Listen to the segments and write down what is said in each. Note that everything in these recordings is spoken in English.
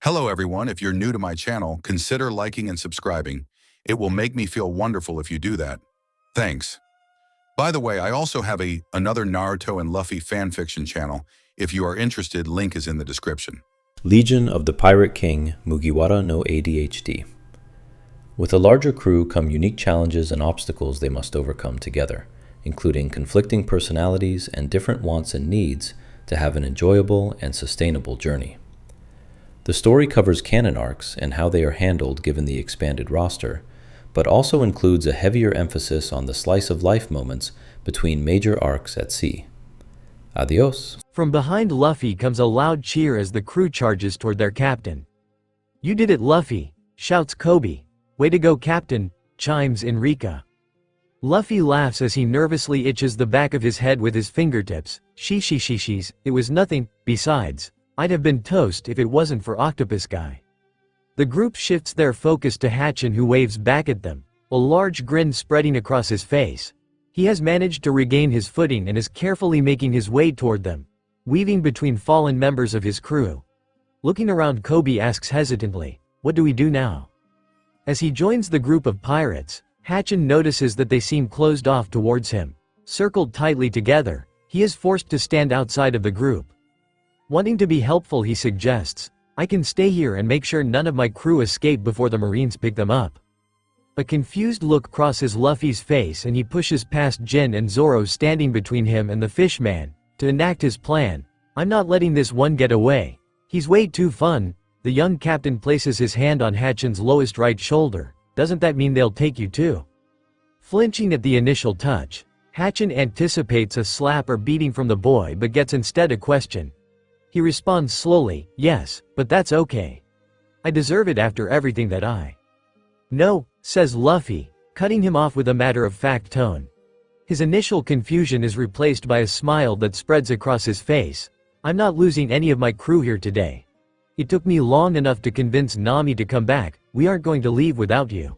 Hello everyone, if you're new to my channel, consider liking and subscribing. It will make me feel wonderful if you do that. Thanks. By the way, I also have another Naruto and Luffy fanfiction channel. If you are interested, link is in the description. Legion of the Pirate King Mugiwara no ADHD. With a larger crew come unique challenges and obstacles they must overcome together, including conflicting personalities and different wants and needs to have an enjoyable and sustainable journey. The story covers canon arcs and how they are handled given the expanded roster, but also includes a heavier emphasis on the slice-of-life moments between major arcs at sea. Adios. From behind Luffy comes a loud cheer as the crew charges toward their captain. "You did it, Luffy," shouts Kobe. "Way to go, Captain," chimes in Rika. Luffy laughs as he nervously itches the back of his head with his fingertips. Sheesh, it was nothing, besides, I'd have been toast if it wasn't for Octopus Guy. The group shifts their focus to Hatchin, who waves back at them, a large grin spreading across his face. He has managed to regain his footing and is carefully making his way toward them, weaving between fallen members of his crew. Looking around, Kobe asks hesitantly, "What do we do now?" As he joins the group of pirates, Hatchin notices that they seem closed off towards him. Circled tightly together, he is forced to stand outside of the group. Wanting to be helpful, he suggests, "I can stay here and make sure none of my crew escape before the Marines pick them up." A confused look crosses Luffy's face and he pushes past Jin and Zoro standing between him and the fishman, to enact his plan. "I'm not letting this one get away. He's way too fun." The young captain places his hand on Hatchin's lowest right shoulder. "Doesn't that mean they'll take you too?" Flinching at the initial touch, Hatchin anticipates a slap or beating from the boy but gets instead a question. He responds slowly, "Yes, but that's okay. I deserve it after everything that I..." "No," says Luffy, cutting him off with a matter-of-fact tone. His initial confusion is replaced by a smile that spreads across his face. "I'm not losing any of my crew here today. It took me long enough to convince Nami to come back. We aren't going to leave without you."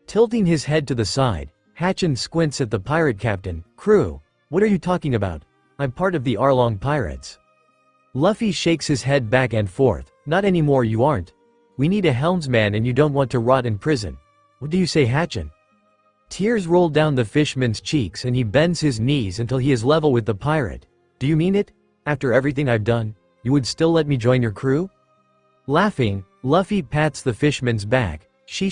Tilting his head to the side, Hatchin squints at the pirate captain. "Crew? What are you talking about? I'm part of the Arlong Pirates." Luffy shakes his head back and forth. "Not anymore, you aren't. We need a helmsman and you don't want to rot in prison. What do you say, Hatchin?" Tears roll down the fishman's cheeks and he bends his knees until he is level with the pirate. "Do you mean it? After everything I've done, you would still let me join your crew?" Laughing, Luffy pats the fishman's back. She,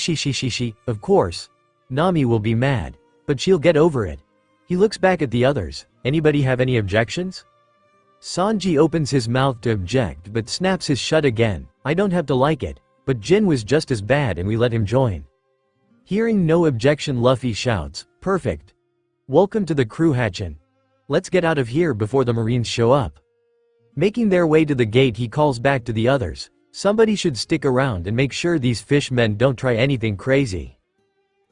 of course. Nami will be mad, but she'll get over it." He looks back at the others. "Anybody have any objections?" Sanji opens his mouth to object but snaps his shut again. "I don't have to like it, but Jin was just as bad and we let him join." Hearing no objection, Luffy shouts, "Perfect. Welcome to the crew, Hatchin. Let's get out of here before the Marines show up." Making their way to the gate, he calls back to the others, "Somebody should stick around and make sure these fishmen don't try anything crazy."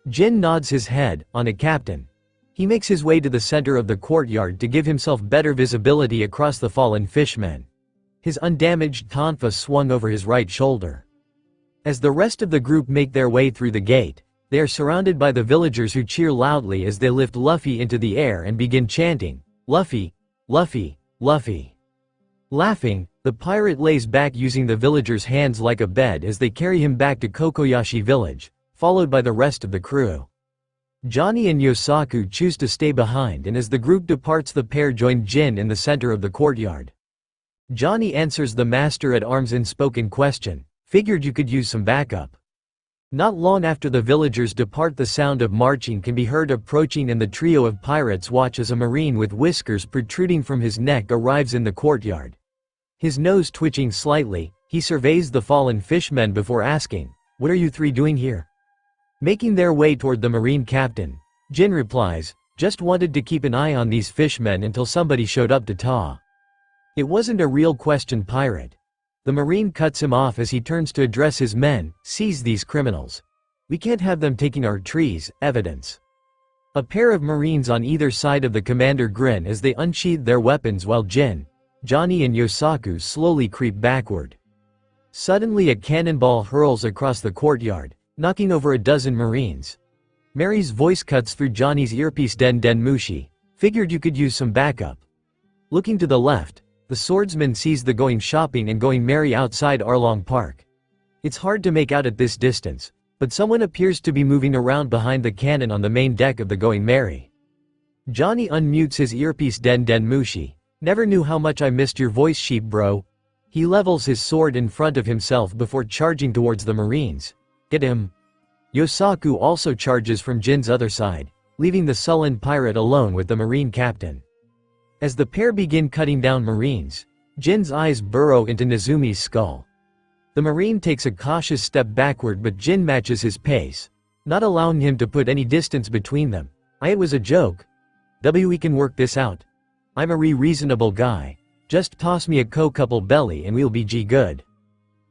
Jin nods his head, on a captain. He makes his way to the center of the courtyard to give himself better visibility across the fallen fishmen. His undamaged tonfa swung over his right shoulder. As the rest of the group make their way through the gate, they are surrounded by the villagers who cheer loudly as they lift Luffy into the air and begin chanting, "Luffy! Luffy! Luffy!" Laughing, the pirate lays back using the villagers' hands like a bed as they carry him back to Kokoyashi village, followed by the rest of the crew. Johnny and Yosaku choose to stay behind, and as the group departs, the pair join Jin in the center of the courtyard. Johnny answers the master-at-arms' unspoken question, "Figured you could use some backup." Not long after the villagers depart, the sound of marching can be heard approaching and the trio of pirates watch as a marine with whiskers protruding from his neck arrives in the courtyard. His nose twitching slightly, he surveys the fallen fishmen before asking, "What are you three doing here?" Making their way toward the marine captain, Jin replies, "Just wanted to keep an eye on these fishmen until somebody showed up to taw." It wasn't a real question, pirate. The marine cuts him off as he turns to address his men. "Seize these criminals. We can't have them taking our trees, evidence." A pair of marines on either side of the commander grin as they unsheathe their weapons while Jin, Johnny and Yosaku slowly creep backward. Suddenly a cannonball hurls across the courtyard, knocking over a dozen marines. Mary's voice cuts through Johnny's earpiece. Den mushi. Figured you could use some backup." Looking to the left, The swordsman sees the going shopping and going merry outside Arlong Park. It's hard to make out at this distance, but someone appears to be moving around behind the cannon on the main deck of the going merry. Johnny unmutes his earpiece. Den Mushi. Never knew how much I missed your voice, sheep bro. He levels his sword in front of himself before charging towards the Marines. Get him. Yosaku also charges from Jin's other side, leaving the sullen pirate alone with the Marine captain. As the pair begin cutting down Marines, Jin's eyes burrow into Nezumi's skull. The Marine takes a cautious step backward, but Jin matches his pace, not allowing him to put any distance between them. It was a joke. We can work this out. I'm a reasonable guy. Just toss me a couple belly and we'll be good.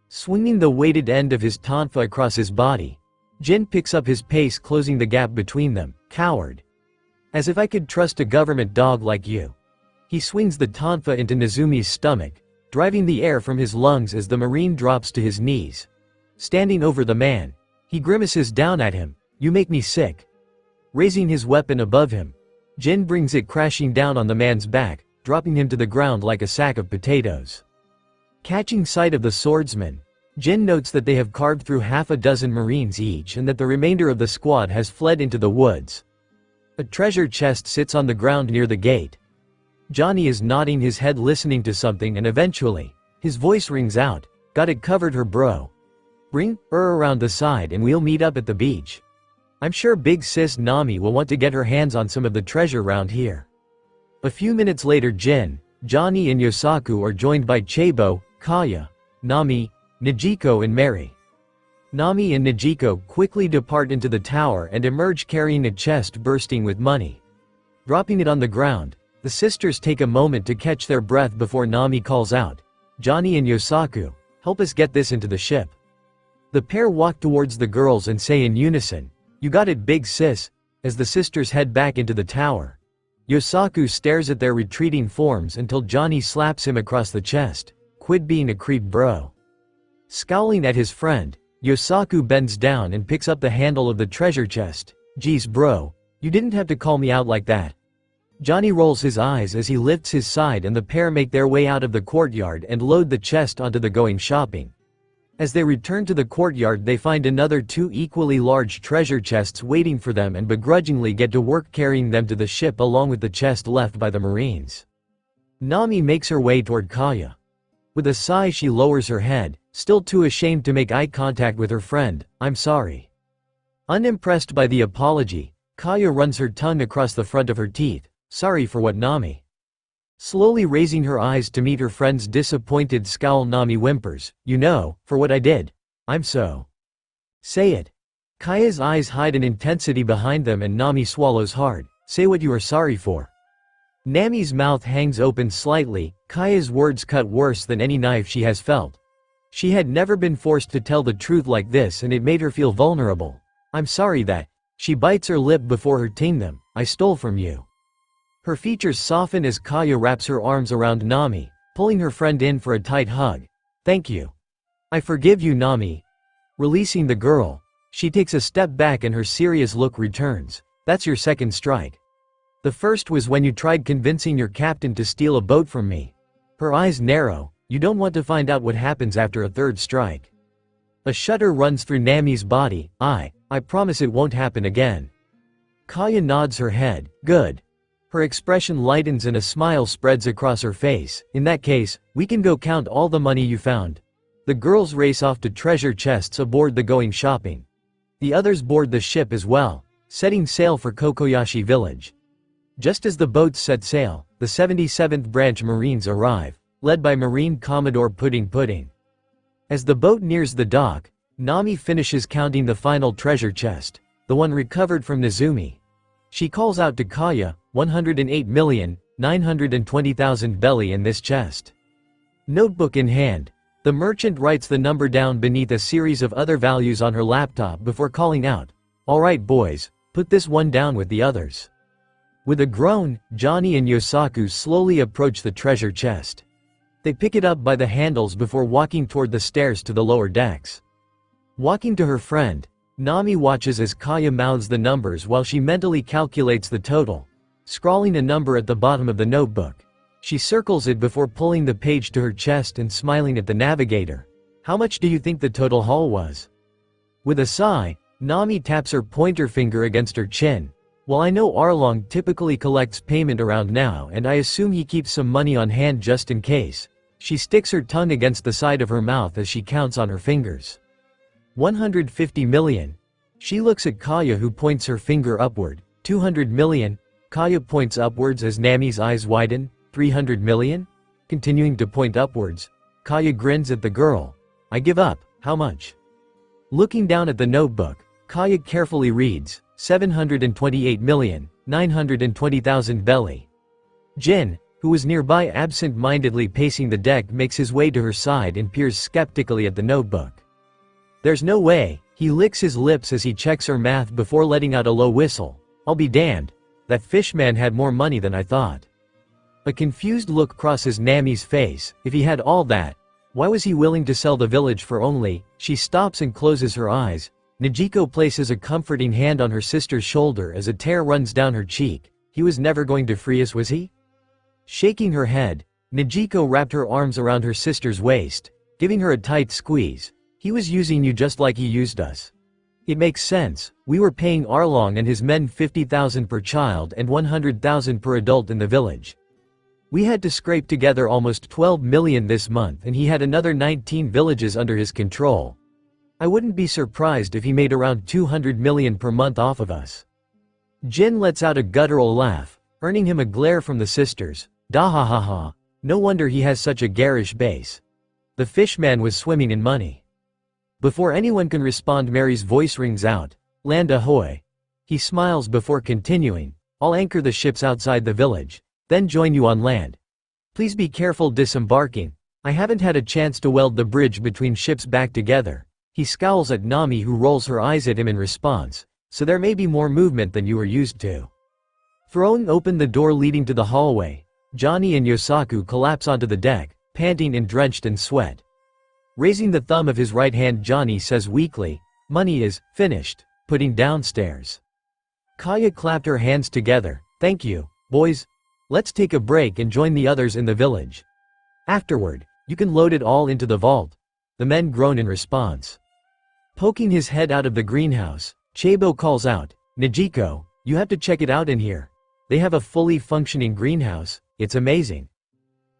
Swinging the weighted end of his tonfa across his body, Jin picks up his pace, closing the gap between them. Coward. As if I could trust a government dog like you. He swings the tonfa into Nezumi's stomach, driving the air from his lungs as the Marine drops to his knees. Standing over the man, he grimaces down at him. You make me sick. Raising his weapon above him, Jin brings it crashing down on the man's back, dropping him to the ground like a sack of potatoes. Catching sight of the swordsman, Jin notes that they have carved through half a dozen Marines each and that the remainder of the squad has fled into the woods. A treasure chest sits on the ground near the gate. Johnny is nodding his head listening to something, and eventually, his voice rings out. Got it covered, her bro. Bring her around the side and we'll meet up at the beach. I'm sure big sis Nami will want to get her hands on some of the treasure round here. A few minutes later, Jin, Johnny and Yosaku are joined by Chabo, Kaya, Nami, Nijiko and Mary. Nami and Nijiko quickly depart into the tower and emerge carrying a chest bursting with money. Dropping it on the ground, the sisters take a moment to catch their breath before Nami calls out, Johnny and Yosaku, help us get this into the ship. The pair walk towards the girls and say in unison, you got it big sis, as the sisters head back into the tower. Yosaku stares at their retreating forms until Johnny slaps him across the chest. Quit being a creep bro. Scowling at his friend, Yosaku bends down and picks up the handle of the treasure chest. Geez bro, you didn't have to call me out like that. Johnny rolls his eyes as he lifts his side and the pair make their way out of the courtyard and load the chest onto the going shopping. As they return to the courtyard, they find another two equally large treasure chests waiting for them and begrudgingly get to work carrying them to the ship along with the chest left by the Marines. Nami makes her way toward Kaya. With a sigh she lowers her head, still too ashamed to make eye contact with her friend. I'm sorry. Unimpressed by the apology, Kaya runs her tongue across the front of her teeth. Sorry for what, Nami? Slowly raising her eyes to meet her friend's disappointed scowl, Nami whimpers, you know, for what I did. I'm so. Say it. Kaya's eyes hide an intensity behind them and Nami swallows hard. Say what you are sorry for. Nami's mouth hangs open slightly, Kaya's words cut worse than any knife she has felt. She had never been forced to tell the truth like this and it made her feel vulnerable. I'm sorry that. She bites her lip before hurting them. I stole from you. Her features soften as Kaya wraps her arms around Nami, pulling her friend in for a tight hug. Thank you. I forgive you, Nami. Releasing the girl, she takes a step back and her serious look returns. That's your second strike. The first was when you tried convincing your captain to steal a boat from me. Her eyes narrow. You don't want to find out what happens after a third strike. A shudder runs through Nami's body. I promise it won't happen again. Kaya nods her head. Good. Her expression lightens and a smile spreads across her face. In that case, we can go count all the money you found. The girls race off to treasure chests aboard the going shopping. The others board the ship as well, setting sail for Kokoyashi village. Just as the boats set sail, the 77th Branch Marines arrive, led by Marine Commodore Pudding. As the boat nears the dock, Nami finishes counting the final treasure chest, the one recovered from Nezumi. She calls out to Kaya, 108,920,000 belly in this chest. Notebook in hand, the merchant writes the number down beneath a series of other values on her laptop before calling out, all right boys, put this one down with the others. With a groan, Johnny and Yosaku slowly approach the treasure chest. They pick it up by the handles before walking toward the stairs to the lower decks. Walking to her friend, Nami watches as Kaya mouths the numbers while she mentally calculates the total, scrawling a number at the bottom of the notebook. She circles it before pulling the page to her chest and smiling at the navigator. How much do you think the total haul was? With a sigh, Nami taps her pointer finger against her chin. Well, I know Arlong typically collects payment around now, and I assume he keeps some money on hand just in case. She sticks her tongue against the side of her mouth as she counts on her fingers. 150 million. She looks at Kaya, who points her finger upward. 200 million. Kaya points upwards as Nami's eyes widen. 300 million? Continuing to point upwards, Kaya grins at the girl. I give up. How much? Looking down at the notebook, Kaya carefully reads, 728,920,000 belly. Jin, who was nearby absent-mindedly pacing the deck, makes his way to her side and peers skeptically at the notebook. There's no way. He licks his lips as he checks her math before letting out a low whistle. I'll be damned. That fishman had more money than I thought. A confused look crosses Nami's face. If he had all that, why was he willing to sell the village for only? She stops and closes her eyes. Nijiko places a comforting hand on her sister's shoulder as a tear runs down her cheek. He was never going to free us, was he? Shaking her head, Nijiko wrapped her arms around her sister's waist, giving her a tight squeeze. He was using you just like he used us. It makes sense. We were paying Arlong and his men 50,000 per child and 100,000 per adult in the village. We had to scrape together almost 12 million this month, and he had another 19 villages under his control. I wouldn't be surprised if he made around 200 million per month off of us. Jin lets out a guttural laugh, earning him a glare from the sisters. Dahahaha. No wonder he has such a garish base. The fishman was swimming in money. Before anyone can respond, Mary's voice rings out. Land ahoy. He smiles before continuing. I'll anchor the ships outside the village, then join you on land. Please be careful disembarking. I haven't had a chance to weld the bridge between ships back together. He scowls at Nami, who rolls her eyes at him in response. So there may be more movement than you are used to. Throwing open the door leading to the hallway, Johnny and Yosaku collapse onto the deck, panting and drenched in sweat. Raising the thumb of his right hand, Johnny says weakly, money is finished, putting downstairs. Kaya clapped her hands together. Thank you, boys. Let's take a break and join the others in the village. Afterward, you can load it all into the vault. The men groan in response. Poking his head out of the greenhouse, Chabo calls out, Nijiko, you have to check it out in here. They have a fully functioning greenhouse. It's amazing.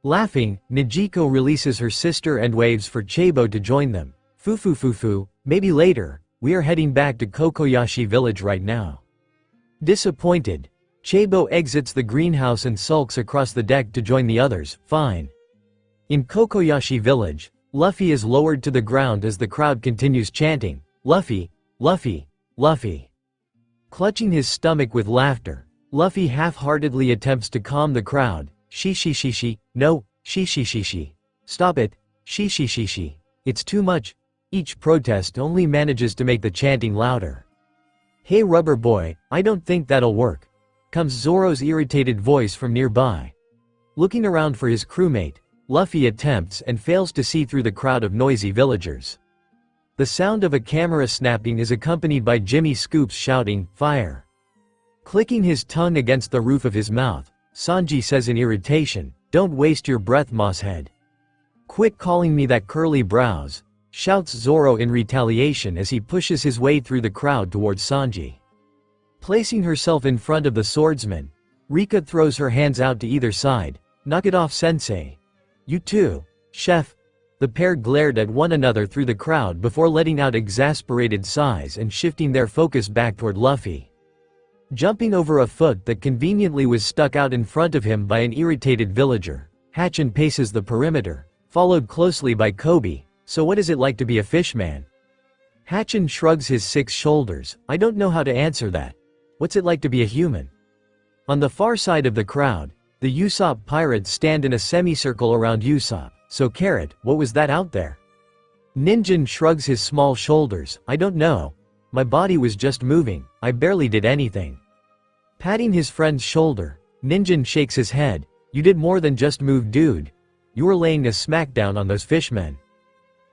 Laughing, Nijiko releases her sister and waves for Chabo to join them. Fufu, maybe later. We are heading back to Kokoyashi village right now. Disappointed, Chabo exits the greenhouse and sulks across the deck to join the others. Fine. In Kokoyashi village, Luffy is lowered to the ground as the crowd continues chanting, Luffy, Luffy, Luffy. Clutching his stomach with laughter, Luffy half-heartedly attempts to calm the crowd. No, stop it, it's too much. Each protest only manages to make the chanting louder. Hey rubber boy, I don't think that'll work, comes Zoro's irritated voice from nearby. Looking around for his crewmate, Luffy attempts and fails to see through the crowd of noisy villagers. The sound of a camera snapping is accompanied by Jimmy Scoops shouting, fire. Clicking his tongue against the roof of his mouth, Sanji says in irritation, don't waste your breath, mosshead. Quit calling me that, curly brows, shouts Zoro in retaliation as he pushes his way through the crowd towards Sanji. Placing herself in front of the swordsman, Rika throws her hands out to either side. Knock it off, sensei. You too, chef. The pair glared at one another through the crowd before letting out exasperated sighs and shifting their focus back toward Luffy. Jumping over a foot that conveniently was stuck out in front of him by an irritated villager, Hatchin paces the perimeter, followed closely by Kobe. So what is it like to be a fishman? Hatchin shrugs his 6 shoulders. I don't know how to answer that. What's it like to be a human? On the far side of the crowd, the Usopp pirates stand in a semicircle around Usopp. So Carrot, what was that out there? Ninjin shrugs his small shoulders. I don't know. My body was just moving. I barely did anything. Patting his friend's shoulder, Ninjin shakes his head. You did more than just move, dude. You were laying a smackdown on those fishmen.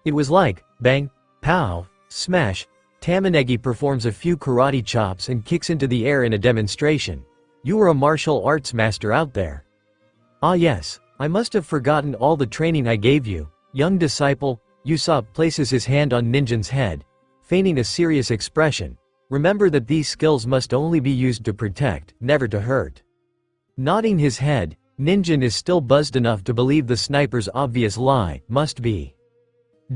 It was like, bang, pow, smash. Tamanegi performs a few karate chops and kicks into the air in a demonstration. You were a martial arts master out there. Ah yes, I must have forgotten all the training I gave you, young disciple. Usopp places his hand on Ninjin's head, feigning a serious expression. Remember that these skills must only be used to protect, never to hurt. Nodding his head, Ninjin is still buzzed enough to believe the sniper's obvious lie, must be.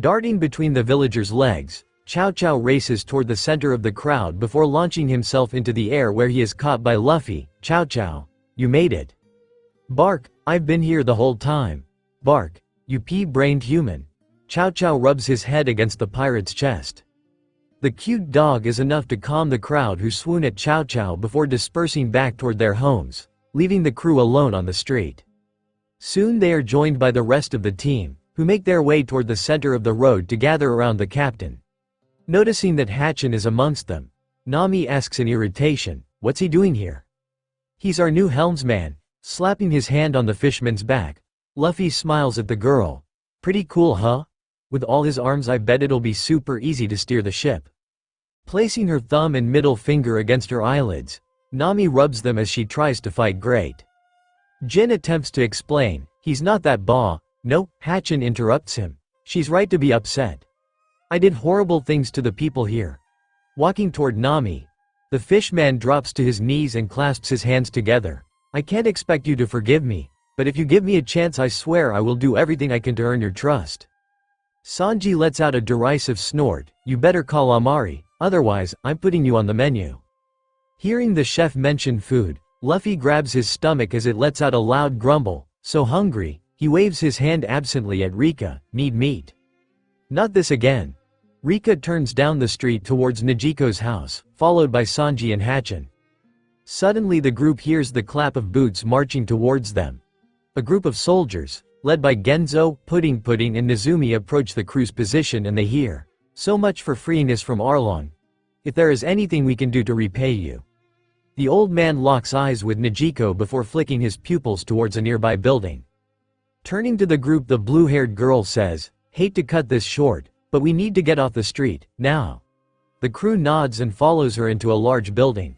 Darting between the villagers' legs, Chow Chow races toward the center of the crowd before launching himself into the air where he is caught by Luffy. Chow Chow, you made it. Bark, I've been here the whole time. Bark, you pea-brained human. Chow Chow rubs his head against the pirate's chest. The cute dog is enough to calm the crowd who swoon at Chow Chow before dispersing back toward their homes, leaving the crew alone on the street. Soon they are joined by the rest of the team, who make their way toward the center of the road to gather around the captain. Noticing that Hatchin is amongst them, Nami asks in irritation, "What's he doing here?" "He's our new helmsman." Slapping his hand on the fishman's back, Luffy smiles at the girl. "Pretty cool, huh? With all his arms I bet it'll be super easy to steer the ship." Placing her thumb and middle finger against her eyelids, Nami rubs them as she tries to fight great. Jin attempts to explain, "He's not that baw." "No," Hatchin interrupts him. "She's right to be upset. I did horrible things to the people here." Walking toward Nami, the fishman drops to his knees and clasps his hands together. "I can't expect you to forgive me, but if you give me a chance I swear I will do everything I can to earn your trust." Sanji lets out a derisive snort. "You better call Amari, otherwise, I'm putting you on the menu." Hearing the chef mention food, Luffy grabs his stomach as it lets out a loud grumble. So hungry, he waves his hand absently at Rika. "Need meat." "Not this again." Rika turns down the street towards Nejiko's house, followed by Sanji and Hatchin. Suddenly the group hears the clap of boots marching towards them. A group of soldiers, led by Genzo, Pudding Pudding and Nezumi approach the crew's position and they hear, "So much for freeing us from Arlong. If there is anything we can do to repay you." The old man locks eyes with Nejiko before flicking his pupils towards a nearby building. Turning to the group, the blue-haired girl says, "Hate to cut this short, but we need to get off the street, now." The crew nods and follows her into a large building.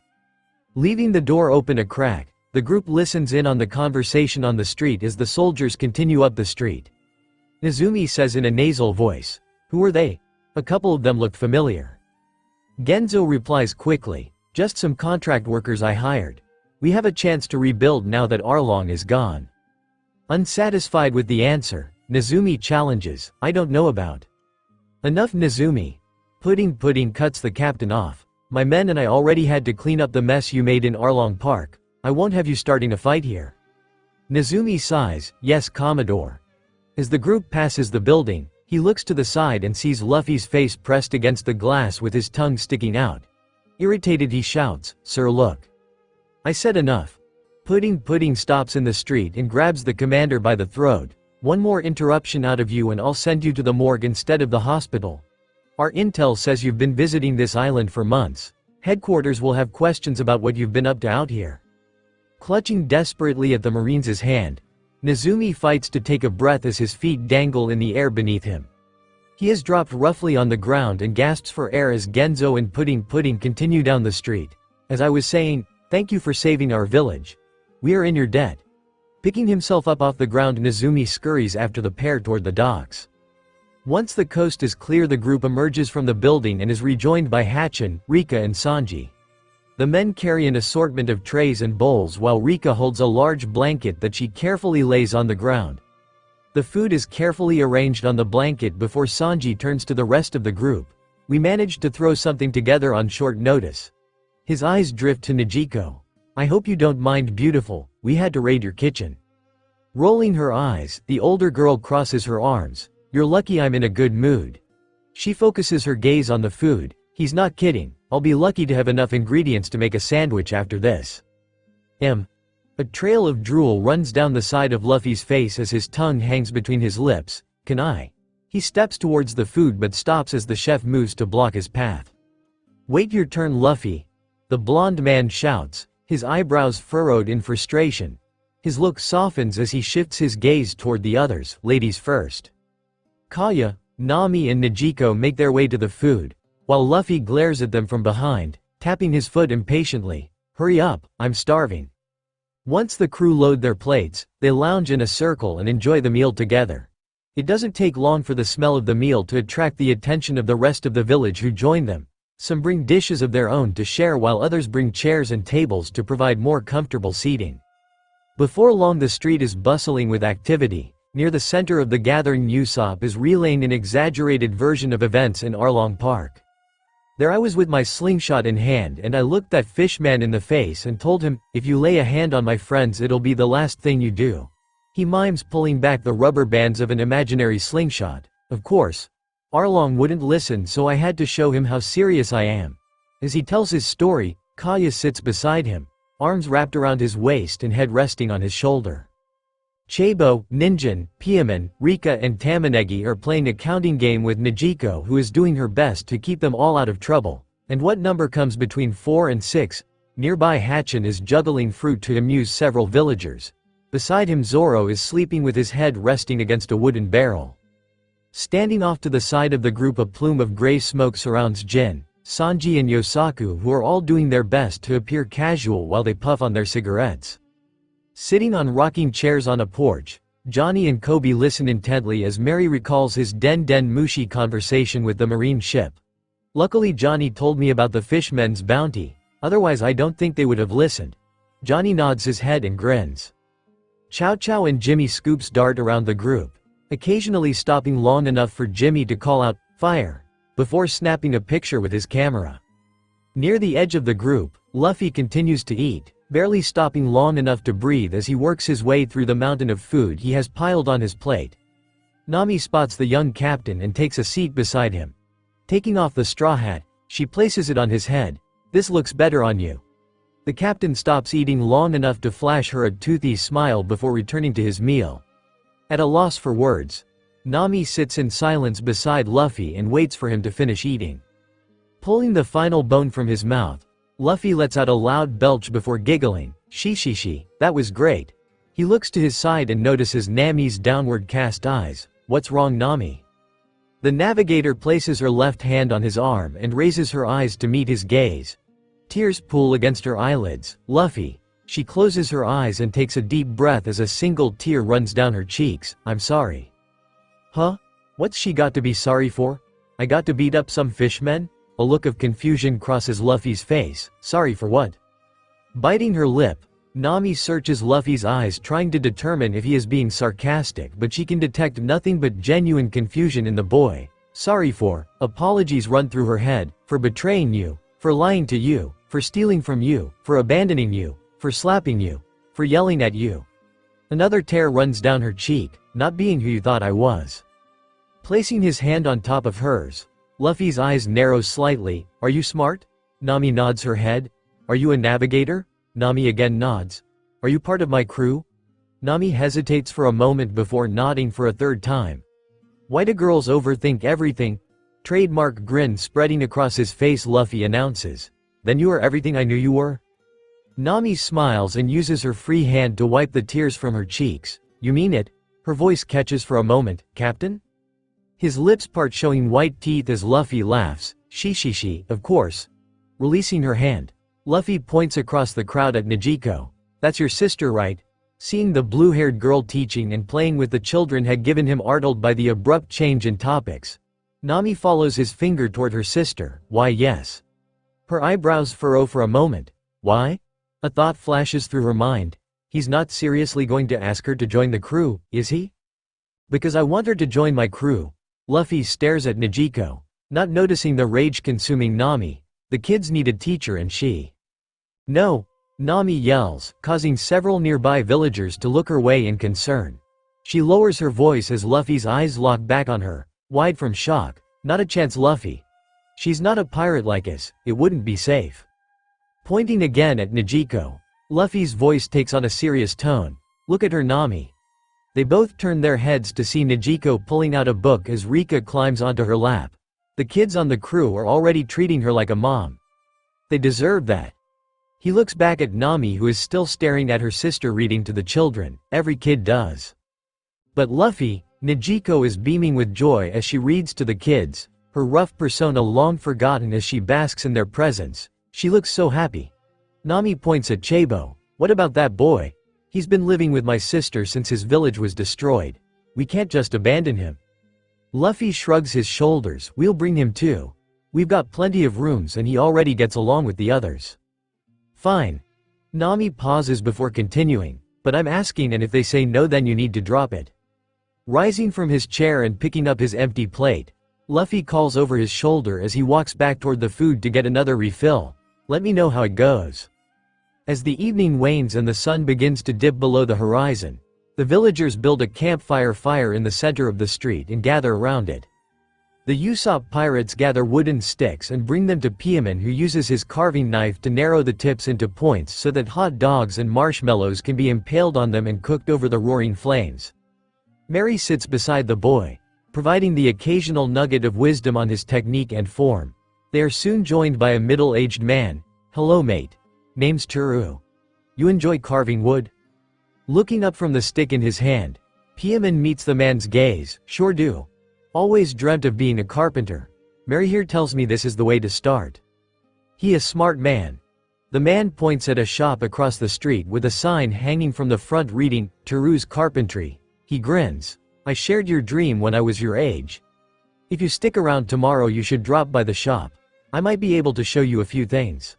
Leaving the door open a crack, the group listens in on the conversation on the street as the soldiers continue up the street. Nezumi says in a nasal voice, "Who are they?" A couple of them looked familiar. Genzo replies quickly, "Just some contract workers I hired. We have a chance to rebuild now that Arlong is gone." Unsatisfied with the answer, Nezumi challenges, "I don't know about." "Enough, Nezumi." Pudding Pudding cuts the captain off. "My men and I already had to clean up the mess you made in Arlong Park. I won't have you starting a fight here." Nezumi sighs, "Yes, Commodore." As the group passes the building, he looks to the side and sees Luffy's face pressed against the glass with his tongue sticking out. Irritated, he shouts, "Sir, look. I said enough." Pudding Pudding stops in the street and grabs the commander by the throat. "One more interruption out of you and I'll send you to the morgue instead of the hospital. Our intel says you've been visiting this island for months. Headquarters will have questions about what you've been up to out here." Clutching desperately at the Marine's hand, Nezumi fights to take a breath as his feet dangle in the air beneath him. He is dropped roughly on the ground and gasps for air as Genzo and Pudding Pudding continue down the street. "As I was saying, thank you for saving our village. We are in your debt." Picking himself up off the ground, Nezumi scurries after the pair toward the docks. Once the coast is clear, the group emerges from the building and is rejoined by Hatchin, Rika and Sanji. The men carry an assortment of trays and bowls while Rika holds a large blanket that she carefully lays on the ground. The food is carefully arranged on the blanket before Sanji turns to the rest of the group. "We managed to throw something together on short notice." His eyes drift to Nejiko. "I hope you don't mind, beautiful, we had to raid your kitchen." Rolling her eyes, the older girl crosses her arms. "You're lucky I'm in a good mood." She focuses her gaze on the food. "He's not kidding, I'll be lucky to have enough ingredients to make a sandwich after this." A trail of drool runs down the side of Luffy's face as his tongue hangs between his lips. "Can I?" He steps towards the food but stops as the chef moves to block his path. "Wait your turn, Luffy," the blonde man shouts, his eyebrows furrowed in frustration. His look softens as he shifts his gaze toward the others. "Ladies first." Kaya, Nami and Nejiko make their way to the food, while Luffy glares at them from behind, tapping his foot impatiently. "Hurry up, I'm starving." Once the crew load their plates, they lounge in a circle and enjoy the meal together. It doesn't take long for the smell of the meal to attract the attention of the rest of the village who join them. Some bring dishes of their own to share while others bring chairs and tables to provide more comfortable seating. Before long the street is bustling with activity. Near the center of the gathering Usopp is relaying an exaggerated version of events in Arlong Park. There I was with my slingshot in hand and I looked that fishman in the face and told him, "If you lay a hand on my friends it'll be the last thing you do." He mimes pulling back the rubber bands of an imaginary slingshot. Of course, Arlong wouldn't listen, so I had to show him how serious I am. As he tells his story, Kaya sits beside him, arms wrapped around his waist and head resting on his shoulder. Chabo, Ninjin, Piaman, Rika and Tamanegi are playing a counting game with Najiko, who is doing her best to keep them all out of trouble. And what number comes between 4 and 6? Nearby Hachin is juggling fruit to amuse several villagers. Beside him Zoro is sleeping with his head resting against a wooden barrel. Standing off to the side of the group, a plume of gray smoke surrounds Jin, Sanji and Yosaku, who are all doing their best to appear casual while they puff on their cigarettes. Sitting on rocking chairs on a porch, Johnny and Kobe listen intently as Mary recalls his Den Den Mushi conversation with the marine ship. Luckily Johnny told me about the fishmen's bounty, otherwise I don't think they would have listened. Johnny nods his head and grins. Chow Chow and Jimmy scoops dart around the group, occasionally stopping long enough for Jimmy to call out, "Fire!" before snapping a picture with his camera. Near the edge of the group, Luffy continues to eat, barely stopping long enough to breathe as he works his way through the mountain of food he has piled on his plate. Nami spots the young captain and takes a seat beside him. Taking off the straw hat, she places it on his head. "This looks better on you." The captain stops eating long enough to flash her a toothy smile before returning to his meal. At a loss for words, Nami sits in silence beside Luffy and waits for him to finish eating. Pulling the final bone from his mouth, Luffy lets out a loud belch before giggling. She, that was great." He looks to his side and notices Nami's downward cast eyes. "What's wrong, Nami?" The navigator places her left hand on his arm and raises her eyes to meet his gaze. Tears pool against her eyelids. "Luffy." She closes her eyes and takes a deep breath as a single tear runs down her cheeks. "I'm sorry." "Huh? What's she got to be sorry for? I got to beat up some fishmen?" A look of confusion crosses Luffy's face. "Sorry for what?" Biting her lip, Nami searches Luffy's eyes trying to determine if he is being sarcastic, but she can detect nothing but genuine confusion in the boy. "Sorry for," apologies run through her head, "for betraying you, for lying to you, for stealing from you, for abandoning you, for slapping you, for yelling at you." Another tear runs down her cheek. "Not being who you thought I was." Placing his hand on top of hers, Luffy's eyes narrow slightly. "Are you smart?" Nami nods her head. "Are you a navigator?" Nami again nods. "Are you part of my crew?" Nami hesitates for a moment before nodding for a third time. "Why do girls overthink everything?" Trademark grin spreading across his face, Luffy announces. "Then you are everything I knew you were?" Nami smiles and uses her free hand to wipe the tears from her cheeks. "You mean it?" Her voice catches for a moment. "Captain?" His lips part, showing white teeth as Luffy laughs. She, of course." Releasing her hand, Luffy points across the crowd at Najiko. "That's your sister, right?" Seeing the blue-haired girl teaching and playing with the children had given him startled by the abrupt change in topics. Nami follows his finger toward her sister. "Why, yes." Her eyebrows furrow for a moment. "Why?" A thought flashes through her mind. He's not seriously going to ask her to join the crew, is he? "Because I want her to join my crew." Luffy stares at Najiko, not noticing the rage-consuming Nami. "The kids need a teacher and she." "No!" Nami yells, causing several nearby villagers to look her way in concern. She lowers her voice as Luffy's eyes lock back on her, wide from shock. "Not a chance, Luffy. She's not a pirate like us, it wouldn't be safe." Pointing again at Najiko, Luffy's voice takes on a serious tone. "Look at her, Nami." They both turn their heads to see Najiko pulling out a book as Rika climbs onto her lap. The kids on the crew are already treating her like a mom. They deserve that. He looks back at Nami, who is still staring at her sister reading to the children. Every kid does. But Luffy, Najiko is beaming with joy as she reads to the kids, her rough persona long forgotten as she basks in their presence. She looks so happy. Nami points at Chabo. What about that boy? He's been living with my sister since his village was destroyed. We can't just abandon him. Luffy shrugs his shoulders. We'll bring him too. We've got plenty of rooms and he already gets along with the others. Fine. Nami pauses before continuing, but I'm asking, and if they say no then you need to drop it. Rising from his chair and picking up his empty plate, Luffy calls over his shoulder as he walks back toward the food to get another refill. Let me know how it goes. As the evening wanes and the sun begins to dip below the horizon, the villagers build a campfire in the center of the street and gather around it. The Usopp pirates gather wooden sticks and bring them to Piemon, who uses his carving knife to narrow the tips into points so that hot dogs and marshmallows can be impaled on them and cooked over the roaring flames. Mary sits beside the boy, providing the occasional nugget of wisdom on his technique and form. They are soon joined by a middle-aged man. Hello mate. Name's Teru. You enjoy carving wood? Looking up from the stick in his hand, Piemon meets the man's gaze. Sure do. Always dreamt of being a carpenter. Mary here tells me this is the way to start. He a smart man. The man points at a shop across the street with a sign hanging from the front reading, Teru's Carpentry. He grins. I shared your dream when I was your age. If you stick around tomorrow you should drop by the shop. I might be able to show you a few things.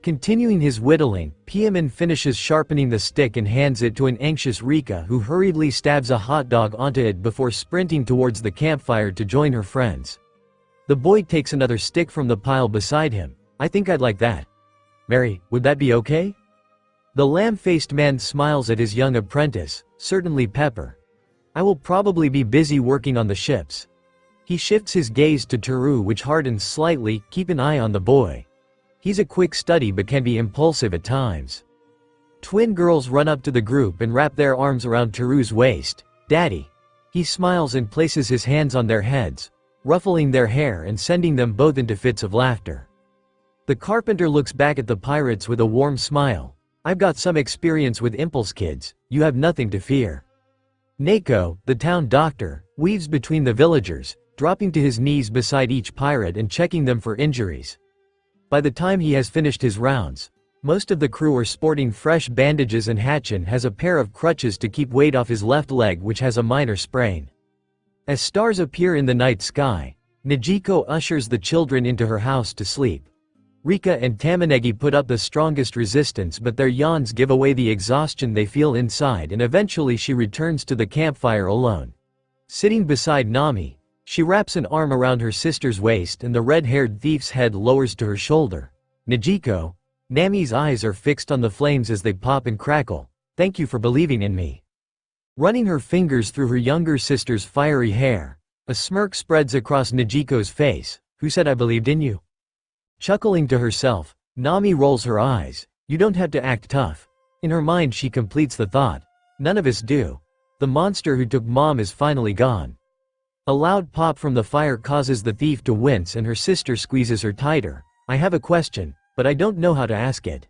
Continuing his whittling, Piemon finishes sharpening the stick and hands it to an anxious Rika, who hurriedly stabs a hot dog onto it before sprinting towards the campfire to join her friends. The boy takes another stick from the pile beside him. I think I'd like that. Mary, would that be okay? The lamb-faced man smiles at his young apprentice. Certainly Pepper. I will probably be busy working on the ships. He shifts his gaze to Teru, which hardens slightly. Keep an eye on the boy. He's a quick study but can be impulsive at times. Twin girls run up to the group and wrap their arms around Teru's waist. Daddy. He smiles and places his hands on their heads, ruffling their hair and sending them both into fits of laughter. The carpenter looks back at the pirates with a warm smile. I've got some experience with impulse kids, you have nothing to fear. Neko, the town doctor, weaves between the villagers, dropping to his knees beside each pirate and checking them for injuries. By the time he has finished his rounds, most of the crew are sporting fresh bandages and Hatchin has a pair of crutches to keep weight off his left leg, which has a minor sprain. As stars appear in the night sky, Nejiko ushers the children into her house to sleep. Rika and Tamanegi put up the strongest resistance, but their yawns give away the exhaustion they feel inside, and eventually she returns to the campfire alone. Sitting beside Nami, she wraps an arm around her sister's waist and the red-haired thief's head lowers to her shoulder. Nejiko. Nami's eyes are fixed on the flames as they pop and crackle. Thank you for believing in me. Running her fingers through her younger sister's fiery hair, a smirk spreads across Nejiko's face. Who said I believed in you? Chuckling to herself, Nami rolls her eyes. You don't have to act tough. In her mind she completes the thought. None of us do. The monster who took Mom is finally gone. A loud pop from the fire causes the thief to wince and her sister squeezes her tighter. I have a question, but I don't know how to ask it.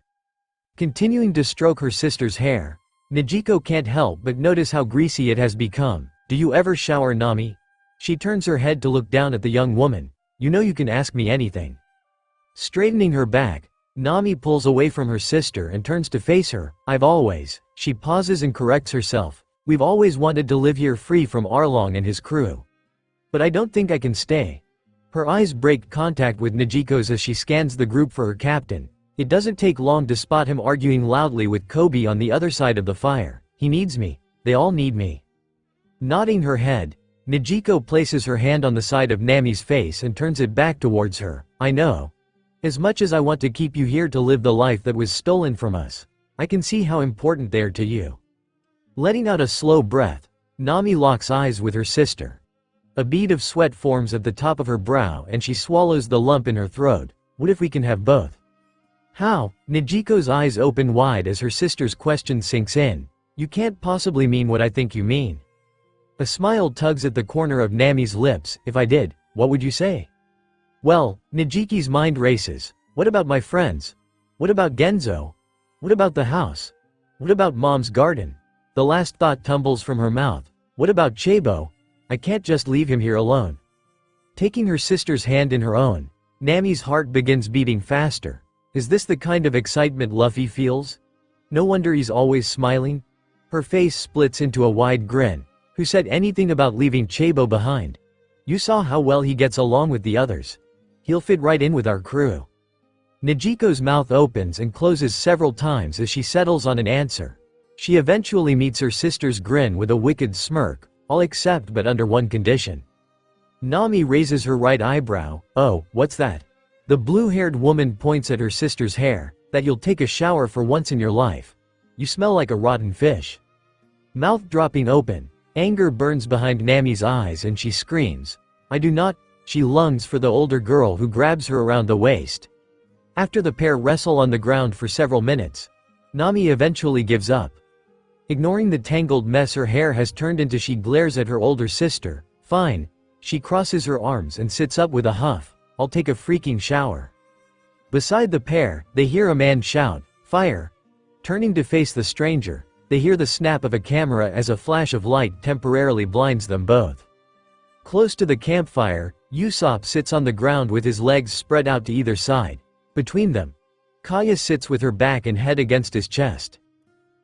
Continuing to stroke her sister's hair, Nejiko can't help but notice how greasy it has become. Do you ever shower, Nami? She turns her head to look down at the young woman. You know you can ask me anything. Straightening her back, Nami pulls away from her sister and turns to face her. I've always. She pauses and corrects herself. We've always wanted to live here free from Arlong and his crew. But I don't think I can stay. Her eyes break contact with Nejiko's as she scans the group for her captain. It doesn't take long to spot him arguing loudly with Kobe on the other side of the fire. He needs me. They all need me. Nodding her head, Nejiko places her hand on the side of Nami's face and turns it back towards her. I know. As much as I want to keep you here to live the life that was stolen from us, I can see how important they are to you. Letting out a slow breath, Nami locks eyes with her sister. A bead of sweat forms at the top of her brow and she swallows the lump in her throat. What if we can have both? How? Nejiko's eyes open wide as her sister's question sinks in. You can't possibly mean what I think you mean. A smile tugs at the corner of Nami's lips. If I did, what would you say? Well, Nejiki's mind races. What about my friends? What about Genzo? What about the house? What about Mom's garden? The last thought tumbles from her mouth. What about Chabo? I can't just leave him here alone. Taking her sister's hand in her own, Nami's heart begins beating faster. Is this the kind of excitement Luffy feels? No wonder he's always smiling. Her face splits into a wide grin. Who said anything about leaving Chabo behind? You saw how well he gets along with the others. He'll fit right in with our crew. Nijiko's mouth opens and closes several times as she settles on an answer. She eventually meets her sister's grin with a wicked smirk, I'll accept but under one condition. Nami raises her right eyebrow. Oh, what's that? The blue-haired woman points at her sister's hair. That you'll take a shower for once in your life. You smell like a rotten fish. Mouth dropping open, anger burns behind Nami's eyes and she screams. I do not. She lunges for the older girl who grabs her around the waist. After the pair wrestle on the ground for several minutes, Nami eventually gives up. Ignoring the tangled mess her hair has turned into, she glares at her older sister. Fine. She crosses her arms and sits up with a huff. I'll take a freaking shower. Beside the pair, they hear a man shout, fire! Turning to face the stranger, they hear the snap of a camera as a flash of light temporarily blinds them both. Close to the campfire, Usopp sits on the ground with his legs spread out to either side. Between them, Kaya sits with her back and head against his chest.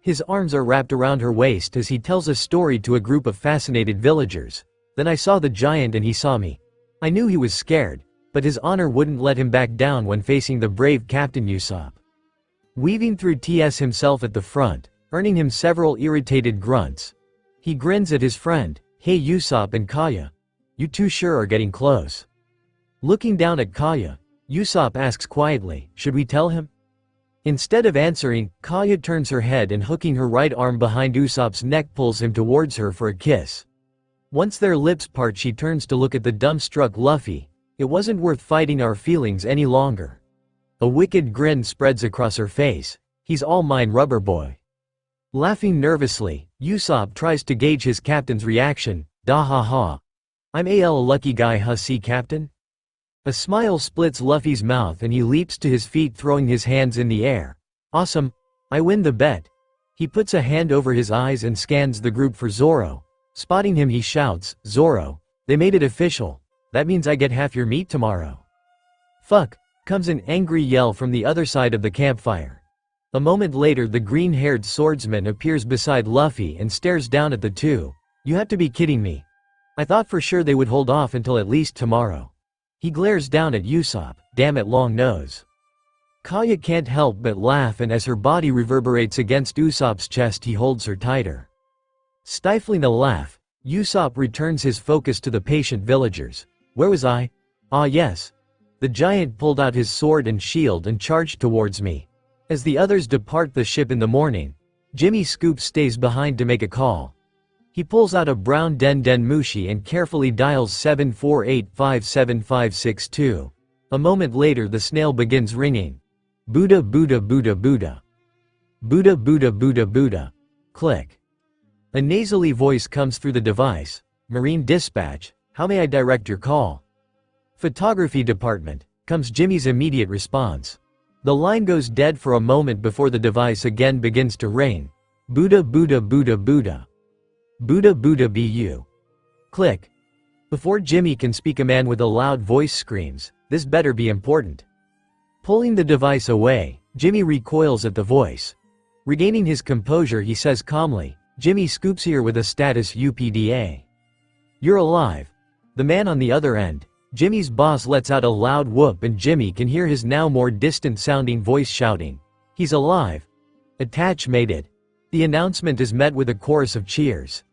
His arms are wrapped around her waist as he tells a story to a group of fascinated villagers. Then I saw the giant and he saw me. I knew he was scared, but his honor wouldn't let him back down when facing the brave Captain Usopp. Weaving through TS himself at the front, earning him several irritated grunts. He grins at his friend. Hey Usopp and Kaya. You two sure are getting close. Looking down at Kaya, Usopp asks quietly, should we tell him? Instead of answering, Kaya turns her head and hooking her right arm behind Usopp's neck pulls him towards her for a kiss. Once their lips part, she turns to look at the dumbstruck Luffy. It wasn't worth fighting our feelings any longer. A wicked grin spreads across her face. He's all mine, rubber boy. Laughing nervously, Usopp tries to gauge his captain's reaction. Da ha ha. I'm a lucky guy, huh? See, Captain? A smile splits Luffy's mouth and he leaps to his feet, throwing his hands in the air. Awesome. I win the bet. He puts a hand over his eyes and scans the group for Zoro. Spotting him, he shouts, Zoro, they made it official. That means I get half your meat tomorrow. Fuck, comes an angry yell from the other side of the campfire. A moment later, the green-haired swordsman appears beside Luffy and stares down at the two. You have to be kidding me. I thought for sure they would hold off until at least tomorrow. He glares down at Usopp. Damn it, long nose. Kaya can't help but laugh, and as her body reverberates against Usopp's chest, he holds her tighter. Stifling a laugh, Usopp returns his focus to the patient villagers. Where was I? Ah yes. The giant pulled out his sword and shield and charged towards me. As the others depart the ship in the morning, Jimmy Scoop stays behind to make a call. He pulls out a brown Den Mushi and carefully dials 748575562. A moment later, the snail begins ringing. Buddha Buddha Buddha Buddha. Buddha Buddha Buddha Buddha. Click. A nasally voice comes through the device. Marine Dispatch, how may I direct your call? Photography Department, comes Jimmy's immediate response. The line goes dead for a moment before the device again begins to ring. Buddha Buddha Buddha Buddha. Buddha Buddha BU. Click. Before Jimmy can speak, a man with a loud voice screams, this better be important. Pulling the device away, Jimmy recoils at the voice. Regaining his composure, he says calmly, Jimmy Scoops here with a status UPDA. You're alive. The man on the other end, Jimmy's boss, lets out a loud whoop and Jimmy can hear his now more distant sounding voice shouting, he's alive. Attach made it. The announcement is met with a chorus of cheers.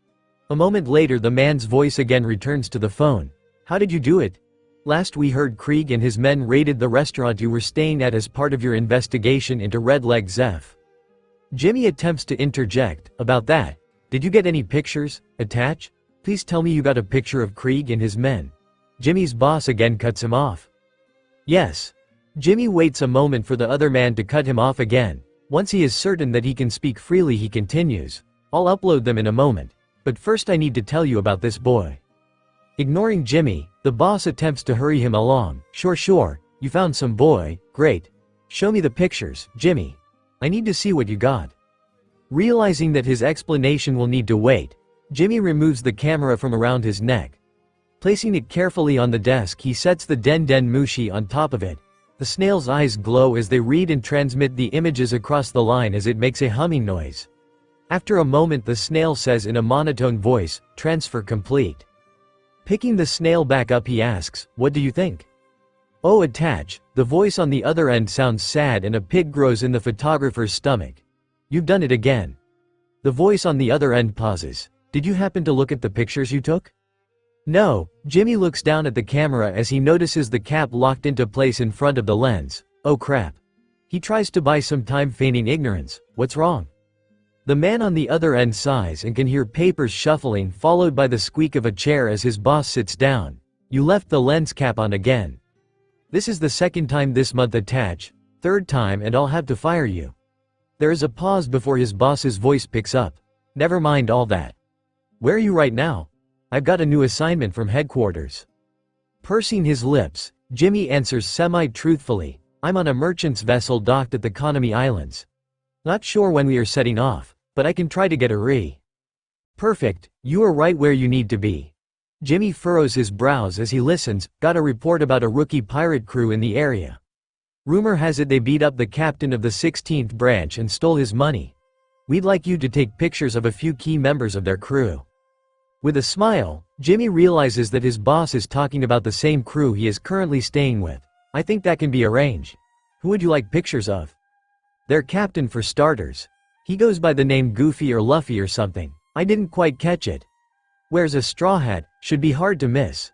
A moment later, the man's voice again returns to the phone. How did you do it? Last we heard, Krieg and his men raided the restaurant you were staying at as part of your investigation into Red Leg Zeph. Jimmy attempts to interject, about that. Did you get any pictures? Attach? Please tell me you got a picture of Krieg and his men. Jimmy's boss again cuts him off. Yes. Jimmy waits a moment for the other man to cut him off again. Once he is certain that he can speak freely, he continues. I'll upload them in a moment. But first I need to tell you about this boy. Ignoring Jimmy, the boss attempts to hurry him along. Sure, you found some boy, great. Show me the pictures, Jimmy. I need to see what you got. Realizing that his explanation will need to wait, Jimmy removes the camera from around his neck. Placing it carefully on the desk, he sets the Den Mushi on top of it. The snail's eyes glow as they read and transmit the images across the line as it makes a humming noise. After a moment the snail says in a monotone voice, "Transfer complete." Picking the snail back up he asks, "What do you think?" "Oh, attach." The voice on the other end sounds sad and a pig grows in the photographer's stomach. "You've done it again." The voice on the other end pauses. "Did you happen to look at the pictures you took?" "No." Jimmy looks down at the camera as he notices the cap locked into place in front of the lens. "Oh crap." He tries to buy some time feigning ignorance. "What's wrong?" The man on the other end sighs and can hear papers shuffling followed by the squeak of a chair as his boss sits down. "You left the lens cap on again. This is the second time this month, attach. Third time and I'll have to fire you." There is a pause before his boss's voice picks up. "Never mind all that. Where are you right now?" "I've got a new assignment from headquarters." Pursing his lips, Jimmy answers semi-truthfully, "I'm on a merchant's vessel docked at the Konami Islands. Not sure when we are setting off, but I can try to get a re." "Perfect, you are right where you need to be." Jimmy furrows his brows as he listens. "Got a report about a rookie pirate crew in the area. Rumor has it they beat up the captain of the 16th branch and stole his money. We'd like you to take pictures of a few key members of their crew." With a smile, Jimmy realizes that his boss is talking about the same crew he is currently staying with. "I think that can be arranged. Who would you like pictures of?" "Their captain for starters. He goes by the name Goofy or Luffy or something. I didn't quite catch it. Wears a straw hat, should be hard to miss."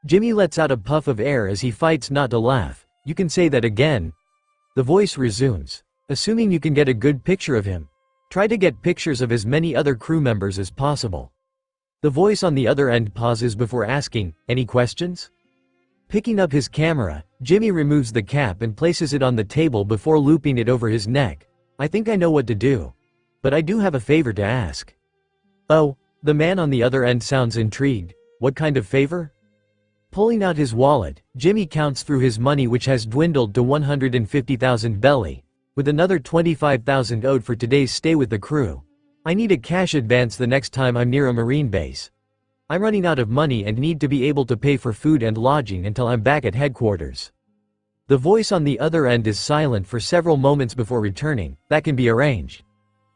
Jimmy lets out a puff of air as he fights not to laugh. "You can say that again." The voice resumes. "Assuming you can get a good picture of him. Try to get pictures of as many other crew members as possible." The voice on the other end pauses before asking, "Any questions?" Picking up his camera, Jimmy removes the cap and places it on the table before looping it over his neck. "I think I know what to do. But I do have a favor to ask." "Oh?" The man on the other end sounds intrigued. "What kind of favor?" Pulling out his wallet, Jimmy counts through his money, which has dwindled to 150,000 belly, with another 25,000 owed for today's stay with the crew. "I need a cash advance the next time I'm near a marine base. I'm running out of money and need to be able to pay for food and lodging until I'm back at headquarters." The voice on the other end is silent for several moments before returning. "That can be arranged.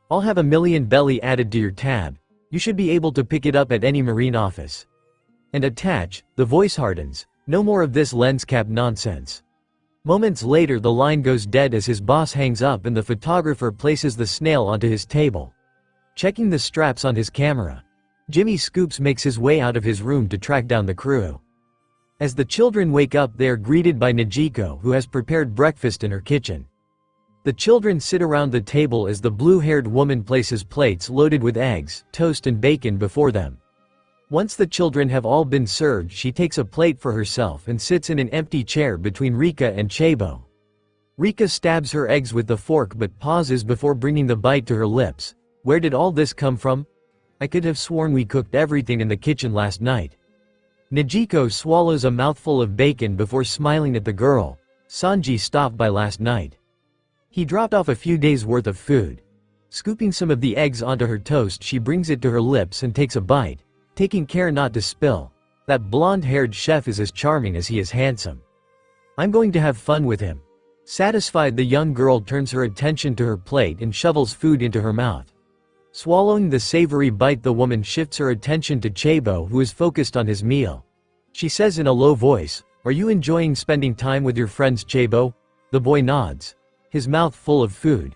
I'll have 1,000,000 belly added to your tab. You should be able to pick it up at any marine office. And attach." The voice hardens. "No more of this lens cap nonsense." Moments later the line goes dead as his boss hangs up and the photographer places the snail onto his table. Checking the straps on his camera, Jimmy Scoops makes his way out of his room to track down the crew. As the children wake up they are greeted by Najiko, who has prepared breakfast in her kitchen. The children sit around the table as the blue-haired woman places plates loaded with eggs, toast and bacon before them. Once the children have all been served she takes a plate for herself and sits in an empty chair between Rika and Chabo. Rika stabs her eggs with the fork but pauses before bringing the bite to her lips. "Where did all this come from? I could have sworn we cooked everything in the kitchen last night." Najiko swallows a mouthful of bacon before smiling at the girl. "Sanji stopped by last night. He dropped off a few days' worth of food." Scooping some of the eggs onto her toast she brings it to her lips and takes a bite, taking care not to spill. "That blonde-haired chef is as charming as he is handsome. I'm going to have fun with him." Satisfied the young girl turns her attention to her plate and shovels food into her mouth. Swallowing the savory bite the woman shifts her attention to Chabo, who is focused on his meal. She says in a low voice, "Are you enjoying spending time with your friends, Chabo?" The boy nods, his mouth full of food.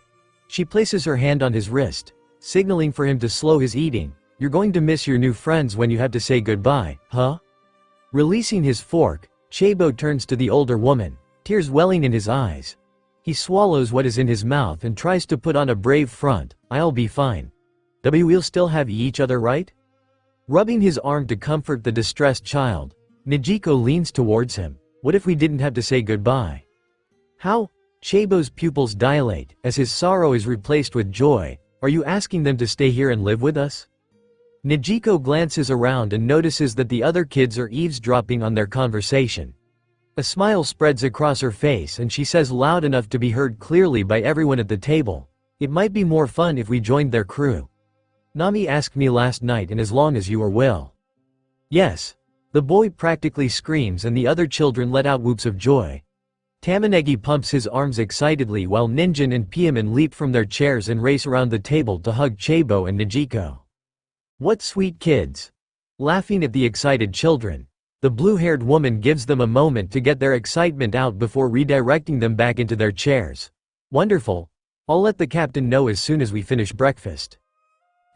She places her hand on his wrist, signaling for him to slow his eating. "You're going to miss your new friends when you have to say goodbye, huh?" Releasing his fork, Chabo turns to the older woman, tears welling in his eyes. He swallows what is in his mouth and tries to put on a brave front. "I'll be fine. We'll still have each other, right?" Rubbing his arm to comfort the distressed child, Najiko leans towards him. "What if we didn't have to say goodbye?" "How?" Chabo's pupils dilate, as his sorrow is replaced with joy. "Are you asking them to stay here and live with us?" Najiko glances around and notices that the other kids are eavesdropping on their conversation. A smile spreads across her face and she says loud enough to be heard clearly by everyone at the table, "It might be more fun if we joined their crew. Nami asked me last night, and as long as you are will." "Yes." The boy practically screams and the other children let out whoops of joy. Tamanegi pumps his arms excitedly while Ninjin and Piaman leap from their chairs and race around the table to hug Chabo and Nijiko. What sweet kids! Laughing at the excited children, the blue-haired woman gives them a moment to get their excitement out before redirecting them back into their chairs. Wonderful. I'll let the captain know as soon as we finish breakfast.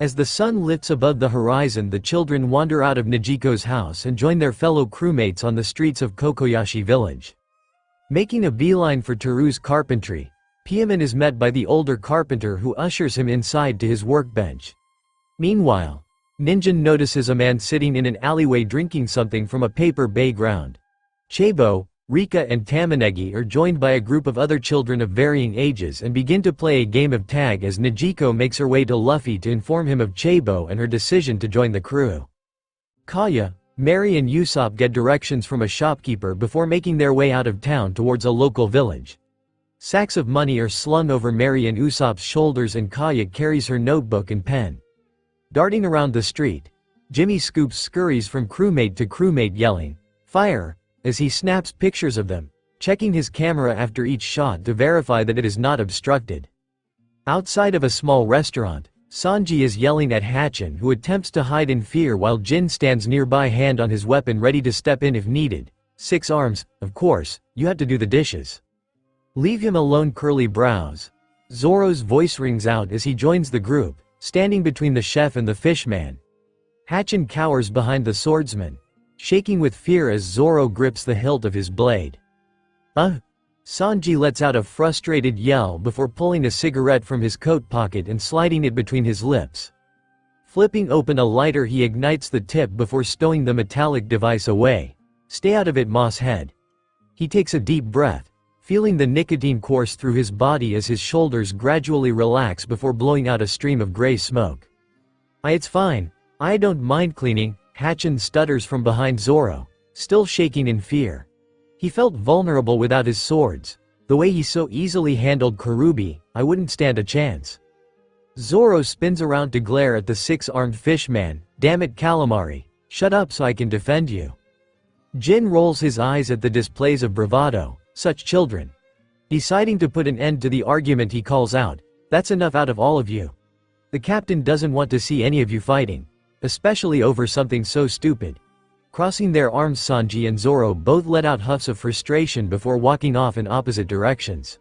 As the sun lifts above the horizon, the children wander out of Nijiko's house and join their fellow crewmates on the streets of Kokoyashi village. Making a beeline for Teru's carpentry, Piaman is met by the older carpenter who ushers him inside to his workbench. Meanwhile, Ninjin notices a man sitting in an alleyway drinking something from a paper background. Chabo, Rika and Tamanegi are joined by a group of other children of varying ages and begin to play a game of tag as Nijiko makes her way to Luffy to inform him of Chabo and her decision to join the crew. Kaya, Mary and Usopp get directions from a shopkeeper before making their way out of town towards a local village. Sacks of money are slung over Mary and Usopp's shoulders and Kaya carries her notebook and pen. Darting around the street, Jimmy Scoops scurries from crewmate to crewmate yelling, "Fire!" as he snaps pictures of them, checking his camera after each shot to verify that it is not obstructed. Outside of a small restaurant, Sanji is yelling at Hatchin, who attempts to hide in fear while Jin stands nearby, hand on his weapon ready to step in if needed. 6 arms, of course, you have to do the dishes. Leave him alone, curly brows. Zoro's voice rings out as he joins the group, standing between the chef and the fishman. Hatchin cowers behind the swordsman, shaking with fear as Zoro grips the hilt of his blade. Sanji lets out a frustrated yell before pulling a cigarette from his coat pocket and sliding it between his lips. Flipping open a lighter, he ignites the tip before stowing the metallic device away. Stay out of it, Moss Head. He takes a deep breath, feeling the nicotine course through his body as his shoulders gradually relax before blowing out a stream of gray smoke. It's fine. I don't mind cleaning, Hatchin stutters from behind Zoro, still shaking in fear. He felt vulnerable without his swords. The way he so easily handled Karubi, I wouldn't stand a chance. Zoro spins around to glare at the 6-armed fishman. Damn it, calamari. Shut up so I can defend you. Jin rolls his eyes at the displays of bravado. Such children. Deciding to put an end to the argument, he calls out, "That's enough out of all of you. The captain doesn't want to see any of you fighting, especially over something so stupid." Crossing their arms, Sanji and Zoro both let out huffs of frustration before walking off in opposite directions.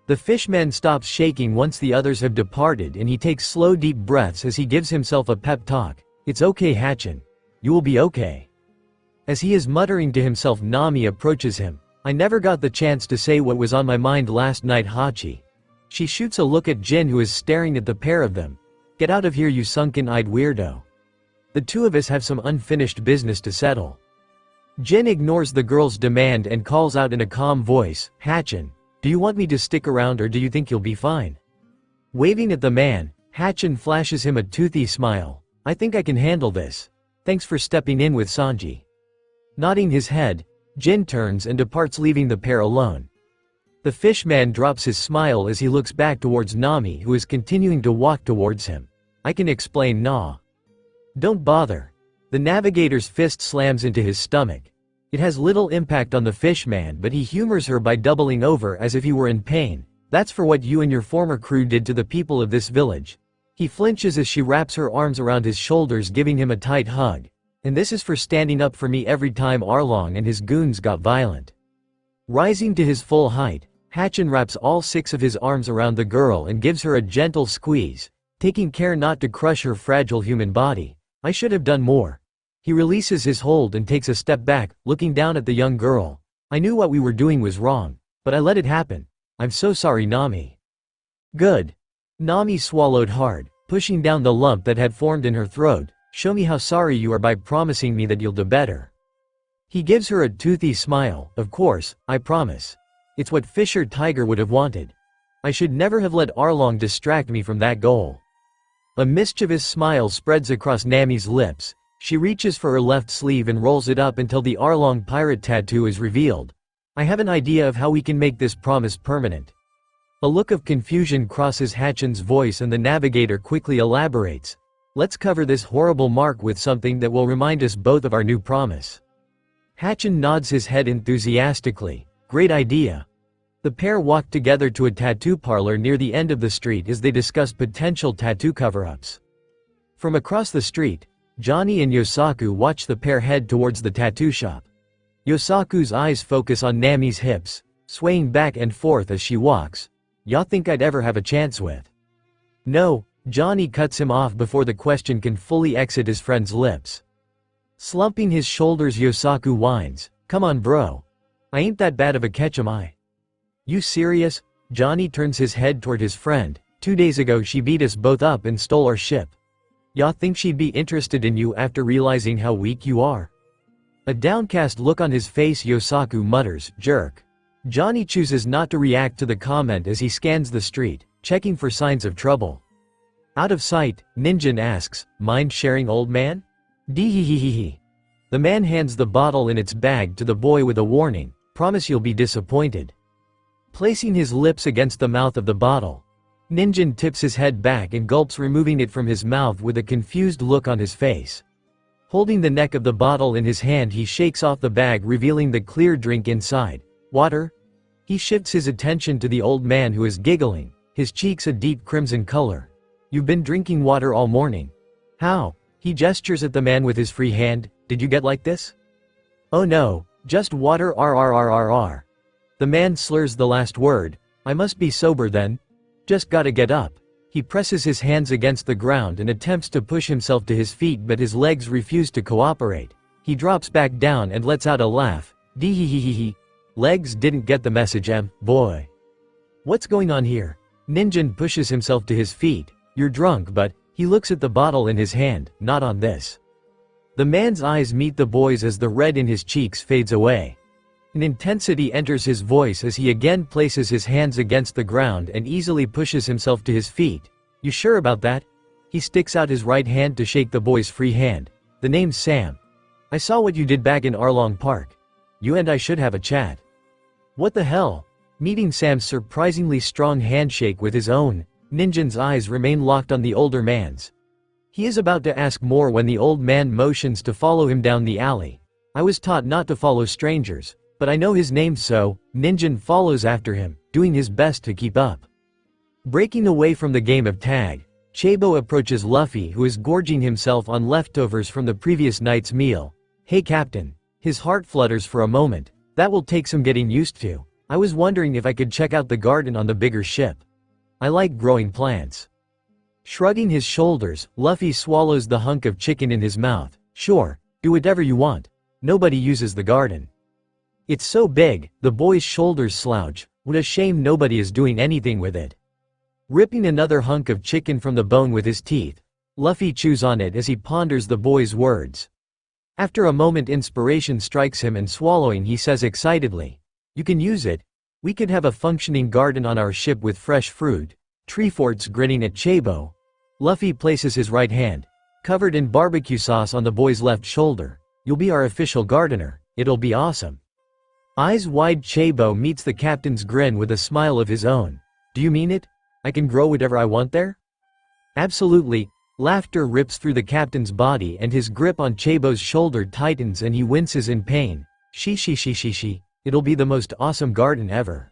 The fishman stops shaking once the others have departed, and he takes slow, deep breaths as he gives himself a pep talk. "It's okay, Hatchin. You will be okay." As he is muttering to himself, Nami approaches him. "I never got the chance to say what was on my mind last night, Hachi." She shoots a look at Jin, who is staring at the pair of them. "Get out of here, you sunken-eyed weirdo. The two of us have some unfinished business to settle." Jin ignores the girl's demand and calls out in a calm voice, "Hatchin, do you want me to stick around or do you think you'll be fine?" Waving at the man, Hatchin flashes him a toothy smile. "I think I can handle this. Thanks for stepping in with Sanji." Nodding his head, Jin turns and departs, leaving the pair alone. The fishman drops his smile as he looks back towards Nami, who is continuing to walk towards him. "I can explain, nah. Don't bother." The navigator's fist slams into his stomach. It has little impact on the fishman, but he humors her by doubling over as if he were in pain. "That's for what you and your former crew did to the people of this village." He flinches as she wraps her arms around his shoulders, giving him a tight hug. "And this is for standing up for me every time Arlong and his goons got violent." Rising to his full height, Hatchin wraps all 6 of his arms around the girl and gives her a gentle squeeze, taking care not to crush her fragile human body. "I should have done more." He releases his hold and takes a step back, looking down at the young girl. "I knew what we were doing was wrong, but I let it happen. I'm so sorry, Nami." "Good." Nami swallowed hard, pushing down the lump that had formed in her throat. "Show me how sorry you are by promising me that you'll do better." He gives her a toothy smile. "Of course, I promise. It's what Fisher Tiger would have wanted. I should never have let Arlong distract me from that goal." A mischievous smile spreads across Nami's lips. She reaches for her left sleeve and rolls it up until the Arlong pirate tattoo is revealed. "I have an idea of how we can make this promise permanent." A look of confusion crosses Hatchin's voice and the navigator quickly elaborates. "Let's cover this horrible mark with something that will remind us both of our new promise." Hatchin nods his head enthusiastically. Great idea. The pair walked together to a tattoo parlor near the end of the street as they discussed potential tattoo cover-ups. From across the street, Johnny and Yosaku watch the pair head towards the tattoo shop. Yosaku's eyes focus on Nami's hips, swaying back and forth as she walks. "Y'all think I'd ever have a chance with?" "No," Johnny cuts him off before the question can fully exit his friend's lips. Slumping his shoulders, Yosaku whines, "Come on bro. I ain't that bad of a catch, am I?" "You serious?" Johnny turns his head toward his friend. "2 days ago she beat us both up and stole our ship. Y'all think she'd be interested in you after realizing how weak you are?" A downcast look on his face, Yosaku mutters, "Jerk." Johnny chooses not to react to the comment as he scans the street, checking for signs of trouble. Out of sight, Ninjin asks, "Mind sharing, old man?" Dee-hee-hee-hee-hee. The man hands the bottle in its bag to the boy with a warning, "Promise you'll be disappointed." Placing his lips against the mouth of the bottle, Ninjin tips his head back and gulps, removing it from his mouth with a confused look on his face. Holding the neck of the bottle in his hand, he shakes off the bag, revealing the clear drink inside. "Water?" He shifts his attention to the old man, who is giggling, his cheeks a deep crimson color. "You've been drinking water all morning." "How?" He gestures at the man with his free hand. "Did you get like this?" "Oh no, just water rrrrrr." The man slurs the last word. "I must be sober then. Just gotta get up." He presses his hands against the ground and attempts to push himself to his feet, but his legs refuse to cooperate. He drops back down and lets out a laugh. Dee-hee-hee-hee-hee. Legs didn't get the message, boy. What's going on here? Ninjin pushes himself to his feet. "You're drunk, but..." He looks at the bottle in his hand. "Not on this." The man's eyes meet the boy's as the red in his cheeks fades away. An intensity enters his voice as he again places his hands against the ground and easily pushes himself to his feet. "You sure about that?" He sticks out his right hand to shake the boy's free hand. "The name's Sam. I saw what you did back in Arlong Park. You and I should have a chat." "What the hell?" Meeting Sam's surprisingly strong handshake with his own, Ninjin's eyes remain locked on the older man's. He is about to ask more when the old man motions to follow him down the alley. "I was taught not to follow strangers, but I know his name, so..." Ninjin follows after him, doing his best to keep up. Breaking away from the game of tag, Chabo approaches Luffy, who is gorging himself on leftovers from the previous night's meal. "Hey Captain." His heart flutters for a moment. "That will take some getting used to. I was wondering if I could check out the garden on the bigger ship. I like growing plants." Shrugging his shoulders, Luffy swallows the hunk of chicken in his mouth. "Sure, do whatever you want. Nobody uses the garden." "It's so big," the boy's shoulders slouch. "What a shame nobody is doing anything with it." Ripping another hunk of chicken from the bone with his teeth, Luffy chews on it as he ponders the boy's words. After a moment, inspiration strikes him, and swallowing, he says excitedly, "You can use it. We could have a functioning garden on our ship with fresh fruit." Treefort's grinning at Chabo. Luffy places his right hand, covered in barbecue sauce, on the boy's left shoulder. "You'll be our official gardener. It'll be awesome." Eyes wide, Chabo meets the captain's grin with a smile of his own. "Do you mean it? I can grow whatever I want there?" "Absolutely." Laughter rips through the captain's body and his grip on Chabo's shoulder tightens and he winces in pain. She. It'll be the most awesome garden ever."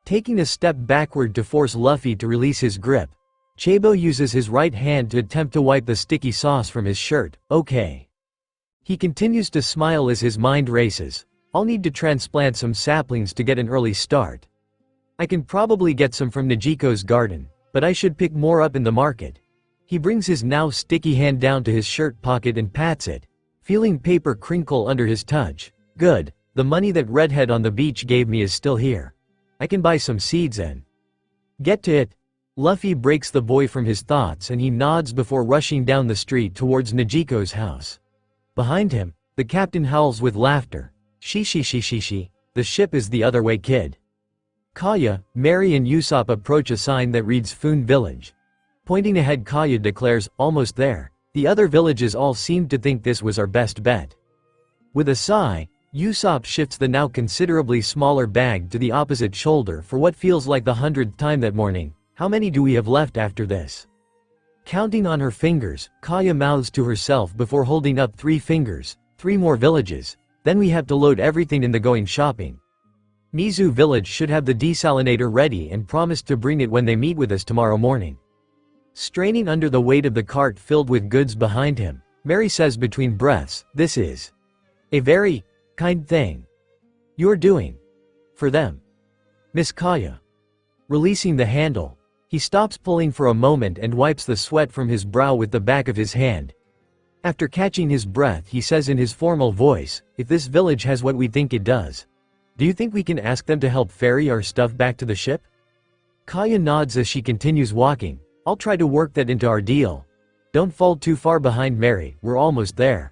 Taking a step backward to force Luffy to release his grip, Chabo uses his right hand to attempt to wipe the sticky sauce from his shirt. "Okay." He continues to smile as his mind races. "I'll need to transplant some saplings to get an early start. I can probably get some from Nijiko's garden, but I should pick more up in the market." He brings his now sticky hand down to his shirt pocket and pats it, feeling paper crinkle under his touch. "Good, the money that Redhead on the beach gave me is still here. I can buy some seeds and..." "Get to it." Luffy breaks the boy from his thoughts and he nods before rushing down the street towards Nijiko's house. Behind him, the captain howls with laughter. She. The ship is the other way, kid." Kaya, Mary and Usopp approach a sign that reads Foon Village. Pointing ahead, Kaya declares, "Almost there." The other villages all seemed to think this was our best bet. With a sigh, Usopp shifts the now considerably smaller bag to the opposite shoulder for what feels like the 100th time that morning. "How many do we have left after this?" Counting on her fingers, Kaya mouths to herself before holding up 3 fingers. 3 more villages. Then we have to load everything in the going shopping. Mizu village should have the desalinator ready and promised to bring it when they meet with us tomorrow morning. Straining under the weight of the cart filled with goods behind him, Mary says between breaths, "This is a very kind thing you're doing for them, Miss Kaya." Releasing the handle, he stops pulling for a moment and wipes the sweat from his brow with the back of his hand. After catching his breath, he says in his formal voice, "If this village has what we think it does, do you think we can ask them to help ferry our stuff back to the ship?" Kaya nods as she continues walking. "I'll try to work that into our deal. Don't fall too far behind, Mary, we're almost there."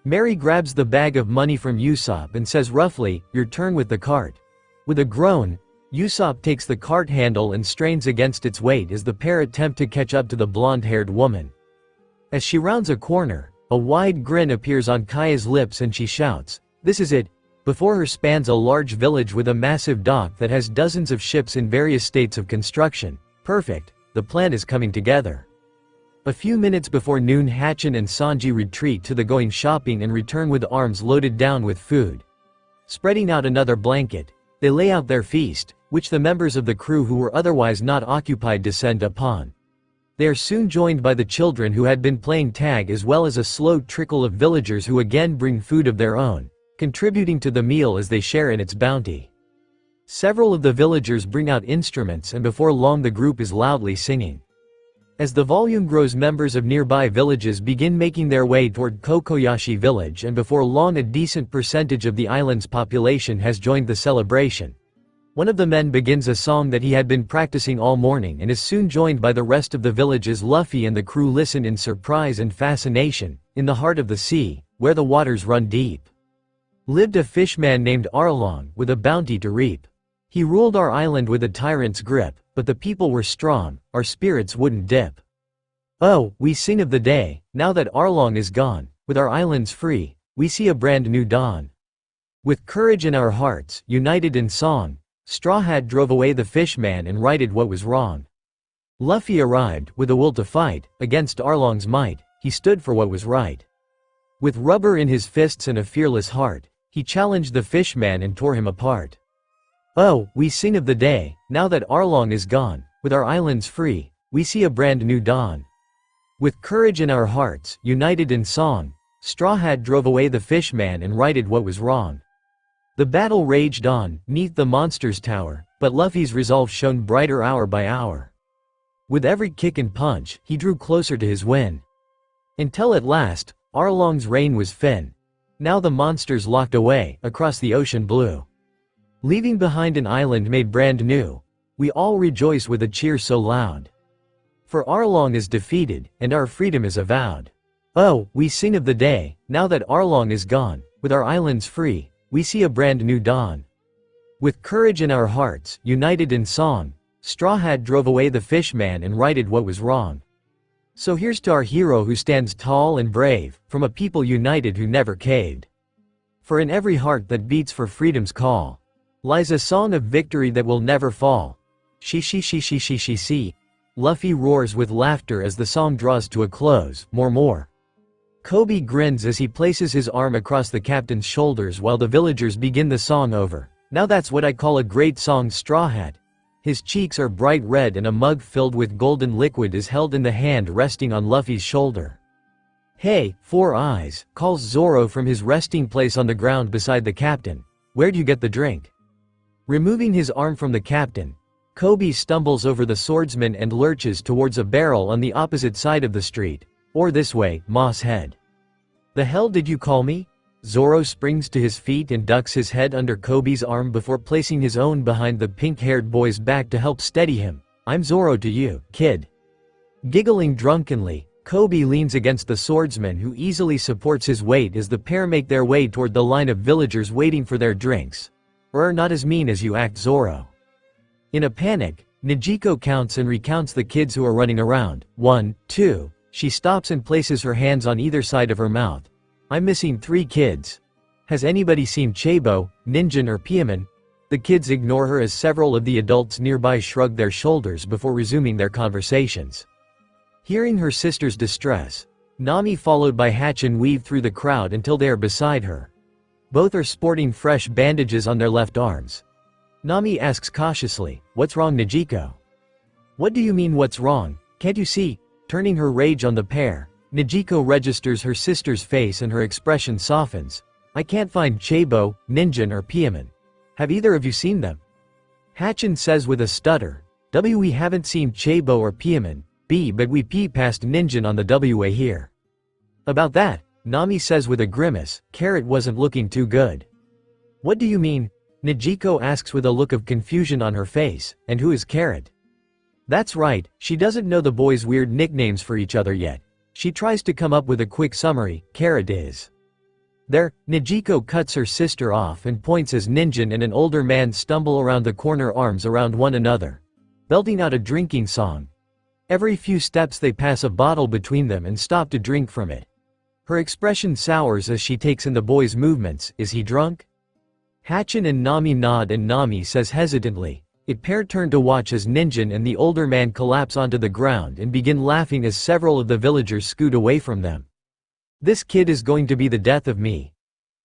Mary grabs the bag of money from Usopp and says roughly, "Your turn with the cart." With a groan, Usopp takes the cart handle and strains against its weight as the pair attempt to catch up to the blonde-haired woman. As she rounds a corner, a wide grin appears on Kaya's lips and she shouts, "This is it." Before her spans a large village with a massive dock that has dozens of ships in various states of construction. Perfect, the plan is coming together. A few minutes before noon, Hatchin and Sanji retreat to the going shopping and return with arms loaded down with food. Spreading out another blanket, they lay out their feast, which the members of the crew who were otherwise not occupied descend upon. They are soon joined by the children who had been playing tag as well as a slow trickle of villagers who again bring food of their own, contributing to the meal as they share in its bounty. Several of the villagers bring out instruments and before long the group is loudly singing. As the volume grows, members of nearby villages begin making their way toward Kokoyashi village and before long a decent percentage of the island's population has joined the celebration. One of the men begins a song that he had been practicing all morning and is soon joined by the rest of the village as Luffy and the crew listen in surprise and fascination. In the heart of the sea, where the waters run deep, lived a fishman named Arlong with a bounty to reap. He ruled our island with a tyrant's grip, but the people were strong, our spirits wouldn't dip. Oh, we sing of the day, now that Arlong is gone, with our islands free, we see a brand new dawn. With courage in our hearts, united in song, Straw Hat drove away the fishman and righted what was wrong. Luffy arrived, with a will to fight, against Arlong's might, he stood for what was right. With rubber in his fists and a fearless heart, he challenged the fishman and tore him apart. Oh, we sing of the day, now that Arlong is gone, with our islands free, we see a brand new dawn. With courage in our hearts, united in song, Straw Hat drove away the fishman and righted what was wrong. The battle raged on, 'neath the monster's tower, but Luffy's resolve shone brighter hour by hour. With every kick and punch, he drew closer to his win. Until at last, Arlong's reign was fin. Now the monsters locked away, across the ocean blue. Leaving behind an island made brand new, we all rejoice with a cheer so loud. For Arlong is defeated, and our freedom is avowed. Oh, we sing of the day, now that Arlong is gone, with our islands free, we see a brand new dawn. With courage in our hearts, united in song, Straw Hat drove away the fishman and righted what was wrong. So here's to our hero who stands tall and brave, from a people united who never caved. For in every heart that beats for freedom's call, lies a song of victory that will never fall. She. Luffy roars with laughter as the song draws to a close, more. Kobe grins as he places his arm across the captain's shoulders while the villagers begin the song over. Now that's what I call a great song, Straw Hat. His cheeks are bright red and a mug filled with golden liquid is held in the hand resting on Luffy's shoulder. Hey, Four Eyes, calls Zoro from his resting place on the ground beside the captain. Where'd you get the drink? Removing his arm from the captain, Kobe stumbles over the swordsman and lurches towards a barrel on the opposite side of the street. Or this way, Moss Head. The hell did you call me? Zoro springs to his feet and ducks his head under Kobe's arm before placing his own behind the pink-haired boy's back to help steady him. I'm Zoro to you, kid. Giggling drunkenly, Kobe leans against the swordsman who easily supports his weight as the pair make their way toward the line of villagers waiting for their drinks. Not as mean as you act, Zoro. In a panic, Nijiko counts and recounts the kids who are running around. 1, 2. She stops and places her hands on either side of her mouth. I'm missing 3 kids. Has anybody seen Chabo, Ninjin or Piaman? The kids ignore her as several of the adults nearby shrug their shoulders before resuming their conversations. Hearing her sister's distress, Nami followed by Hatchin weave through the crowd until they are beside her. Both are sporting fresh bandages on their left arms. Nami asks cautiously, "What's wrong, Najiko?" "What do you mean what's wrong? Can't you see?" Turning her rage on the pair, Najiko registers her sister's face and her expression softens. "I can't find Chabo, Ninjin or Piaman. Have either of you seen them?" Hachin says with a stutter, "We haven't seen Chabo or Piaman, but we passed Ninjin on the WA here." "About that," Nami says with a grimace, "Carrot wasn't looking too good." "What do you mean?" Najiko asks with a look of confusion on her face, "and who is Carrot?" That's right, she doesn't know the boys' weird nicknames for each other yet. She tries to come up with a quick summary. Carrot is. There, Najiko cuts her sister off and points as Ninjin and an older man stumble around the corner, arms around one another, belting out a drinking song. Every few steps they pass a bottle between them and stop to drink from it. Her expression sours as she takes in the boy's movements. Is he drunk? Hachin and Nami nod and Nami says hesitantly. It pair turn to watch as Ninjin and the older man collapse onto the ground and begin laughing as several of the villagers scoot away from them. "This kid is going to be the death of me."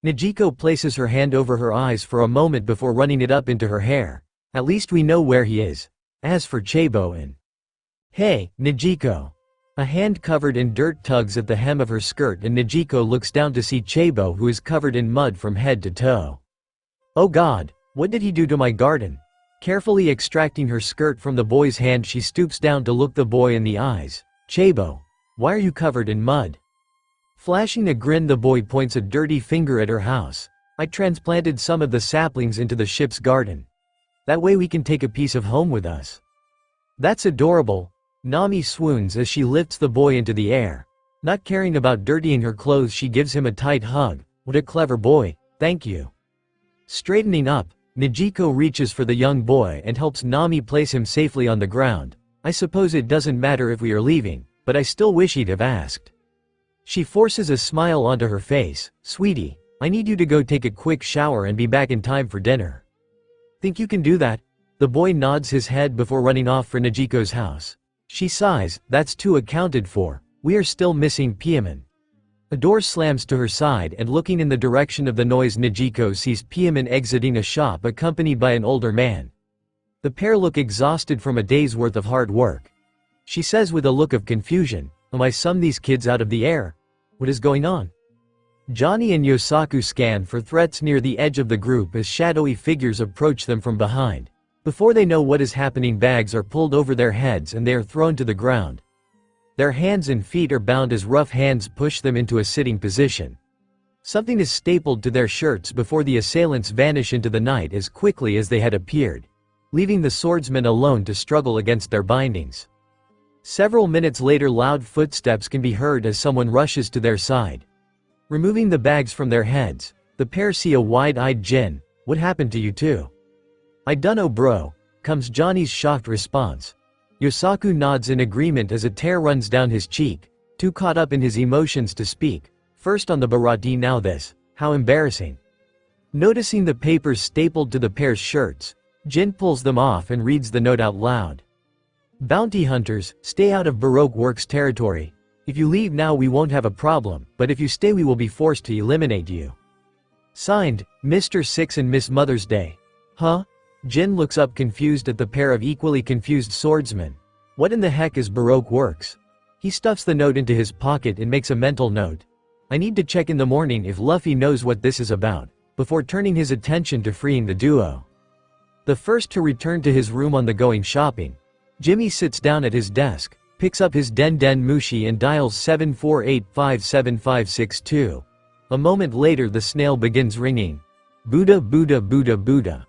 Najiko places her hand over her eyes for a moment before running it up into her hair. "At least we know where he is. As for Chabo and..." "Hey, Najiko." A hand covered in dirt tugs at the hem of her skirt and Najiko looks down to see Chabo, who is covered in mud from head to toe. "Oh God, what did he do to my garden?" Carefully extracting her skirt from the boy's hand, she stoops down to look the boy in the eyes. "Chabo, why are you covered in mud?" Flashing a grin, the boy points a dirty finger at her house. "I transplanted some of the saplings into the ship's garden. That way we can take a piece of home with us." "That's adorable." Nami swoons as she lifts the boy into the air. Not caring about dirtying her clothes, she gives him a tight hug. "What a clever boy, thank you." Straightening up, Najiko reaches for the young boy and helps Nami place him safely on the ground. "I suppose it doesn't matter if we are leaving, but I still wish he'd have asked." She forces a smile onto her face. "Sweetie, I need you to go take a quick shower and be back in time for dinner." "Think you can do that?" The boy nods his head before running off for Najiko's house. She sighs, "That's two accounted for. We are still missing Piaman." A door slams to her side and looking in the direction of the noise, Najiko sees Piaman exiting a shop accompanied by an older man. The pair look exhausted from a day's worth of hard work. She says with a look of confusion, "Am I some these kids out of the air? What is going on?" Johnny and Yosaku scan for threats near the edge of the group as shadowy figures approach them from behind. Before they know what is happening, bags are pulled over their heads and they are thrown to the ground. Their hands and feet are bound as rough hands push them into a sitting position. Something is stapled to their shirts before the assailants vanish into the night as quickly as they had appeared, leaving the swordsman alone to struggle against their bindings. Several minutes later, loud footsteps can be heard as someone rushes to their side. Removing the bags from their heads, the pair see a wide-eyed Jin. "What happened to you two?" "I dunno bro," comes Johnny's shocked response. Yosaku nods in agreement as a tear runs down his cheek, too caught up in his emotions to speak. First on the Barati, now this. How embarrassing. Noticing the papers stapled to the pair's shirts, Jin pulls them off and reads the note out loud. "Bounty hunters, stay out of Baroque Works territory. If you leave now we won't have a problem, but if you stay we will be forced to eliminate you. Signed, Mr. Six and Miss Mother's Day." "Huh?" Jin looks up confused at the pair of equally confused swordsmen. What in the heck is Baroque Works? He stuffs the note into his pocket and makes a mental note. "I need to check in the morning if Luffy knows what this is about," before turning his attention to freeing the duo. The first to return to his room on the going shopping, Jimmy sits down at his desk, picks up his Den Den Mushi and dials 748575562. A moment later the snail begins ringing. Buddha Buddha Buddha Buddha.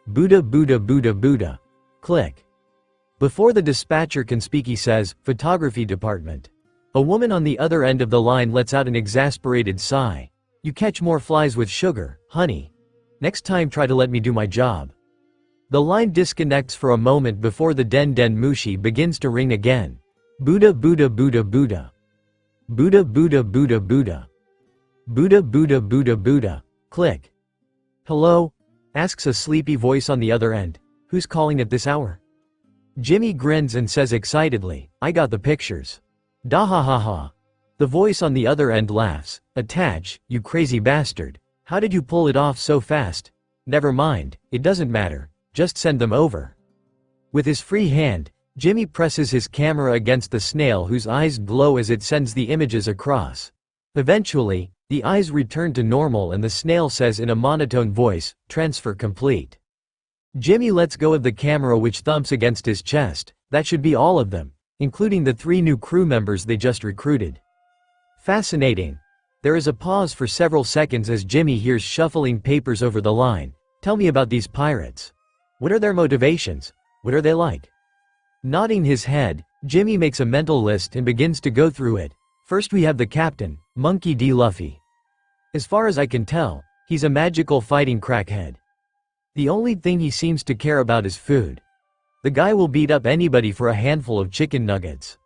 Buddha Buddha Buddha Buddha. Click. Before the dispatcher can speak he says, "Photography department." A woman on the other end of the line lets out an exasperated sigh. "You catch more flies with sugar, honey. Next time try to let me do my job." The line disconnects for a moment before the Den Den Mushi begins to ring again. Buddha Buddha Buddha Buddha. Buddha Buddha Buddha Buddha. Buddha Buddha Buddha Buddha. Click. "Hello?" asks a sleepy voice on the other end. "Who's calling at this hour?" Jimmy grins and says excitedly, "I got the pictures." "Da ha ha ha." The voice on the other end laughs. "Attach, you crazy bastard. How did you pull it off so fast?" "Never mind, it doesn't matter. just send them over. With his free hand, Jimmy presses his camera against the snail whose eyes glow as it sends the images across. Eventually, the eyes return to normal and the snail says in a monotone voice, "Transfer complete." Jimmy lets go of the camera which thumps against his chest. That should be all of them, including the 3 new crew members they just recruited. Fascinating. There is a pause for several seconds as Jimmy hears shuffling papers over the line. Tell me about these pirates. What are their motivations? What are they like? Nodding his head, Jimmy makes a mental list and begins to go through it. First we have the captain, Monkey D. Luffy. As far as I can tell, he's a magical fighting crackhead. The only thing he seems to care about is food. The guy will beat up anybody for a handful of chicken nuggets.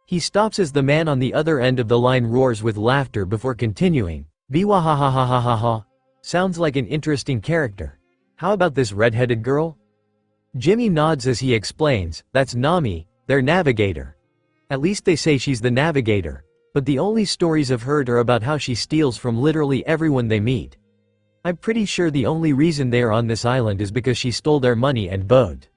He stops as the man on the other end of the line roars with laughter before continuing. Biwahahahahaha. Sounds like an interesting character. How about this red-headed girl? Jimmy nods as he explains, that's Nami, their navigator. At least they say she's the navigator, but the only stories I've heard are about how she steals from literally everyone they meet. I'm pretty sure the only reason they are on this island is because she stole their money and boat.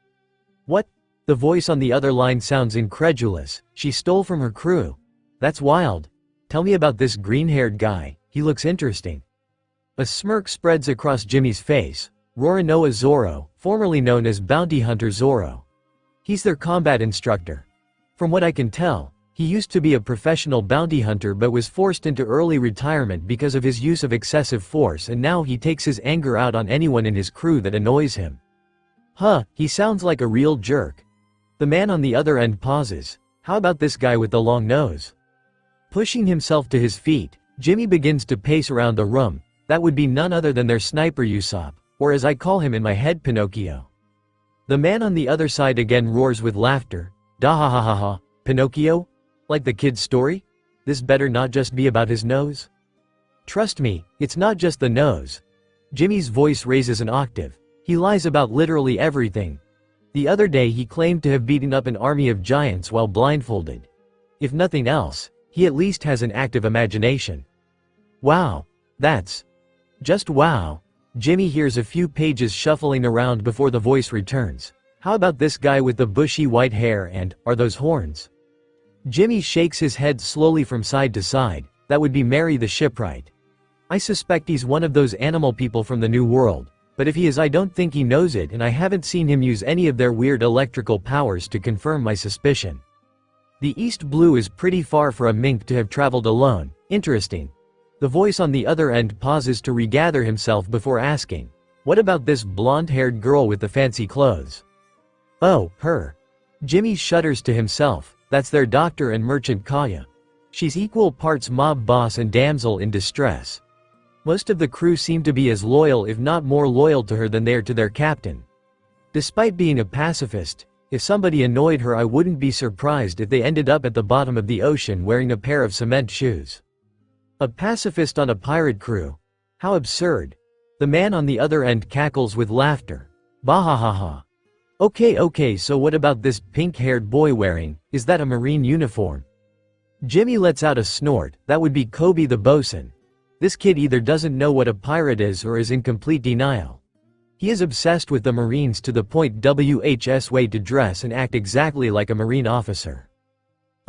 What? The voice on the other line sounds incredulous. She stole from her crew. That's wild. Tell me about this green-haired guy, he looks interesting. A smirk spreads across Jimmy's face. Roronoa Zoro, formerly known as Bounty Hunter Zoro. He's their combat instructor. From what I can tell, he used to be a professional bounty hunter but was forced into early retirement because of his use of excessive force, and now he takes his anger out on anyone in his crew that annoys him. Huh, he sounds like a real jerk. The man on the other end pauses. How about this guy with the long nose? Pushing himself to his feet, Jimmy begins to pace around the room. That would be none other than their sniper Usopp, or as I call him in my head, Pinocchio. The man on the other side again roars with laughter. Dahahahaha, Pinocchio? Like the kid's story? This better not just be about his nose. Trust me, it's not just the nose. Jimmy's voice raises an octave. He lies about literally everything. The other day he claimed to have beaten up an army of giants while blindfolded. If nothing else, he at least has an active imagination. Wow. That's just wow. Jimmy hears a few pages shuffling around before the voice returns. How about this guy with the bushy white hair and, are those horns? Jimmy shakes his head slowly from side to side. That would be Mary the shipwright. I suspect he's one of those animal people from the New World, but if he is I don't think he knows it, and I haven't seen him use any of their weird electrical powers to confirm my suspicion. The East Blue is pretty far for a mink to have traveled alone. Interesting. The voice on the other end pauses to regather himself before asking, what about this blonde-haired girl with the fancy clothes? Oh, her. Jimmy shudders to himself. That's their doctor and merchant Kaya. She's equal parts mob boss and damsel in distress. Most of the crew seem to be as loyal if not more loyal to her than they are to their captain. Despite being a pacifist, if somebody annoyed her I wouldn't be surprised if they ended up at the bottom of the ocean wearing a pair of cement shoes. A pacifist on a pirate crew? How absurd. The man on the other end cackles with laughter. Bahahaha. Okay, so what about this pink-haired boy wearing, is that a marine uniform? Jimmy lets out a snort. That would be Kobe the bosun. This kid either doesn't know what a pirate is or is in complete denial. He is obsessed with the Marines to the point WHS way to dress and act exactly like a Marine officer.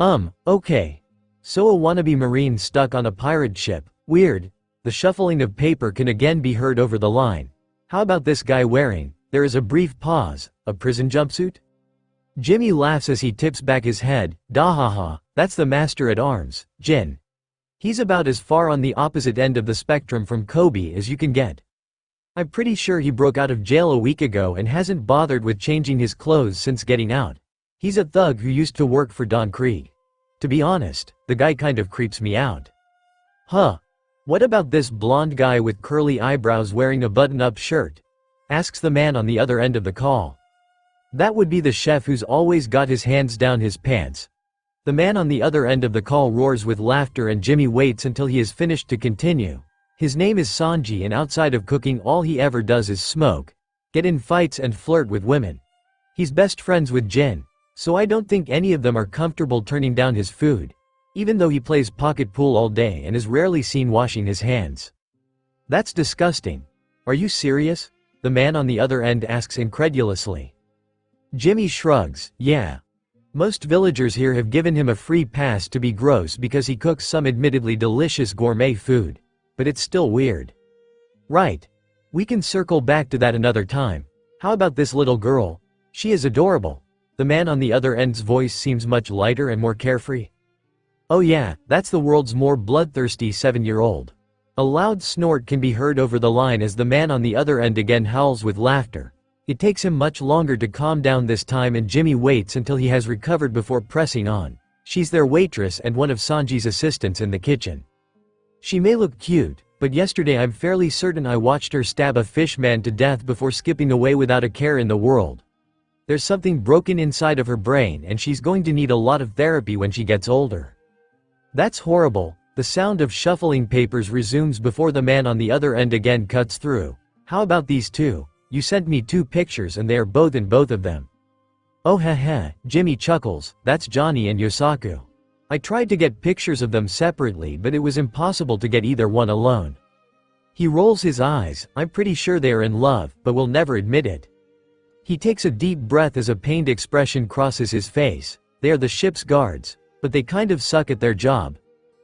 Okay. So a wannabe Marine stuck on a pirate ship, weird. The shuffling of paper can again be heard over the line. How about this guy wearing, there is a brief pause, a prison jumpsuit? Jimmy laughs as he tips back his head. Dahaha, that's the master at arms, Jin. He's about as far on the opposite end of the spectrum from Kobe as you can get. I'm pretty sure he broke out of jail a week ago and hasn't bothered with changing his clothes since getting out. He's a thug who used to work for Don Krieg. To be honest, the guy kind of creeps me out. Huh. What about this blonde guy with curly eyebrows wearing a button-up shirt? Asks the man on the other end of the call. That would be the chef who's always got his hands down his pants. The man on the other end of the call roars with laughter and Jimmy waits until he is finished to continue. His name is Sanji and outside of cooking all he ever does is smoke, get in fights and flirt with women. He's best friends with Jin, so I don't think any of them are comfortable turning down his food, even though he plays pocket pool all day and is rarely seen washing his hands. That's disgusting. Are you serious? The man on the other end asks incredulously. Jimmy shrugs, yeah. Most villagers here have given him a free pass to be gross because he cooks some admittedly delicious gourmet food. But it's still weird. Right. We can circle back to that another time. How about this little girl? She is adorable. The man on the other end's voice seems much lighter and more carefree. Oh yeah, that's the world's more bloodthirsty 7-year-old. A loud snort can be heard over the line as the man on the other end again howls with laughter. It takes him much longer to calm down this time and Jimmy waits until he has recovered before pressing on. She's their waitress and one of Sanji's assistants in the kitchen. She may look cute, but yesterday I'm fairly certain I watched her stab a fish man to death before skipping away without a care in the world. There's something broken inside of her brain and she's going to need a lot of therapy when she gets older. That's horrible. The sound of shuffling papers resumes before the man on the other end again cuts through. How about these two? You sent me 2 pictures and they are both in both of them. Oh heh, Jimmy chuckles, that's Johnny and Yosaku. I tried to get pictures of them separately but it was impossible to get either one alone. He rolls his eyes, I'm pretty sure they are in love, but will never admit it. He takes a deep breath as a pained expression crosses his face. They are the ship's guards, but they kind of suck at their job.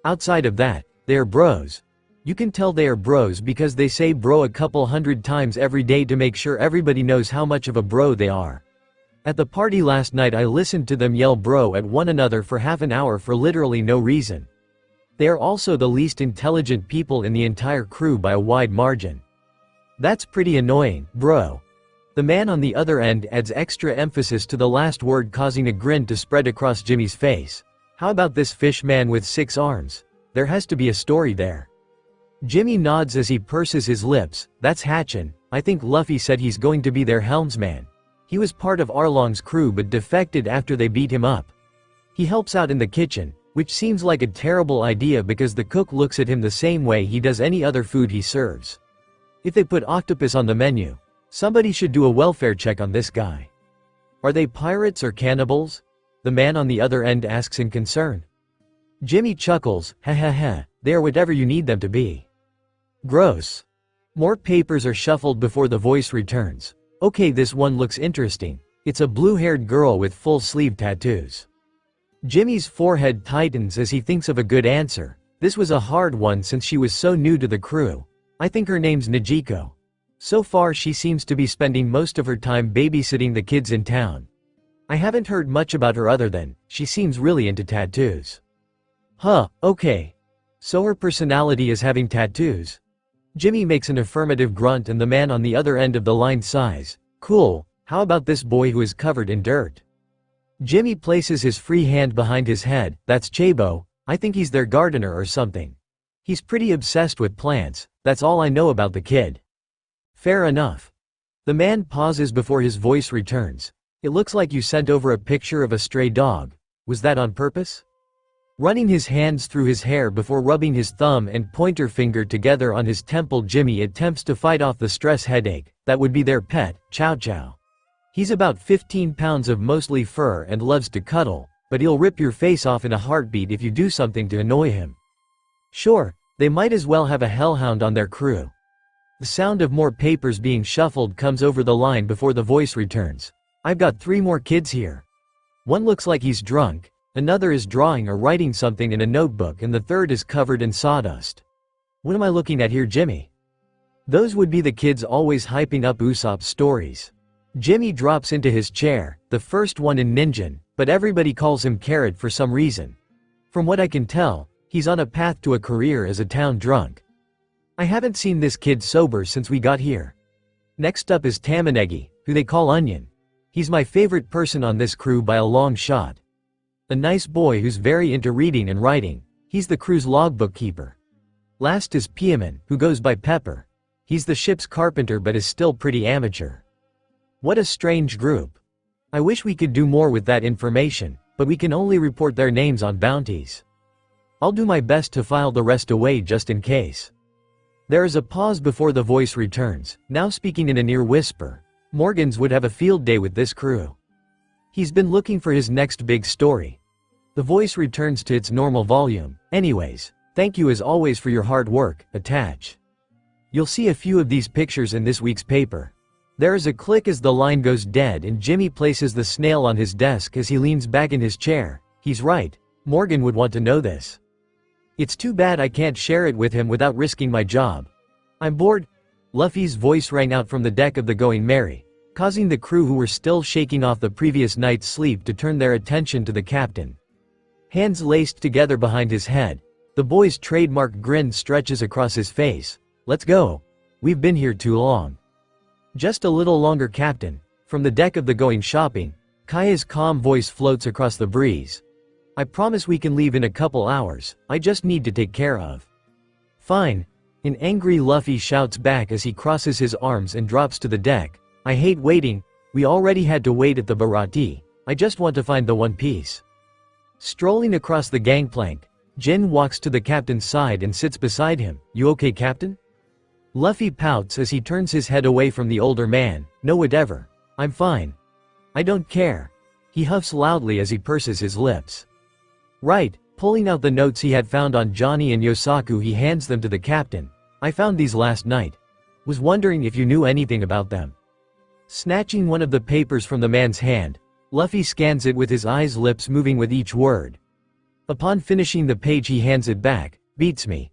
Outside of that, they are bros. You can tell they are bros because they say bro a couple hundred times every day to make sure everybody knows how much of a bro they are. At the party last night I listened to them yell bro at one another for half an hour for literally no reason. They are also the least intelligent people in the entire crew by a wide margin. That's pretty annoying, bro. The man on the other end adds extra emphasis to the last word, causing a grin to spread across Jimmy's face. How about this fish man with 6 arms? There has to be a story there. Jimmy nods as he purses his lips. That's Hatchin. I think Luffy said he's going to be their helmsman. He was part of Arlong's crew but defected after they beat him up. He helps out in the kitchen, which seems like a terrible idea because the cook looks at him the same way he does any other food he serves. If they put octopus on the menu, somebody should do a welfare check on this guy. Are they pirates or cannibals? The man on the other end asks in concern. Jimmy chuckles, heh, they are whatever you need them to be. Gross. More papers are shuffled before the voice returns. Okay, this one looks interesting. It's a blue-haired girl with full-sleeve tattoos. Jimmy's forehead tightens as he thinks of a good answer. This was a hard one since she was so new to the crew. I think her name's Najiko. So far she seems to be spending most of her time babysitting the kids in town. I haven't heard much about her other than, she seems really into tattoos. Huh, okay. So her personality is having tattoos. Jimmy makes an affirmative grunt and the man on the other end of the line sighs. Cool, how about this boy who is covered in dirt? Jimmy places his free hand behind his head. That's Chabo. I think he's their gardener or something. He's pretty obsessed with plants. That's all I know about the kid. Fair enough. The man pauses before his voice returns. It looks like you sent over a picture of a stray dog. Was that on purpose? Running his hands through his hair before rubbing his thumb and pointer finger together on his temple, Jimmy attempts to fight off the stress headache. That would be their pet, Chow Chow. He's about 15 pounds of mostly fur and loves to cuddle, but he'll rip your face off in a heartbeat if you do something to annoy him. Sure, they might as well have a hellhound on their crew. The sound of more papers being shuffled comes over the line before the voice returns. I've got 3 more kids here. One looks like he's drunk, another is drawing or writing something in a notebook, and the third is covered in sawdust. What am I looking at here, Jimmy? Those would be the kids always hyping up Usopp's stories. Jimmy drops into his chair, the first one in Ninjin, but everybody calls him Carrot for some reason. From what I can tell, he's on a path to a career as a town drunk. I haven't seen this kid sober since we got here. Next up is Tamanegi, who they call Onion. He's my favorite person on this crew by a long shot. A nice boy who's very into reading and writing. He's the crew's logbook keeper. Last is Piaman, who goes by Pepper. He's the ship's carpenter but is still pretty amateur. What a strange group. I wish we could do more with that information, but we can only report their names on bounties. I'll do my best to file the rest away just in case. There is a pause before the voice returns, now speaking in a near whisper. Morgans would have a field day with this crew. He's been looking for his next big story. The voice returns to its normal volume. Anyways, thank you as always for your hard work, attach. You'll see a few of these pictures in this week's paper. There is a click as the line goes dead and Jimmy places the snail on his desk as he leans back in his chair. He's right. Morgan would want to know this. It's too bad I can't share it with him without risking my job. I'm bored. Luffy's voice rang out from the deck of the Going Merry, causing the crew who were still shaking off the previous night's sleep to turn their attention to the captain. Hands laced together behind his head, the boy's trademark grin stretches across his face. Let's go. We've been here too long. Just a little longer, Captain. From the deck of the Going Shopping, Kaya's calm voice floats across the breeze. I promise we can leave in a couple hours, I just need to take care of. Fine. An angry Luffy shouts back as he crosses his arms and drops to the deck. I hate waiting, we already had to wait at the Barati, I just want to find the One Piece. Strolling across the gangplank, Jin walks to the captain's side and sits beside him. You okay, Captain? Luffy pouts as he turns his head away from the older man. No, whatever. I'm fine. I don't care. He huffs loudly as he purses his lips. Right, pulling out the notes he had found on Johnny and Yosaku, he hands them to the captain. I found these last night. Was wondering if you knew anything about them. Snatching one of the papers from the man's hand, Luffy scans it with his eyes, lips moving with each word. Upon finishing the page he hands it back. Beats me.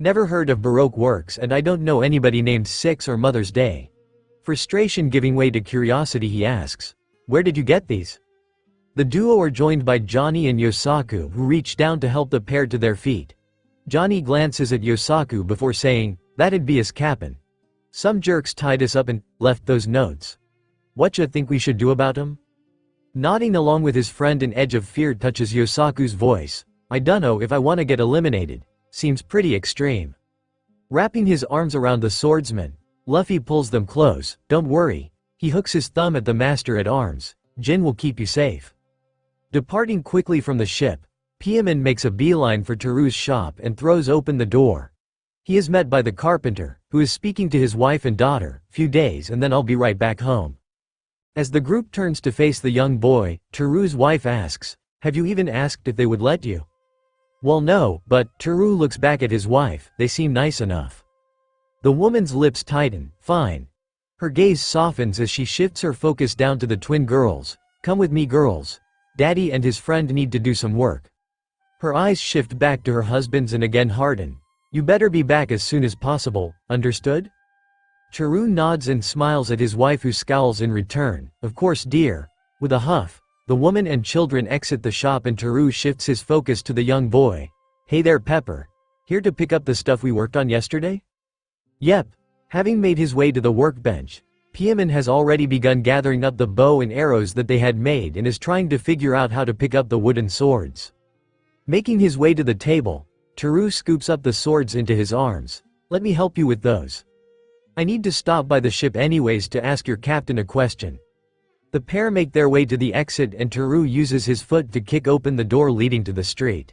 Never heard of Baroque works and I don't know anybody named Six or Mother's Day. Frustration giving way to curiosity, he asks. Where did you get these? The duo are joined by Johnny and Yosaku, who reach down to help the pair to their feet. Johnny glances at Yosaku before saying, that'd be us, Cap'n. Some jerks tied us up and left those notes. Whatcha think we should do about 'em? Nodding along with his friend, an edge of fear touches Yosaku's voice. I dunno if I wanna get eliminated. Seems pretty extreme. Wrapping his arms around the swordsman, Luffy pulls them close. Don't worry. He hooks his thumb at the master at arms. Jin will keep you safe. Departing quickly from the ship, Piemon makes a beeline for Teru's shop and throws open the door. He is met by the carpenter, who is speaking to his wife and daughter. Few days and then I'll be right back home. As the group turns to face the young boy, Teru's wife asks, have you even asked if they would let you? Well, no, but Teru looks back at his wife. They seem nice enough. The woman's lips tighten. Fine. Her gaze softens as she shifts her focus down to the twin girls. Come with me, girls. Daddy and his friend need to do some work. Her eyes shift back to her husband's and again harden. You better be back as soon as possible, understood? Teru nods and smiles at his wife, who scowls in return. Of course, dear. With a huff, the woman and children exit the shop and Teru shifts his focus to the young boy. Hey there, Pepper. Here to pick up the stuff we worked on yesterday? Yep. Having made his way to the workbench, Piemon has already begun gathering up the bow and arrows that they had made and is trying to figure out how to pick up the wooden swords. Making his way to the table, Teru scoops up the swords into his arms. Let me help you with those. I need to stop by the ship anyways to ask your captain a question. The pair make their way to the exit and Teru uses his foot to kick open the door leading to the street.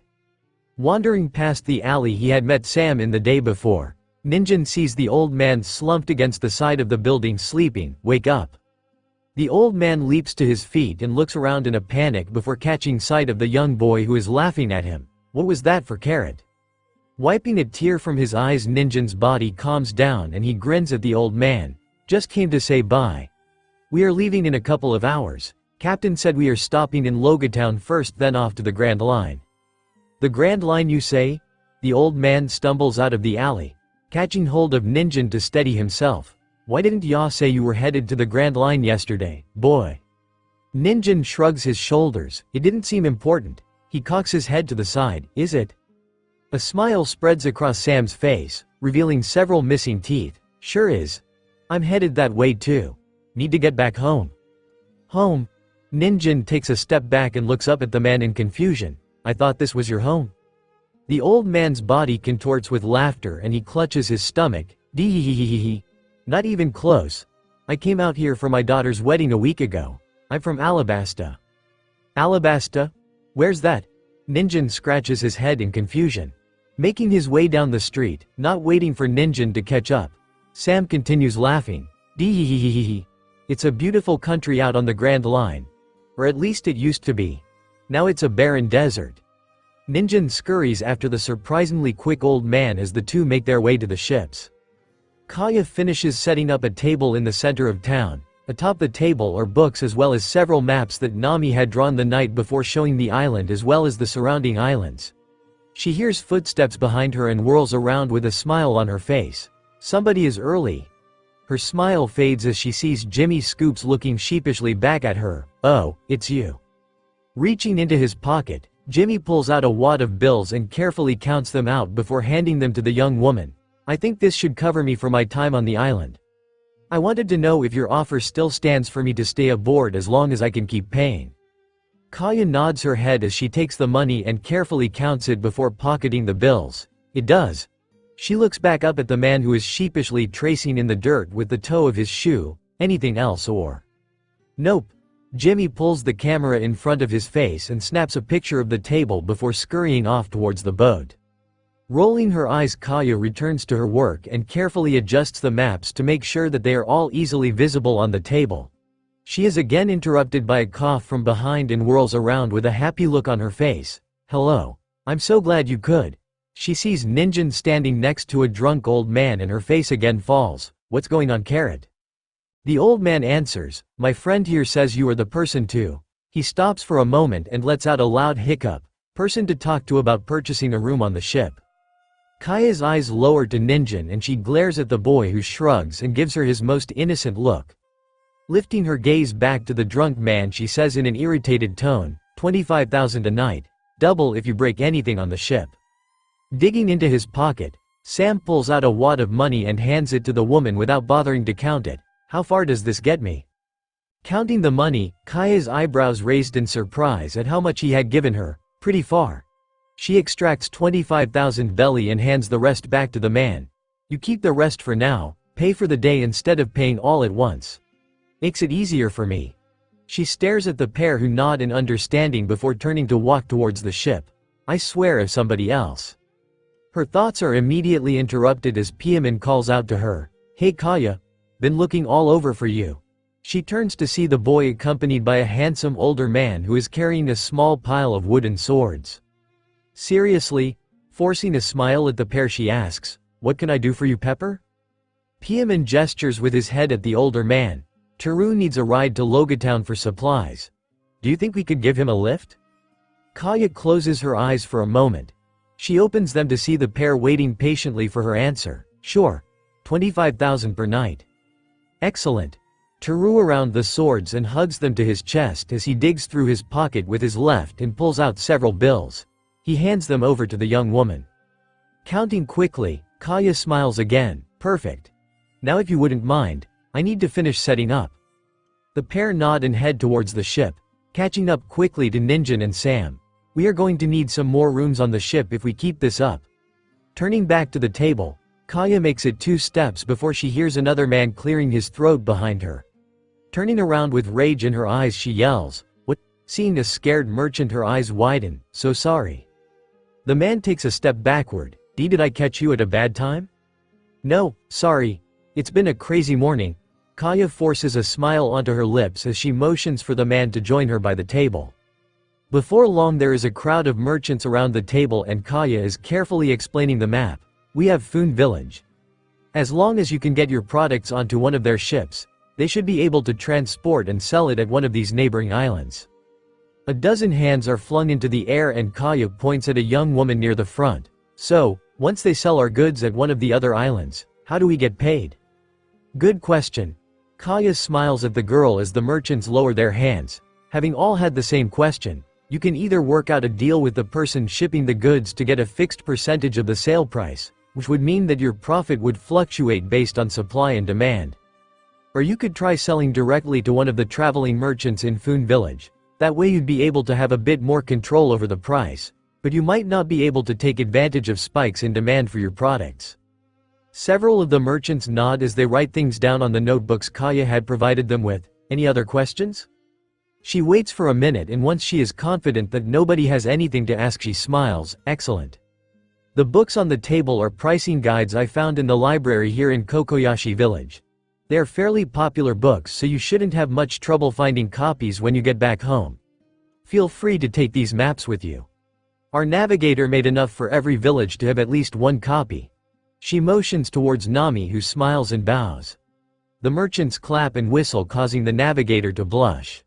Wandering past the alley he had met Sam in the day before, Ninjin sees the old man slumped against the side of the building sleeping. Wake up. The old man leaps to his feet and looks around in a panic before catching sight of the young boy who is laughing at him. What was that for Carrot? Wiping a tear from his eyes, Ninjin's body calms down and he grins at the old man. Just came to say bye. We are leaving in a couple of hours. Captain said we are stopping in Logatown first, then off to the Grand Line. The Grand Line, you say? The old man stumbles out of the alley, catching hold of Ninjin to steady himself. Why didn't ya say you were headed to the Grand Line yesterday, boy? Ninjin shrugs his shoulders. It didn't seem important. He cocks his head to the side. Is it? A smile spreads across Sam's face, revealing several missing teeth. Sure is. I'm headed that way too. Need to get back home. Home? Ninjin takes a step back and looks up at the man in confusion. I thought this was your home. The old man's body contorts with laughter and he clutches his stomach. Dee. Not even close. I came out here for my daughter's wedding a week ago. I'm from Alabasta. Alabasta? Where's that? Ninjin scratches his head in confusion. Making his way down the street, not waiting for Ninjin to catch up, Sam continues laughing. Dee. It's a beautiful country out on the Grand Line. Or at least it used to be. Now it's a barren desert. Ninjin scurries after the surprisingly quick old man as the two make their way to the ships. Kaya finishes setting up a table in the center of town. Atop the table are books as well as several maps that Nami had drawn the night before, showing the island as well as the surrounding islands. She hears footsteps behind her and whirls around with a smile on her face. Somebody is early. Her smile fades as she sees Jimmy Scoops looking sheepishly back at her. "Oh, it's you." Reaching into his pocket, Jimmy pulls out a wad of bills and carefully counts them out before handing them to the young woman. "I think this should cover me for my time on the island. I wanted to know if your offer still stands for me to stay aboard as long as I can keep paying." Kaya nods her head as she takes the money and carefully counts it before pocketing the bills. It does. She looks back up at the man who is sheepishly tracing in the dirt with the toe of his shoe. "Anything else or?" "Nope." Jimmy pulls the camera in front of his face and snaps a picture of the table before scurrying off towards the boat. Rolling her eyes, Kaya returns to her work and carefully adjusts the maps to make sure that they are all easily visible on the table. She is again interrupted by a cough from behind and whirls around with a happy look on her face. "Hello. I'm so glad you could." She sees Ninjin standing next to a drunk old man and her face again falls. "What's going on, Carrot?" The old man answers, "My friend here says you are the person to." He stops for a moment and lets out a loud hiccup. "Person to talk to about purchasing a room on the ship." Kaya's eyes lower to Ninjin and she glares at the boy, who shrugs and gives her his most innocent look. Lifting her gaze back to the drunk man, she says in an irritated tone, 25,000 a night. Double if you break anything on the ship." Digging into his pocket, Sam pulls out a wad of money and hands it to the woman without bothering to count it. "How far does this get me?" Counting the money, Kaya's eyebrows raised in surprise at how much he had given her. "Pretty far." She extracts 25,000 belly and hands the rest back to the man. "You keep the rest for now, pay for the day instead of paying all at once. Makes it easier for me." She stares at the pair, who nod in understanding before turning to walk towards the ship. "I swear if somebody else." Her thoughts are immediately interrupted as Piaman calls out to her, "Hey Kaya, been looking all over for you." She turns to see the boy accompanied by a handsome older man who is carrying a small pile of wooden swords. Seriously? Forcing a smile at the pair, she asks, "What can I do for you, Pepper?" Piaman gestures with his head at the older man. "Teru needs a ride to Logatown for supplies. Do you think we could give him a lift?" Kaya closes her eyes for a moment. She opens them to see the pair waiting patiently for her answer. "Sure. 25,000 per night." "Excellent." Teru around the swords and hugs them to his chest as he digs through his pocket with his left and pulls out several bills. He hands them over to the young woman. Counting quickly, Kaya smiles again. "Perfect. Now if you wouldn't mind, I need to finish setting up." The pair nod and head towards the ship, catching up quickly to Ninjin and Sam. "We are going to need some more rooms on the ship if we keep this up." Turning back to the table, Kaya makes it 2 steps before she hears another man clearing his throat behind her. Turning around with rage in her eyes, she yells, "What?" Seeing a scared merchant, her eyes widen. "So sorry." The man takes a step backward. Did I catch you at a bad time?" "No, sorry. It's been a crazy morning." Kaya forces a smile onto her lips as she motions for the man to join her by the table. Before long, there is a crowd of merchants around the table and Kaya is carefully explaining the map. "We have Foon Village. As long as you can get your products onto one of their ships, they should be able to transport and sell it at one of these neighboring islands." A dozen hands are flung into the air and Kaya points at a young woman near the front. "So, once they sell our goods at one of the other islands, how do we get paid?" "Good question." Kaya smiles at the girl as the merchants lower their hands. Having all had the same question, you can either work out a deal with the person shipping the goods to get a fixed percentage of the sale price, which would mean that your profit would fluctuate based on supply and demand. Or you could try selling directly to one of the traveling merchants in Foon Village. That way you'd be able to have a bit more control over the price, but you might not be able to take advantage of spikes in demand for your products. Several of the merchants nod as they write things down on the notebooks Kaya had provided them with. "Any other questions?" She waits for a minute and once she is confident that nobody has anything to ask, she smiles. "Excellent. The books on the table are pricing guides I found in the library here in Kokoyashi Village. They are fairly popular books, so you shouldn't have much trouble finding copies when you get back home. Feel free to take these maps with you. Our navigator made enough for every village to have at least one copy." She motions towards Nami, who smiles and bows. The merchants clap and whistle, causing the navigator to blush.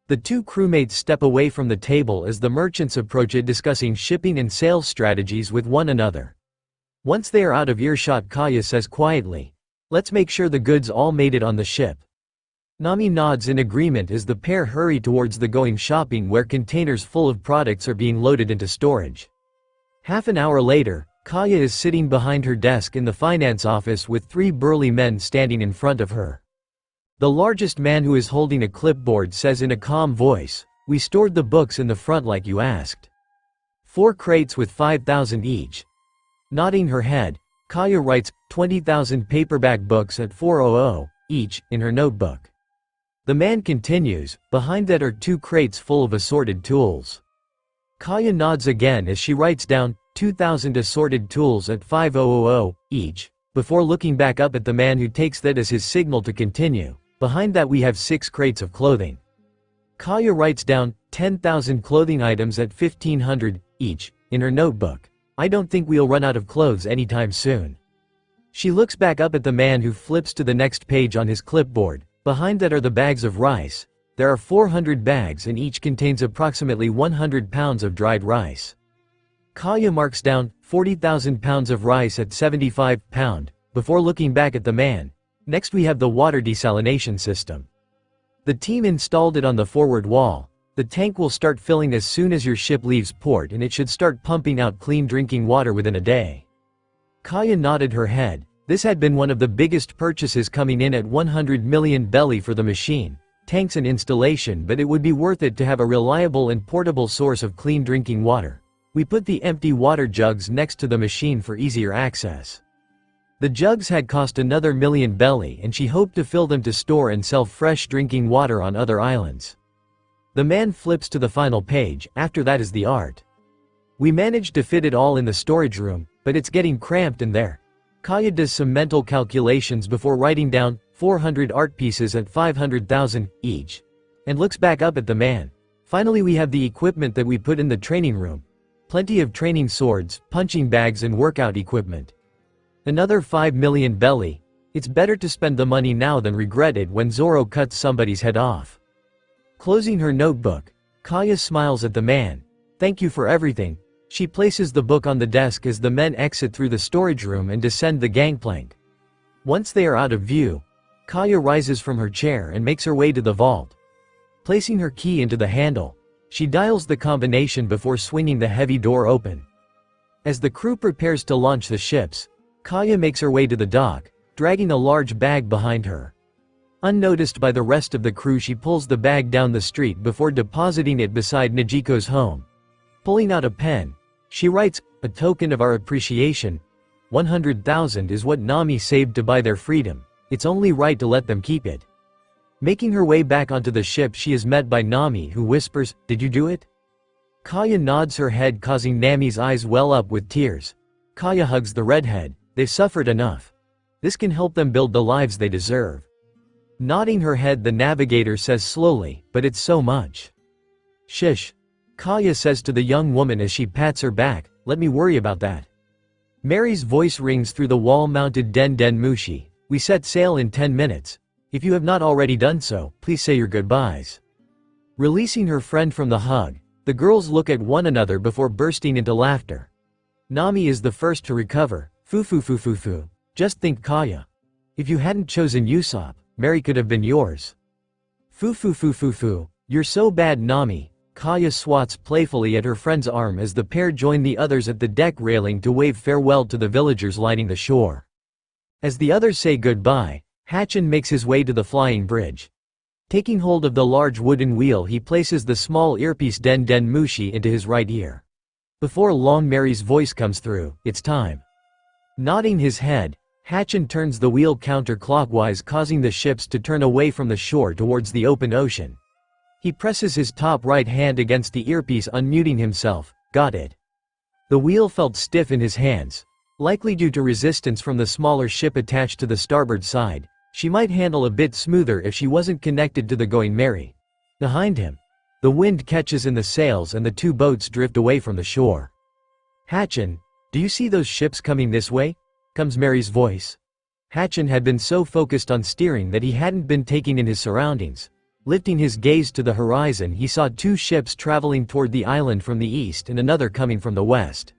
The two crewmates step away from the table as the merchants approach it, discussing shipping and sales strategies with one another. Once they are out of earshot, Kaya says quietly, "Let's make sure the goods all made it on the ship." Nami nods in agreement as the pair hurry towards the going shopping, where containers full of products are being loaded into storage. Half an hour later, Kaya is sitting behind her desk in the finance office with three burly men standing in front of her. The largest man, who is holding a clipboard, says in a calm voice, "We stored the books in the front like you asked. 4 crates with 5,000 each." Nodding her head, Kaya writes 20,000 paperback books at 400 each in her notebook. The man continues, "Behind that are 2 crates full of assorted tools." Kaya nods again as she writes down 2,000 assorted tools at 500 each, before looking back up at the man, who takes that as his signal to continue. "Behind that we have 6 crates of clothing." Kaya writes down 10,000 clothing items at 1,500 each in her notebook. "I don't think we'll run out of clothes anytime soon." She looks back up at the man, who flips to the next page on his clipboard. "Behind that are the bags of rice. There are 400 bags and each contains approximately 100 pounds of dried rice." Kaya marks down 40,000 pounds of rice at 75 pound, before looking back at the man. "Next we have the water desalination system. The team installed it on the forward wall. The tank will start filling as soon as your ship leaves port, and it should start pumping out clean drinking water within a day." Kaya nodded her head. This had been one of the biggest purchases, coming in at 100 million belly for the machine, tanks and installation, but it would be worth it to have a reliable and portable source of clean drinking water. We put the empty water jugs next to the machine for easier access. The jugs had cost another million belly, and she hoped to fill them to store and sell fresh drinking water on other islands. The man flips to the final page. "After that is the art. We managed to fit it all in the storage room, but it's getting cramped in there." Kaya does some mental calculations before writing down 400 art pieces at 500,000 each, and looks back up at the man. "Finally we have the equipment that we put in the training room. Plenty of training swords, punching bags and workout equipment. Another 5 million belly. It's better to spend the money now than regret it when Zoro cuts somebody's head off." Closing her notebook, Kaya smiles at the man. "Thank you for everything." She places the book on the desk as the men exit through the storage room and descend the gangplank. Once they are out of view, Kaya rises from her chair and makes her way to the vault. Placing her key into the handle, she dials the combination before swinging the heavy door open. As the crew prepares to launch the ships, Kaya makes her way to the dock, dragging a large bag behind her. Unnoticed by the rest of the crew, she pulls the bag down the street before depositing it beside Najiko's home. Pulling out a pen, she writes, "A token of our appreciation. 100,000 is what Nami saved to buy their freedom. It's only right to let them keep it." Making her way back onto the ship, she is met by Nami, who whispers, "Did you do it?" Kaya nods her head, causing Nami's eyes well up with tears. Kaya hugs the redhead. "They've suffered enough. This can help them build the lives they deserve." Nodding her head, the navigator says slowly, "But it's so much." "Shish," Kaya says to the young woman as she pats her back, "Let me worry about that." Mary's voice rings through the wall-mounted Den Den Mushi. "We set sail in 10 minutes. If you have not already done so, please say your goodbyes." Releasing her friend from the hug, the girls look at one another before bursting into laughter. Nami is the first to recover. "Foo. Just think, Kaya. If you hadn't chosen Usopp, Mary could have been yours." Foo. You're so bad, Nami." Kaya swats playfully at her friend's arm as the pair join the others at the deck railing to wave farewell to the villagers lining the shore. As the others say goodbye, Hatchin makes his way to the flying bridge. Taking hold of the large wooden wheel, he places the small earpiece Den Den Mushi into his right ear. Before long, Mary's voice comes through, "It's time." Nodding his head, Hatchin turns the wheel counterclockwise, causing the ships to turn away from the shore towards the open ocean. He presses his top right hand against the earpiece, unmuting himself. "Got it." The wheel felt stiff in his hands, likely due to resistance from the smaller ship attached to the starboard side. She might handle a bit smoother if she wasn't connected to the Going Merry. Behind him, the wind catches in the sails and the two boats drift away from the shore. "Hatchin, do you see those ships coming this way?" comes Mary's voice. Hatchin had been so focused on steering that he hadn't been taking in his surroundings. Lifting his gaze to the horizon, he saw 2 ships traveling toward the island from the east and another coming from the west.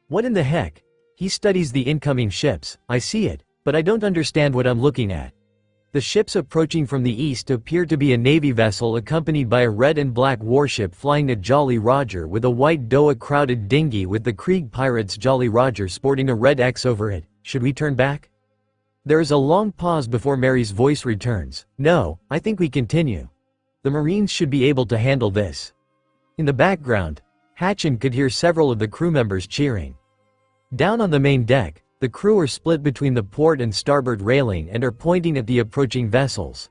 What in the heck? He studies the incoming ships. I see it, but I don't understand what I'm looking at. The ships approaching from the east appear to be a Navy vessel accompanied by a red and black warship flying a Jolly Roger with a white Doa crowded dinghy with the Krieg pirates Jolly Roger sporting a red X over it. Should we turn back? There is a long pause before Mary's voice returns. No, I think we continue. The Marines should be able to handle this. In the background, Hatchin could hear several of the crew members cheering. Down on the main deck, the crew are split between the port and starboard railing and are pointing at the approaching vessels.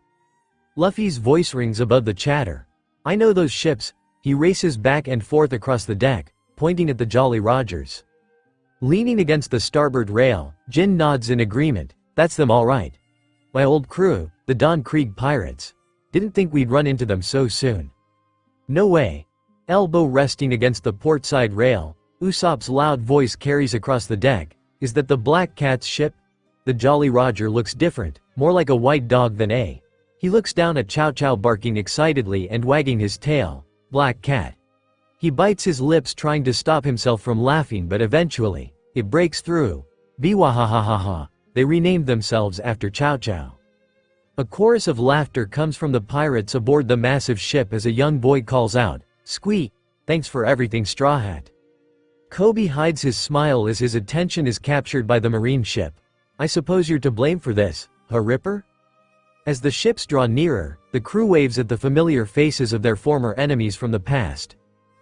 Luffy's voice rings above the chatter. I know those ships. He races back and forth across the deck, pointing at the Jolly Rogers. Leaning against the starboard rail, Jin nods in agreement. That's them all right. My old crew, the Don Krieg pirates. Didn't think we'd run into them so soon. No way. Elbow resting against the port side rail, Usopp's loud voice carries across the deck. Is that the Black Cat's ship? The Jolly Roger looks different, more like a white dog than a. He looks down at Chow Chow barking excitedly and wagging his tail. Black Cat. He bites his lips trying to stop himself from laughing, but eventually, it breaks through. Biwahahaha. They renamed themselves after Chow Chow. A chorus of laughter comes from the pirates aboard the massive ship as a young boy calls out, "Squeak! Thanks for everything, Straw Hat." Kobe hides his smile as his attention is captured by the marine ship. I suppose you're to blame for this, huh, Ripper? As the ships draw nearer, the crew waves at the familiar faces of their former enemies from the past.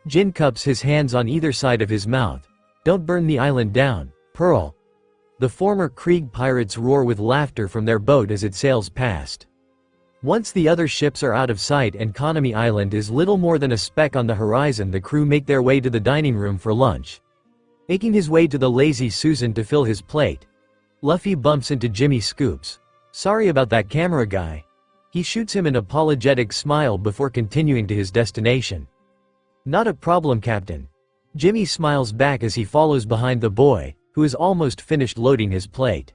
Jin cups his hands on either side of his mouth. Don't burn the island down, Pearl. The former Krieg pirates roar with laughter from their boat as it sails past. Once the other ships are out of sight and Konami Island is little more than a speck on the horizon, the crew make their way to the dining room for lunch. Making his way to the Lazy Susan to fill his plate, Luffy bumps into Jimmy Scoops. Sorry about that camera guy. He shoots him an apologetic smile before continuing to his destination. Not a problem, Captain. Jimmy smiles back as he follows behind the boy, who is almost finished loading his plate.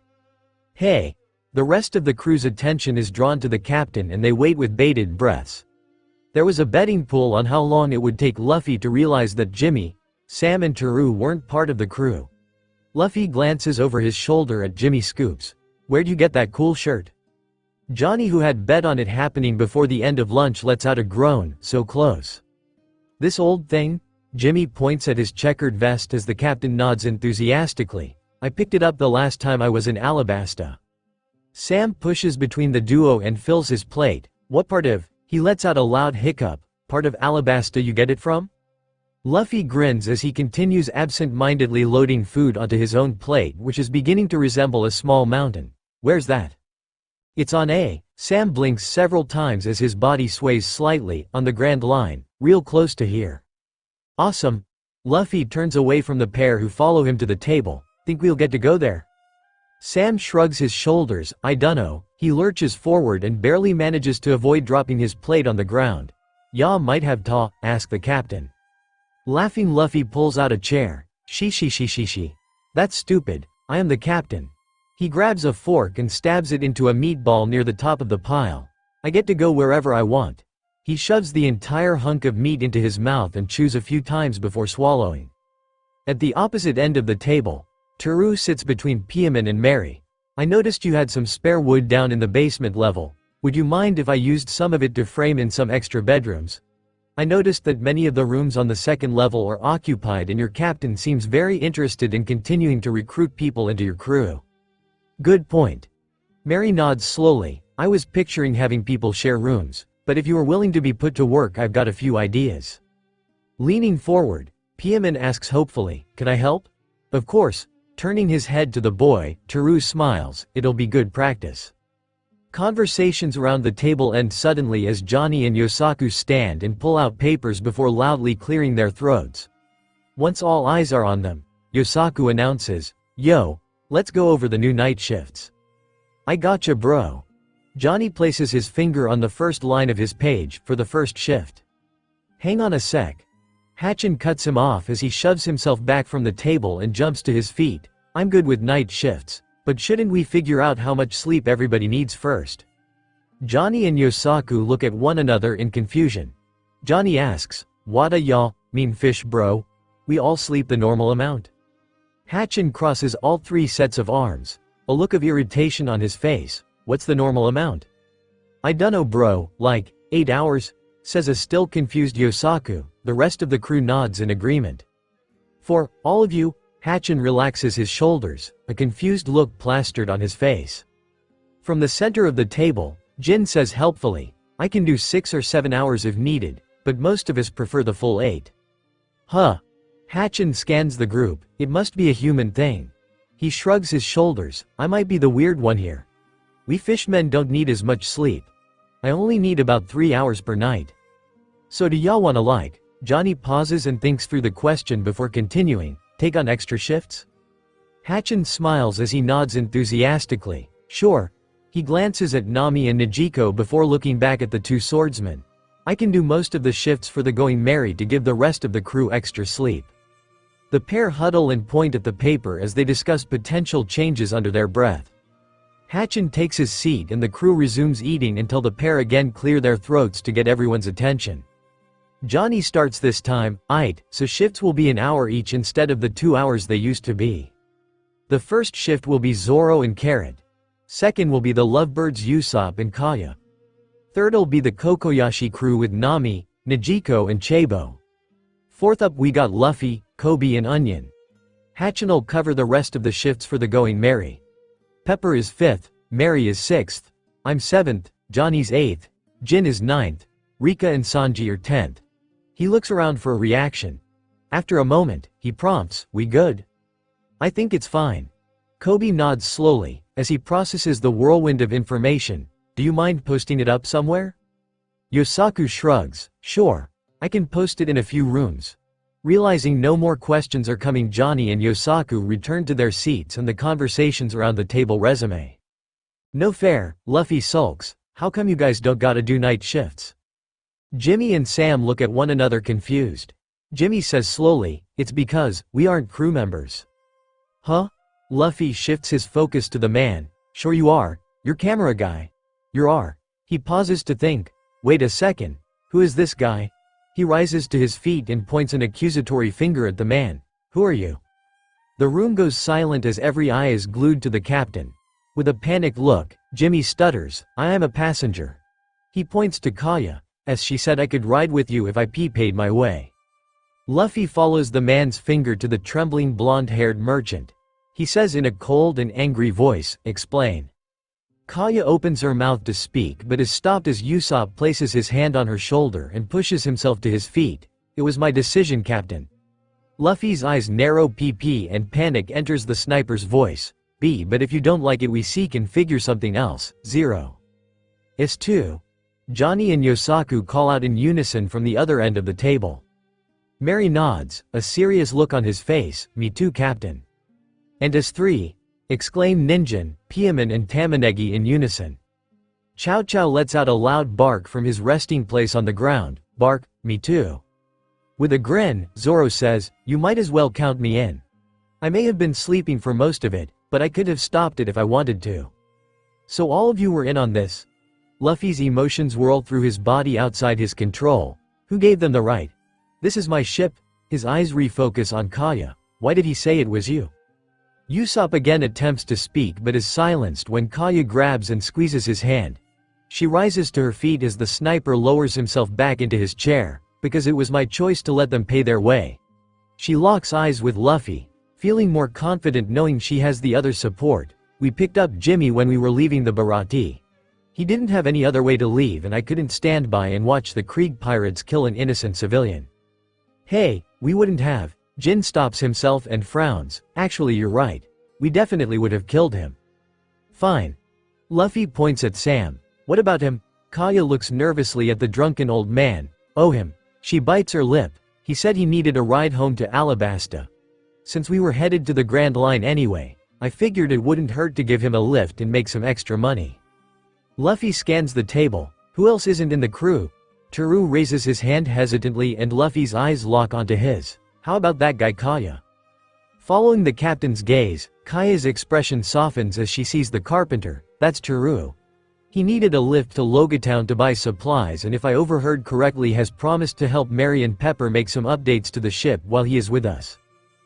Hey! The rest of the crew's attention is drawn to the captain and they wait with bated breaths. There was a betting pool on how long it would take Luffy to realize that Jimmy, Sam and Teru weren't part of the crew. Luffy glances over his shoulder at Jimmy Scoops. Where'd you get that cool shirt? Johnny, who had bet on it happening before the end of lunch, lets out a groan. So close. This old thing? Jimmy points at his checkered vest as the captain nods enthusiastically. I picked it up the last time I was in Alabasta. Sam pushes between the duo and fills his plate. What part of? He lets out a loud hiccup. Part of Alabasta you get it from? Luffy grins as he continues absent-mindedly loading food onto his own plate, which is beginning to resemble a small mountain. Where's that? It's on A. Sam blinks several times as his body sways slightly, on the Grand Line, real close to here. Awesome. Luffy turns away from the pair who follow him to the table. Think we'll get to go there? Sam shrugs his shoulders. I dunno. He lurches forward and barely manages to avoid dropping his plate on the ground. Ya might have ta, ask the captain. Laughing, Luffy pulls out a chair. She. That's stupid. I am the captain. He grabs a fork and stabs it into a meatball near the top of the pile. I get to go wherever I want. He shoves the entire hunk of meat into his mouth and chews a few times before swallowing. At the opposite end of the table, Teru sits between Piaman and Mary. I noticed you had some spare wood down in the basement level. Would you mind if I used some of it to frame in some extra bedrooms? I noticed that many of the rooms on the second level are occupied and your captain seems very interested in continuing to recruit people into your crew. Good point. Mary nods slowly. I was picturing having people share rooms, but if you are willing to be put to work, I've got a few ideas. Leaning forward, Piaman asks hopefully, can I help? Of course. Turning his head to the boy, Teru smiles, it'll be good practice. Conversations around the table end suddenly as Johnny and Yosaku stand and pull out papers before loudly clearing their throats. Once all eyes are on them, Yosaku announces, Yo, let's go over the new night shifts. I gotcha, bro. Johnny places his finger on the first line of his page for the first shift. Hang on a sec. Hatchin cuts him off as he shoves himself back from the table and jumps to his feet. I'm good with night shifts, but shouldn't we figure out how much sleep everybody needs first? Johnny and Yosaku look at one another in confusion. Johnny asks, "Wada y'all mean fish, bro? We all sleep the normal amount?" Hatchin crosses all three sets of arms, a look of irritation on his face. "What's the normal amount?" "I dunno, bro, like 8 hours, says a still confused Yosaku. The rest of the crew nods in agreement. "For all of you," Hatchin relaxes his shoulders, a confused look plastered on his face. From the center of the table, Jin says helpfully, "I can do 6 or 7 hours if needed, but most of us prefer the full 8. Huh. Hatchin scans the group. It must be a human thing. He shrugs his shoulders. I might be the weird one here. We fishmen don't need as much sleep. I only need about 3 hours per night. So do y'all wanna Johnny pauses and thinks through the question before continuing, take on extra shifts? Hatchin smiles as he nods enthusiastically. Sure. He glances at Nami and Nijiko before looking back at the two swordsmen. I can do most of the shifts for the going merry to give the rest of the crew extra sleep. The pair huddle and point at the paper as they discuss potential changes under their breath. Hatchin takes his seat and the crew resumes eating until the pair again clear their throats to get everyone's attention. Johnny starts this time, "Aight, so shifts will be an hour each instead of the 2 hours they used to be. The first shift will be Zoro and Carrot. Second will be the Lovebirds Usopp and Kaya. Third'll be the Kokoyashi crew with Nami, Nijiko and Chabo. Fourth up we got Luffy, Kobe and Onion. Hatchin'll cover the rest of the shifts for the going merry. Pepper is 5th, Mary is 6th, I'm 7th, Johnny's 8th, Jin is 9th, Rika and Sanji are 10th. He looks around for a reaction. After a moment, he prompts, "We good?" "I think it's fine." Kobe nods slowly, as he processes the whirlwind of information. "Do you mind posting it up somewhere?" Yosaku shrugs. "Sure. I can post it in a few rooms." Realizing no more questions are coming, Johnny and Yosaku return to their seats and the conversations around the table resume. "No fair," Luffy sulks. "How come you guys don't gotta do night shifts?" Jimmy and Sam look at one another confused. Jimmy says slowly, "It's because we aren't crew members." "Huh?" Luffy shifts his focus to the man. "Sure you are. You're camera guy. You are." He pauses to think. "Wait a second. Who is this guy?" He rises to his feet and points an accusatory finger at the man. "Who are you?" The room goes silent as every eye is glued to the captain. With a panicked look, Jimmy stutters, "I am a passenger." He points to Kaya. "As she said I could ride with you if I paid my way." Luffy follows the man's finger to the trembling blonde-haired merchant. He says in a cold and angry voice, "Explain." Kaya opens her mouth to speak but is stopped as Usopp places his hand on her shoulder and pushes himself to his feet. "It was my decision, Captain." Luffy's eyes narrow. PP and panic enters the sniper's voice. But if you don't like it we seek and figure something else. 0. It's 2. Johnny and Yosaku call out in unison from the other end of the table. Mary nods, a serious look on his face. "Me too, Captain." "And as 3. Exclaim Ninjin, Piaman and Tamanegi in unison. Chow Chow lets out a loud bark from his resting place on the ground. "Bark, me too." With a grin, Zoro says, "You might as well count me in. I may have been sleeping for most of it, but I could have stopped it if I wanted to." "So all of you were in on this?" Luffy's emotions whirl through his body outside his control. "Who gave them the right? This is my ship." His eyes refocus on Kaya. "Why did he say it was you?" Usopp again attempts to speak but is silenced when Kaya grabs and squeezes his hand. She rises to her feet as the sniper lowers himself back into his chair. "Because it was my choice to let them pay their way." She locks eyes with Luffy, feeling more confident knowing she has the other support. "We picked up Jimmy when we were leaving the Barati. He didn't have any other way to leave and I couldn't stand by and watch the Krieg pirates kill an innocent civilian." "Hey, we wouldn't have." Jin stops himself and frowns. "Actually you're right. We definitely would have killed him." "Fine." Luffy points at Sam. "What about him?" Kaya looks nervously at the drunken old man. "Oh him." She bites her lip. "He said he needed a ride home to Alabasta. Since we were headed to the Grand Line anyway, I figured it wouldn't hurt to give him a lift and make some extra money." Luffy scans the table. "Who else isn't in the crew?" Teru raises his hand hesitantly and Luffy's eyes lock onto his. "How about that guy Kaya?" Following the captain's gaze, Kaya's expression softens as she sees the carpenter. That's Teru. He needed a lift to Logatown to buy supplies, and if I overheard correctly has promised to help Mary and Pepper make some updates to the ship while he is with us.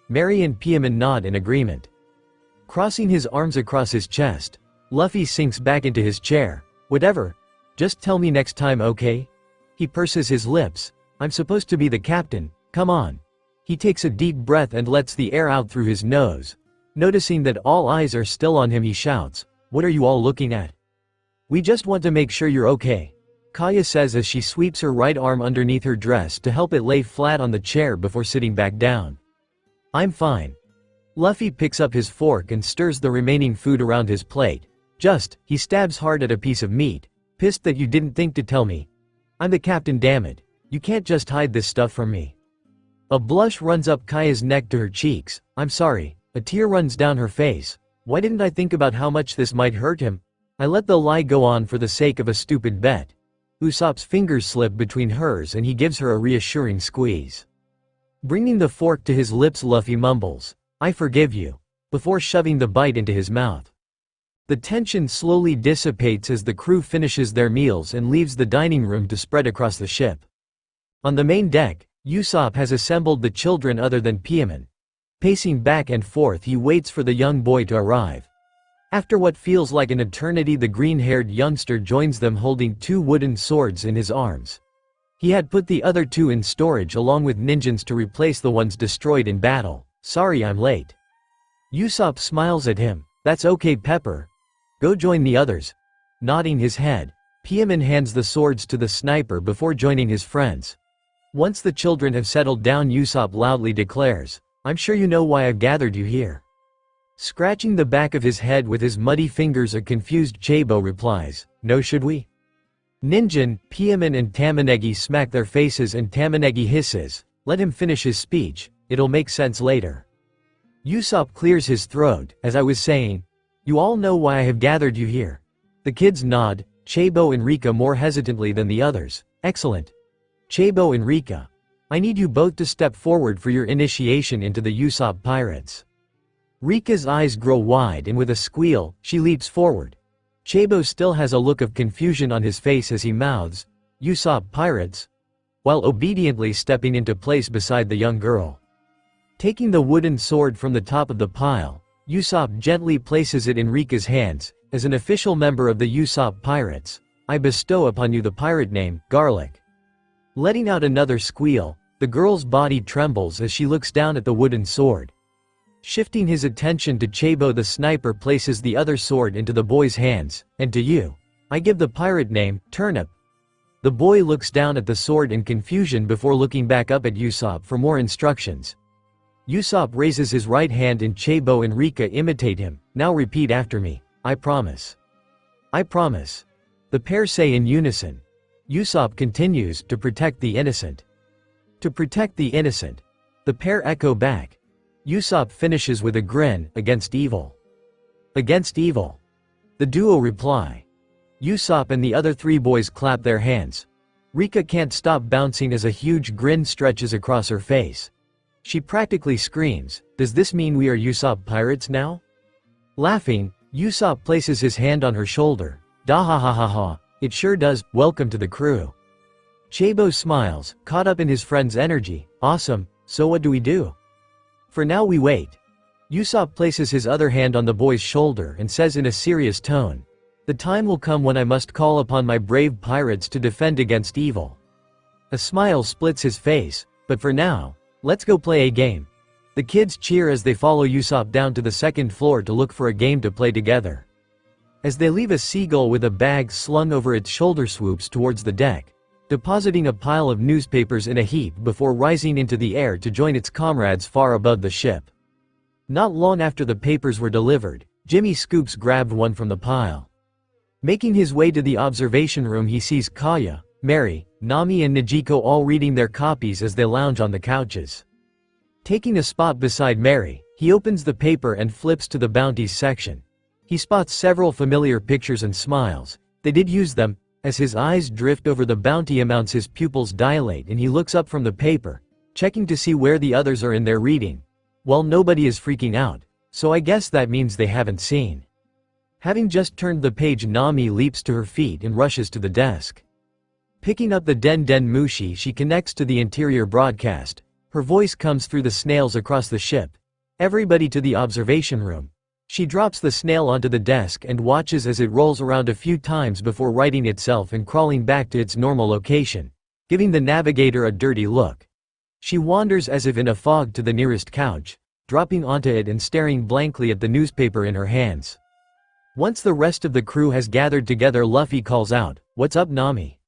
Mary and Piaman nod in agreement. Crossing his arms across his chest, Luffy sinks back into his chair. Whatever. Just tell me next time, okay? He purses his lips. I'm supposed to be the captain, come on. He takes a deep breath and lets the air out through his nose. Noticing that all eyes are still on him, he shouts, "What are you all looking at?" "We just want to make sure you're okay," Kaya says as she sweeps her right arm underneath her dress to help it lay flat on the chair before sitting back down. "I'm fine." Luffy picks up his fork and stirs the remaining food around his plate. He stabs hard at a piece of meat. "Pissed that you didn't think to tell me. I'm the captain, damn it. You can't just hide this stuff from me." A blush runs up Kaya's neck to her cheeks. "I'm sorry." A tear runs down her face. "Why didn't I think about how much this might hurt him? I let the lie go on for the sake of a stupid bet." Usopp's fingers slip between hers and he gives her a reassuring squeeze. Bringing the fork to his lips, Luffy mumbles, "I forgive you," before shoving the bite into his mouth. The tension slowly dissipates as the crew finishes their meals and leaves the dining room to spread across the ship. On the main deck, Usopp has assembled the children other than Piaman. Pacing back and forth, he waits for the young boy to arrive. After what feels like an eternity, the green-haired youngster joins them holding 2 wooden swords in his arms. He had put the other 2 in storage along with ninjas to replace the ones destroyed in battle. "Sorry I'm late." Usopp smiles at him. "That's okay, Pepper. Go join the others." Nodding his head, Piaman hands the swords to the sniper before joining his friends. Once the children have settled down, Usopp loudly declares, "I'm sure you know why I've gathered you here." Scratching the back of his head with his muddy fingers, a confused Chabo replies, "No, should we?" Ninjin, Piaman and Tamanegi smack their faces and Tamanegi hisses, "Let him finish his speech, it'll make sense later." Usopp clears his throat. "As I was saying, you all know why I have gathered you here." The kids nod, Chabo and Rika more hesitantly than the others. "Excellent. Chabo and Rika, I need you both to step forward for your initiation into the Usopp Pirates." Rika's eyes grow wide and with a squeal, she leaps forward. Chabo still has a look of confusion on his face as he mouths, "Usopp Pirates?" while obediently stepping into place beside the young girl. Taking the wooden sword from the top of the pile, Usopp gently places it in Rika's hands. "As an official member of the Usopp Pirates, I bestow upon you the pirate name, Garlic." Letting out another squeal, the girl's body trembles as she looks down at the wooden sword. Shifting his attention to Chabo, the sniper places the other sword into the boy's hands. "And to you, I give the pirate name, Turnip." The boy looks down at the sword in confusion before looking back up at Usopp for more instructions. Usopp raises his right hand and Chabo and Rika imitate him. "Now repeat after me. I promise." "I promise." The pair say in unison. Usopp continues, "To protect the innocent." "To protect the innocent." The pair echo back. Usopp finishes with a grin, "Against evil." "Against evil." The duo reply. Usopp and the other 3 boys clap their hands. Rika can't stop bouncing as a huge grin stretches across her face. She practically screams, "Does this mean we are Usopp Pirates now?" Laughing, Usopp places his hand on her shoulder. "Da ha ha ha ha. It sure does. Welcome to the crew." Chabo smiles, caught up in his friend's energy. "Awesome, so what do we do?" "For now we wait." Usopp places his other hand on the boy's shoulder and says in a serious tone, "The time will come when I must call upon my brave pirates to defend against evil." A smile splits his face, "But for now, let's go play a game." The kids cheer as they follow Usopp down to the 2nd floor to look for a game to play together. As they leave, a seagull with a bag slung over its shoulder swoops towards the deck, depositing a pile of newspapers in a heap before rising into the air to join its comrades far above the ship. Not long after the papers were delivered, Jimmy Scoops grabbed one from the pile. Making his way to the observation room, he sees Kaya, Mary, Nami and Najiko all reading their copies as they lounge on the couches. Taking a spot beside Mary, he opens the paper and flips to the bounties section. He spots several familiar pictures and smiles. They did use them. As his eyes drift over the bounty amounts, his pupils dilate and he looks up from the paper, checking to see where the others are in their reading. Well, nobody is freaking out, so I guess that means they haven't seen. Having just turned the page, Nami leaps to her feet and rushes to the desk. Picking up the Den Den Mushi, she connects to the interior broadcast. Her voice comes through the snails across the ship. Everybody to the observation room. She drops the snail onto the desk and watches as it rolls around a few times before righting itself and crawling back to its normal location, giving the navigator a dirty look. She wanders as if in a fog to the nearest couch, dropping onto it and staring blankly at the newspaper in her hands. Once the rest of the crew has gathered together, Luffy calls out, "What's up, Nami?"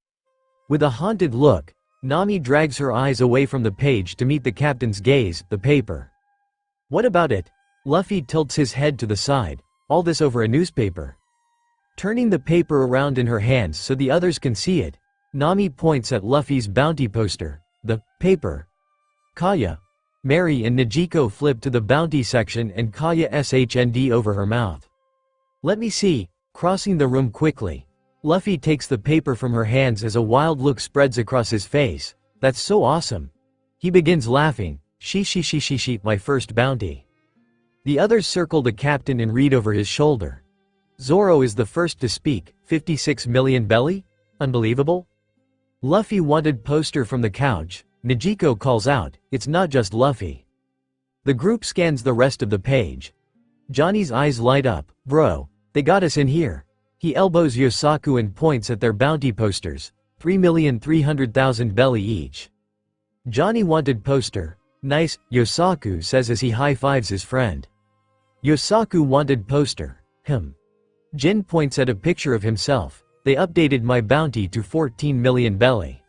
With a haunted look, Nami drags her eyes away from the page to meet the captain's gaze, the paper. "What about it?" Luffy tilts his head to the side. "All this over a newspaper?" Turning the paper around in her hands so the others can see it, Nami points at Luffy's bounty poster. The paper. Kaya, Mary and Najiko flip to the bounty section and Kaya shnd over her mouth. "Let me see." Crossing the room quickly, Luffy takes the paper from her hands as a wild look spreads across his face. "That's so awesome." He begins laughing. She, my first bounty." The others circle the captain and read over his shoulder. Zoro is the first to speak. 56 million belly? Unbelievable. Luffy wanted poster from the couch. Najiko calls out, "It's not just Luffy." The group scans the rest of the page. Johnny's eyes light up. "Bro, they got us in here." He elbows Yosaku and points at their bounty posters. 3,300,000 belly each. Johnny wanted poster. "Nice," Yosaku says as he high-fives his friend. Yosaku wanted poster. Jin points at a picture of himself. "They updated my bounty to 14 million belly."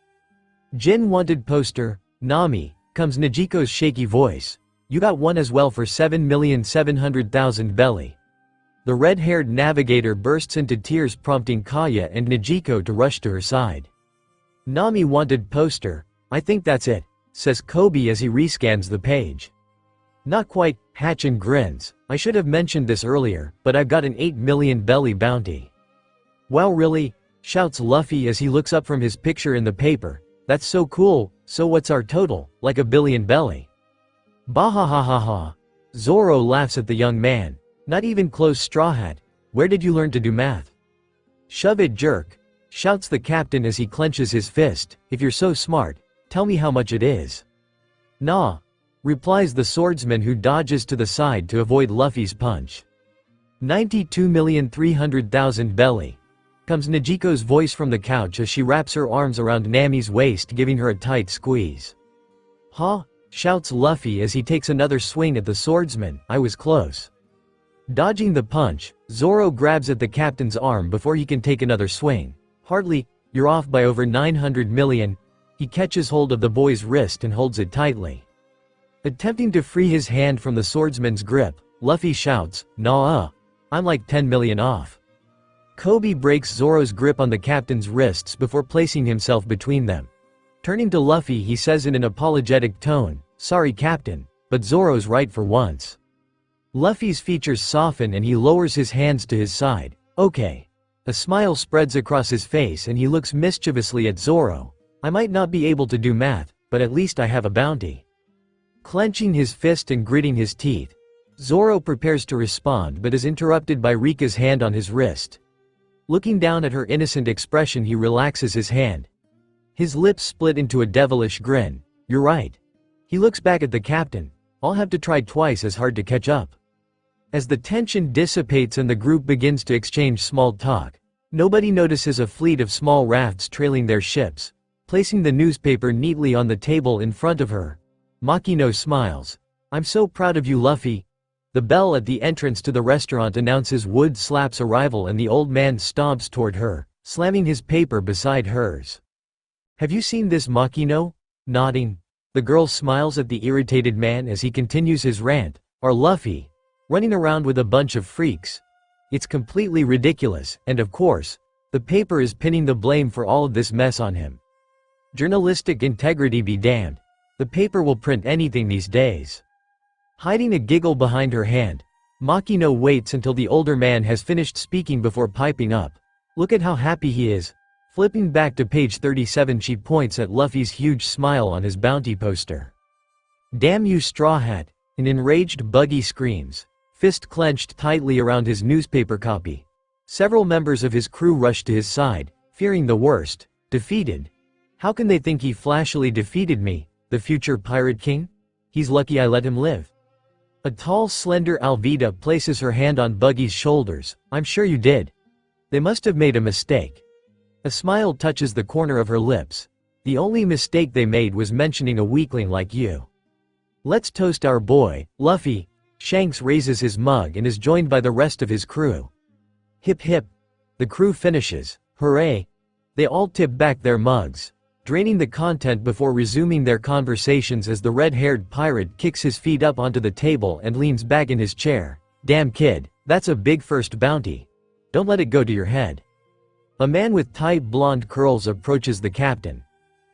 Jin wanted poster. "Nami," comes Najiko's shaky voice. "You got one as well for 7,700,000 belly." The red-haired navigator bursts into tears, prompting Kaya and Najiko to rush to her side. "Nami wanted poster. I think that's it," says Kobe as he rescans the page. "Not quite," Hatchin grins. "I should have mentioned this earlier, but I've got an 8 million belly bounty." "Wow, really?" shouts Luffy as he looks up from his picture in the paper. "That's so cool. So what's our total? Like a billion belly?" Bahahahaha. Zoro laughs at the young man. "Not even close, Straw Hat. Where did you learn to do math?" "Shove it, jerk," shouts the captain as he clenches his fist. "If you're so smart, tell me how much it is." "Nah," replies the swordsman, who dodges to the side to avoid Luffy's punch. 92,300,000 belly, comes Najiko's voice from the couch as she wraps her arms around Nami's waist, giving her a tight squeeze. "Huh?" shouts Luffy as he takes another swing at the swordsman. "I was close." Dodging the punch, Zoro grabs at the captain's arm before he can take another swing. "Hardly, you're off by over 900 million. He catches hold of the boy's wrist and holds it tightly. Attempting to free his hand from the swordsman's grip, Luffy shouts, "Nah, I'm like 10 million off." Kobe breaks Zoro's grip on the captain's wrists before placing himself between them. Turning to Luffy, he says in an apologetic tone, "Sorry, Captain, but Zoro's right for once." Luffy's features soften and he lowers his hands to his side. "Okay." A smile spreads across his face and he looks mischievously at Zoro. "I might not be able to do math, but at least I have a bounty." Clenching his fist and gritting his teeth, Zoro prepares to respond but is interrupted by Rika's hand on his wrist. Looking down at her innocent expression, he relaxes his hand. His lips split into a devilish grin. "You're right." He looks back at the captain. "I'll have to try twice as hard to catch up." As the tension dissipates and the group begins to exchange small talk, nobody notices a fleet of small rafts trailing their ships, placing the newspaper neatly on the table in front of her. Makino smiles. "I'm so proud of you, Luffy." The bell at the entrance to the restaurant announces Wood Slap's arrival and the old man stomps toward her, slamming his paper beside hers. "Have you seen this, Makino?" Nodding. The girl smiles at the irritated man as he continues his rant. "Our Luffy, running around with a bunch of freaks. It's completely ridiculous, and of course, the paper is pinning the blame for all of this mess on him. Journalistic integrity be damned. The paper will print anything these days." Hiding a giggle behind her hand, Makino waits until the older man has finished speaking before piping up. "Look at how happy he is." Flipping back to page 37, she points at Luffy's huge smile on his bounty poster. "Damn you, Straw Hat," an enraged Buggy screams. fist clenched tightly around his newspaper copy. Several members of his crew rushed to his side, fearing the worst. Defeated? How can they think he flashily defeated me, the future pirate king? He's lucky I let him live. A tall, slender Alvida places her hand on Buggy's shoulders. I'm sure you did. They must have made a mistake. A smile touches the corner of her lips. The only mistake they made was mentioning a weakling like you. Let's toast our boy, Luffy. Shanks raises his mug and is joined by the rest of his crew. Hip hip. The crew finishes. Hooray. They all tip back their mugs, draining the content before resuming their conversations as the red-haired pirate kicks his feet up onto the table and leans back in his chair. Damn kid, that's a big first bounty. Don't let it go to your head. A man with tight blonde curls approaches the captain.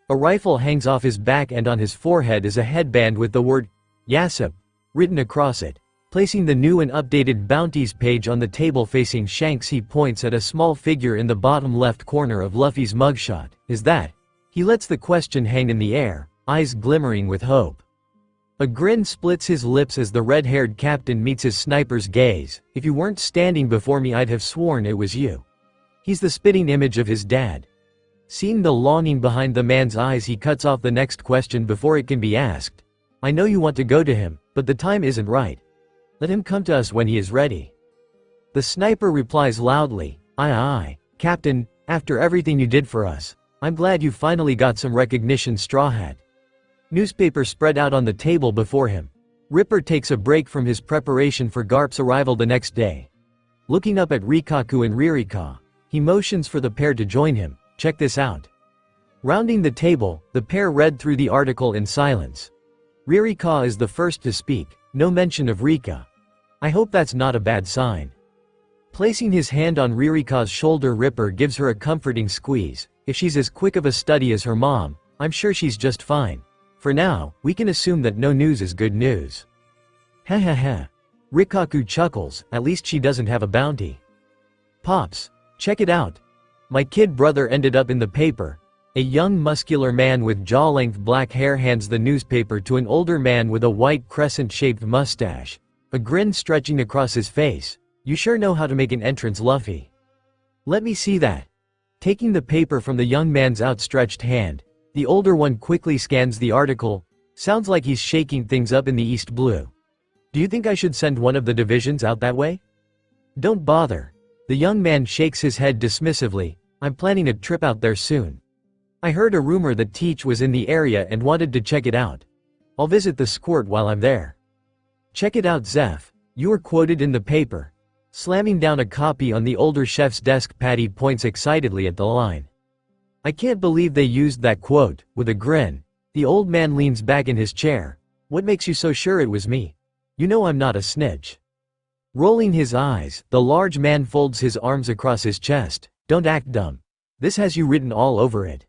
A rifle hangs off his back and on his forehead is a headband with the word Yassip written across it. Placing the new and updated bounties page on the table facing Shanks, he points at a small figure in the bottom left corner of Luffy's mugshot. Is that? He lets the question hang in the air, eyes glimmering with hope. A grin splits his lips as the red-haired captain meets his sniper's gaze. If you weren't standing before me, I'd have sworn it was you. He's the spitting image of his dad. Seeing the longing behind the man's eyes, he cuts off the next question before it can be asked. I know you want to go to him, but the time isn't right. Let him come to us when he is ready. The sniper replies loudly, Aye, Captain, after everything you did for us. I'm glad you finally got some recognition, Straw Hat. Newspaper spread out on the table before him. Ripper takes a break from his preparation for Garp's arrival the next day. Looking up at Rikaku and Ririka, he motions for the pair to join him. Check this out. Rounding the table, the pair read through the article in silence. Ririka is the first to speak, no mention of Rika. I hope that's not a bad sign. Placing his hand on Ririka's shoulder, Ripper gives her a comforting squeeze. If she's as quick of a study as her mom, I'm sure she's just fine. For now, we can assume that no news is good news. Ha ha ha. Rikaku chuckles, at least she doesn't have a bounty. Pops, check it out. My kid brother ended up in the paper. A young muscular man with jaw-length black hair hands the newspaper to an older man with a white crescent-shaped mustache, a grin stretching across his face. You sure know how to make an entrance, Luffy. Let me see that. Taking the paper from the young man's outstretched hand, the older one quickly scans the article. Sounds like he's shaking things up in the East Blue. Do you think I should send one of the divisions out that way? Don't bother. The young man shakes his head dismissively. I'm planning a trip out there soon. I heard a rumor that Teach was in the area and wanted to check it out. I'll visit the squirt while I'm there. Check it out, Zeph. You were quoted in the paper. Slamming down a copy on the older chef's desk, Patty points excitedly at the line. I can't believe they used that quote. With a grin, the old man leans back in his chair. What makes you so sure it was me? You know I'm not a snitch. Rolling his eyes, the large man folds his arms across his chest. Don't act dumb. This has you written all over it.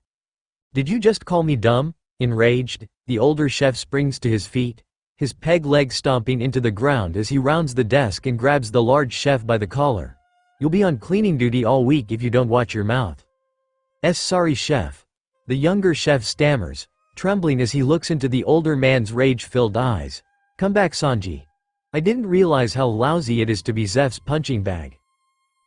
Did you just call me dumb? Enraged, the older chef springs to his feet, his peg leg stomping into the ground as he rounds the desk and grabs the large chef by the collar. You'll be on cleaning duty all week if you don't watch your mouth. Sorry, chef. The younger chef stammers, trembling as he looks into the older man's rage-filled eyes. Come back, Sanji. I didn't realize how lousy it is to be Zeph's punching bag.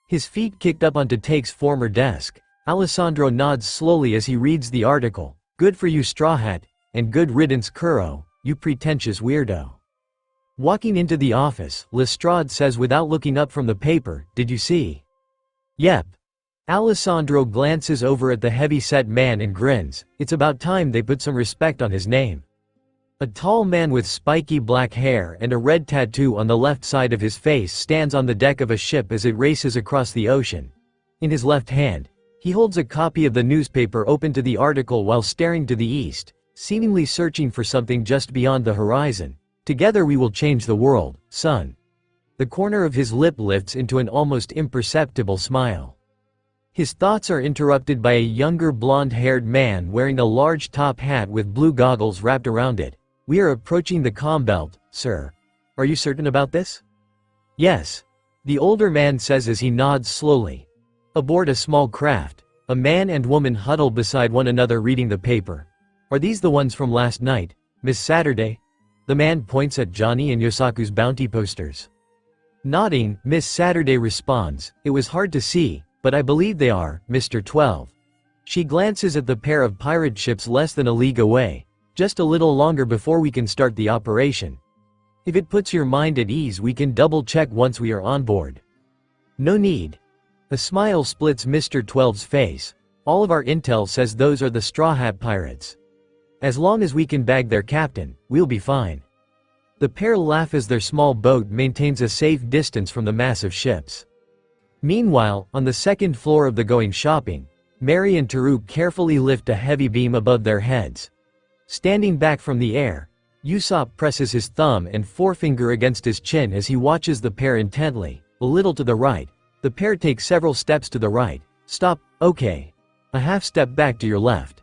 His feet kicked up onto Take's former desk. Alessandro nods slowly as he reads the article. Good for you, Straw Hat, and good riddance, Kuro, you pretentious weirdo. Walking into the office, Lestrade says without looking up from the paper, did you see? Yep. Alessandro glances over at the heavy-set man and grins. It's about time they put some respect on his name. A tall man with spiky black hair and a red tattoo on the left side of his face stands on the deck of a ship as it races across the ocean. In his left hand, he holds a copy of the newspaper open to the article while staring to the east, seemingly searching for something just beyond the horizon. Together we will change the world, son. The corner of his lip lifts into an almost imperceptible smile. His thoughts are interrupted by a younger blonde-haired man wearing a large top hat with blue goggles wrapped around it. We are approaching the comm belt, sir. Are you certain about this? Yes. The older man says as he nods slowly. Aboard a small craft, a man and woman huddle beside one another reading the paper. Are these the ones from last night, Miss Saturday? The man points at Johnny and Yosaku's bounty posters. Nodding, Miss Saturday responds, "It was hard to see, but I believe they are, Mr. 12. She glances at the pair of pirate ships less than a league away. "Just a little longer before we can start the operation. If it puts your mind at ease, we can double-check once we are on board." "No need." A smile splits Mr. 12's face. "All of our intel says those are the Straw Hat Pirates. As long as we can bag their captain, we'll be fine." The pair laugh as their small boat maintains a safe distance from the massive ships. Meanwhile, on the second floor of the Going Shopping, Mary and Teru carefully lift a heavy beam above their heads. Standing back from the air, Usopp presses his thumb and forefinger against his chin as he watches the pair intently. A little to the right, the pair take several steps to the right. "Stop, okay. A half step back to your left."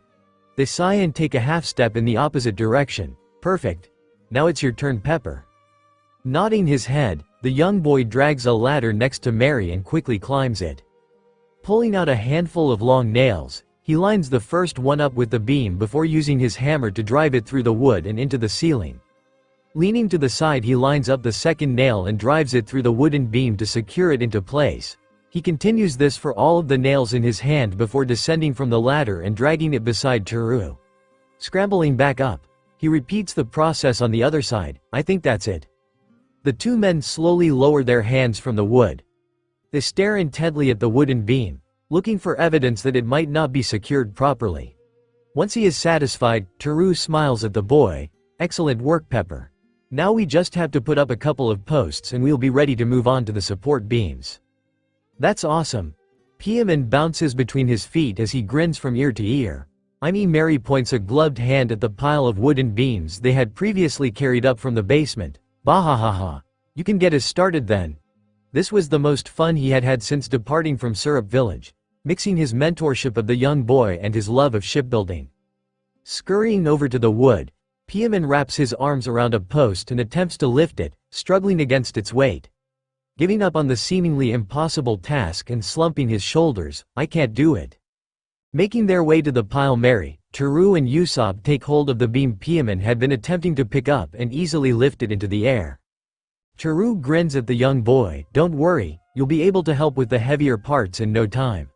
They sigh and take a half step in the opposite direction. "Perfect. Now it's your turn, Pepper." Nodding his head, the young boy drags a ladder next to Mary and quickly climbs it. Pulling out a handful of long nails, he lines the first one up with the beam before using his hammer to drive it through the wood and into the ceiling. Leaning to the side, he lines up the second nail and drives it through the wooden beam to secure it into place. He continues this for all of the nails in his hand before descending from the ladder and dragging it beside Teru. Scrambling back up, he repeats the process on the other side. "I think that's it." The two men slowly lower their hands from the wood. They stare intently at the wooden beam, looking for evidence that it might not be secured properly. Once he is satisfied, Teru smiles at the boy. "Excellent work, Pepper. Now we just have to put up a couple of posts and we'll be ready to move on to the support beams." "That's awesome." Piemon bounces between his feet as he grins from ear to ear. Mary points a gloved hand at the pile of wooden beams they had previously carried up from the basement. "Bahahaha. You can get us started then." This was the most fun he had had since departing from Syrup Village, mixing his mentorship of the young boy and his love of shipbuilding. Scurrying over to the wood, Piemon wraps his arms around a post and attempts to lift it, struggling against its weight. Giving up on the seemingly impossible task and slumping his shoulders, "I can't do it." Making their way to the pile, Mary, Teru and Usopp take hold of the beam Piemon had been attempting to pick up and easily lift it into the air. Teru grins at the young boy. "Don't worry, you'll be able to help with the heavier parts in no time."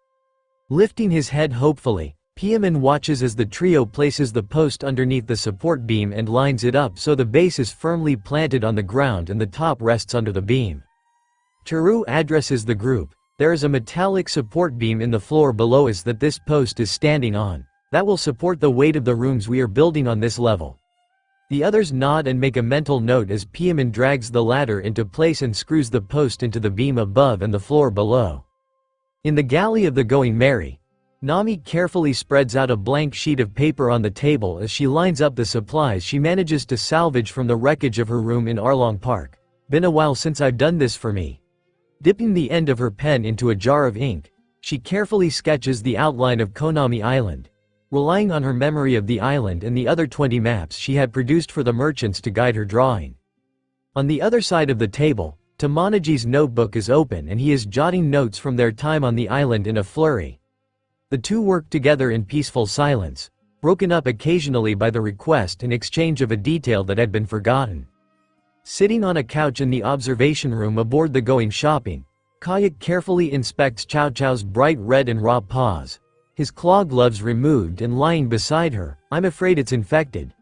Lifting his head hopefully, Piemon watches as the trio places the post underneath the support beam and lines it up so the base is firmly planted on the ground and the top rests under the beam. Teru addresses the group. "There is a metallic support beam in the floor below us that this post is standing on. That will support the weight of the rooms we are building on this level." The others nod and make a mental note as Piemon drags the ladder into place and screws the post into the beam above and the floor below. In the galley of the Going Merry, Nami carefully spreads out a blank sheet of paper on the table as she lines up the supplies she manages to salvage from the wreckage of her room in Arlong Park. "Been a while since I've done this for me." Dipping the end of her pen into a jar of ink, she carefully sketches the outline of Konami Island, relying on her memory of the island and the other 20 maps she had produced for the merchants to guide her drawing. On the other side of the table, Tamanaji's notebook is open and he is jotting notes from their time on the island in a flurry. The two work together in peaceful silence, broken up occasionally by the request and exchange of a detail that had been forgotten. Sitting on a couch in the observation room aboard the Going Shopping, Kayak carefully inspects Chow Chow's bright red and raw paws. His claw gloves removed and lying beside her. "I'm afraid it's infected.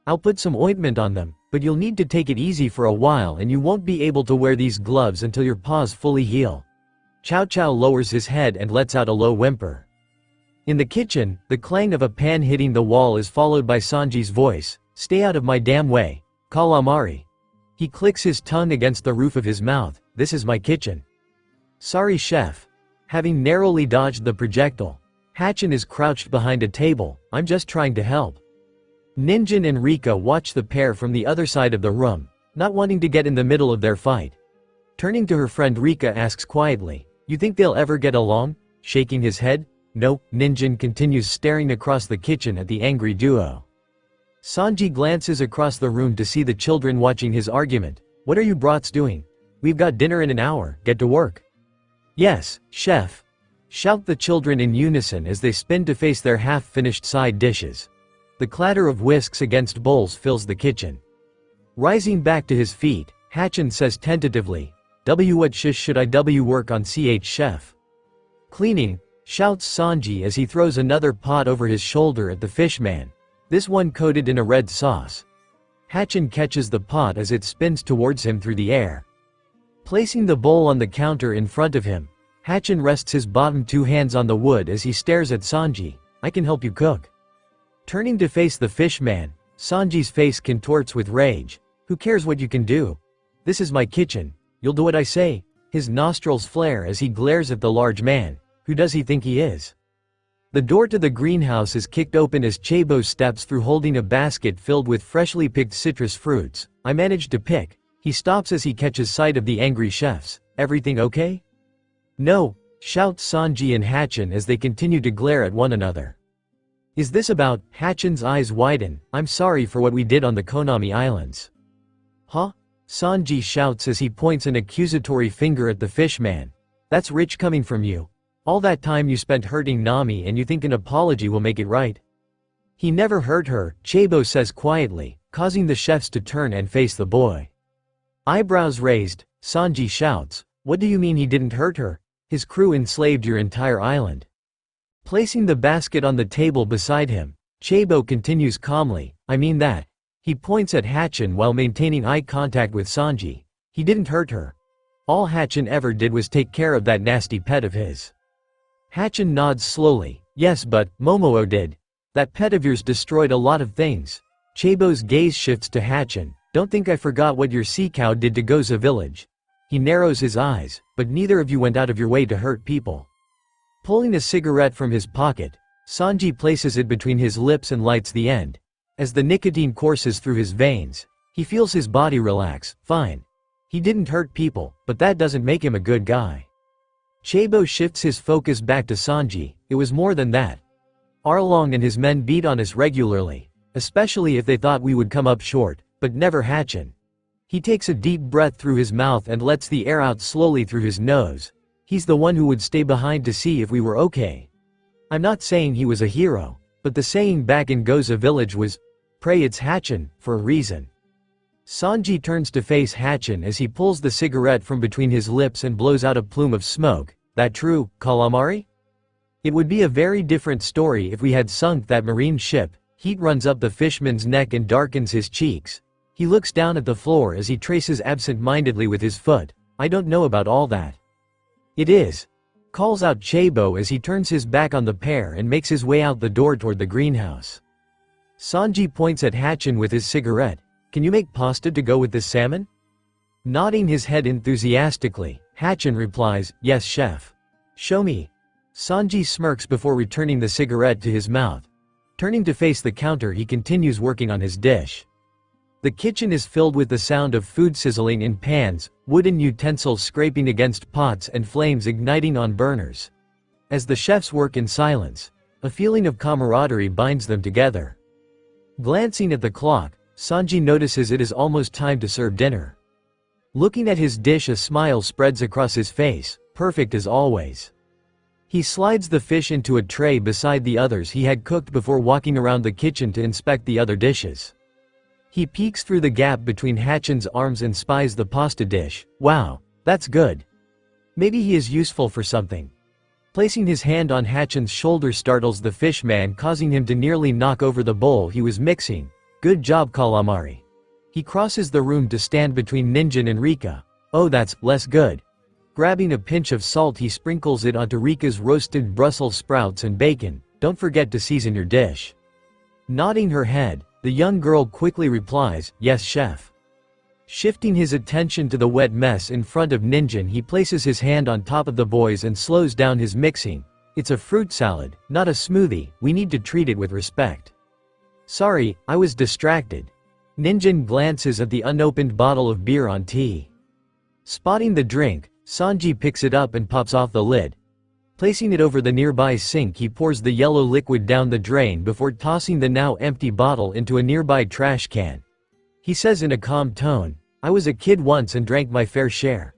I'll put some ointment on them, but you'll need to take it easy for a while and you won't be able to wear these gloves until your paws fully heal." Chow Chow lowers his head and lets out a low whimper. In the kitchen, the clang of a pan hitting the wall is followed by Sanji's voice. "Stay out of my damn way, calamari." He clicks his tongue against the roof of his mouth. "This is my kitchen." "Sorry, chef." Having narrowly dodged the projectile, Hatchin is crouched behind a table. "I'm just trying to help." Ninjin and Rika watch the pair from the other side of the room, not wanting to get in the middle of their fight. Turning to her friend, Rika asks quietly, "You think they'll ever get along?" Shaking his head, "No." Ninjin continues staring across the kitchen at the angry duo. Sanji glances across the room to see the children watching his argument. "What are you brats doing? We've got dinner in an hour, get to work." "Yes, chef," shout the children in unison as they spin to face their half-finished side dishes. The clatter of whisks against bowls fills the kitchen. Rising back to his feet, Hatchin says tentatively, What should I work on chef? Cleaning, shouts Sanji as he throws another pot over his shoulder at the fishman, this one coated in a red sauce. Hatchin catches the pot as it spins towards him through the air. Placing the bowl on the counter in front of him, Hatchin rests his bottom two hands on the wood as he stares at Sanji. I can help you cook. Turning to face the fishman, Sanji's face contorts with rage. Who cares what you can do? This is my kitchen. You'll do what I say. His nostrils flare as he glares at the large man. Who does he think he is? The door to the greenhouse is kicked open as Chabo steps through holding a basket filled with freshly picked citrus fruits. I managed to pick. He stops as he catches sight of the angry chefs. Everything okay? No, shouts Sanji and Hatchin as they continue to glare at one another. Is this about? Hatchin's eyes widen. I'm sorry for what we did on the Konami Islands. Huh? Sanji shouts as he points an accusatory finger at the fishman. That's rich coming from you. All that time you spent hurting Nami and you think an apology will make it right? He never hurt her, Chabo says quietly, causing the chefs to turn and face the boy. Eyebrows raised, Sanji shouts, what do you mean he didn't hurt her? His crew enslaved your entire island. Placing the basket on the table beside him, Chabo continues calmly, I mean that. He points at Hatchin while maintaining eye contact with Sanji. He didn't hurt her. All Hatchin ever did was take care of that nasty pet of his. Hatchin nods slowly. Yes, but Momoa did. That pet of yours destroyed a lot of things. Chabo's gaze shifts to Hatchin. Don't think I forgot what your sea cow did to Goza village. He narrows his eyes, but neither of you went out of your way to hurt people. Pulling a cigarette from his pocket, Sanji places it between his lips and lights the end. As the nicotine courses through his veins, he feels his body relax. Fine. He didn't hurt people, but that doesn't make him a good guy. Chabo shifts his focus back to Sanji. It was more than that. Arlong and his men beat on us regularly, especially if they thought we would come up short, but never Hatchin. He takes a deep breath through his mouth and lets the air out slowly through his nose. He's the one who would stay behind to see if we were okay. I'm not saying he was a hero, but the saying back in Goza village was, pray it's Hatchin, for a reason. Sanji turns to face Hatchin as he pulls the cigarette from between his lips and blows out a plume of smoke. That true, calamari? It would be a very different story if we had sunk that marine ship. Heat runs up the fishman's neck and darkens his cheeks. He looks down at the floor as he traces absent-mindedly with his foot. I don't know about all that. It is. Calls out Chabo as he turns his back on the pair and makes his way out the door toward the greenhouse. Sanji points at Hatchin with his cigarette. Can you make pasta to go with this salmon? Nodding his head enthusiastically, Hatchin replies, yes chef. Show me. Sanji smirks before returning the cigarette to his mouth. Turning to face the counter, he continues working on his dish. The kitchen is filled with the sound of food sizzling in pans, wooden utensils scraping against pots and flames igniting on burners. As the chefs work in silence, a feeling of camaraderie binds them together. Glancing at the clock, Sanji notices it is almost time to serve dinner. Looking at his dish, a smile spreads across his face, perfect as always. He slides the fish into a tray beside the others he had cooked before walking around the kitchen to inspect the other dishes. He peeks through the gap between Hatchin's arms and spies the pasta dish. Wow, that's good. Maybe he is useful for something. Placing his hand on Hatchin's shoulder startles the fishman, causing him to nearly knock over the bowl he was mixing. Good job, calamari. He crosses the room to stand between Ninjin and Rika. Oh, that's less good. Grabbing a pinch of salt, he sprinkles it onto Rika's roasted Brussels sprouts and bacon. Don't forget to season your dish. Nodding her head, the young girl quickly replies, yes chef. Shifting his attention to the wet mess in front of Ninjin, he places his hand on top of the boys and slows down his mixing. It's a fruit salad, not a smoothie. We need to treat it with respect. Sorry, I was distracted. Ninjin glances at the unopened bottle of beer on tea. Spotting the drink, Sanji picks it up and pops off the lid. Placing it over the nearby sink, he pours the yellow liquid down the drain before tossing the now empty bottle into a nearby trash can. He says in a calm tone, I was a kid once and drank my fair share.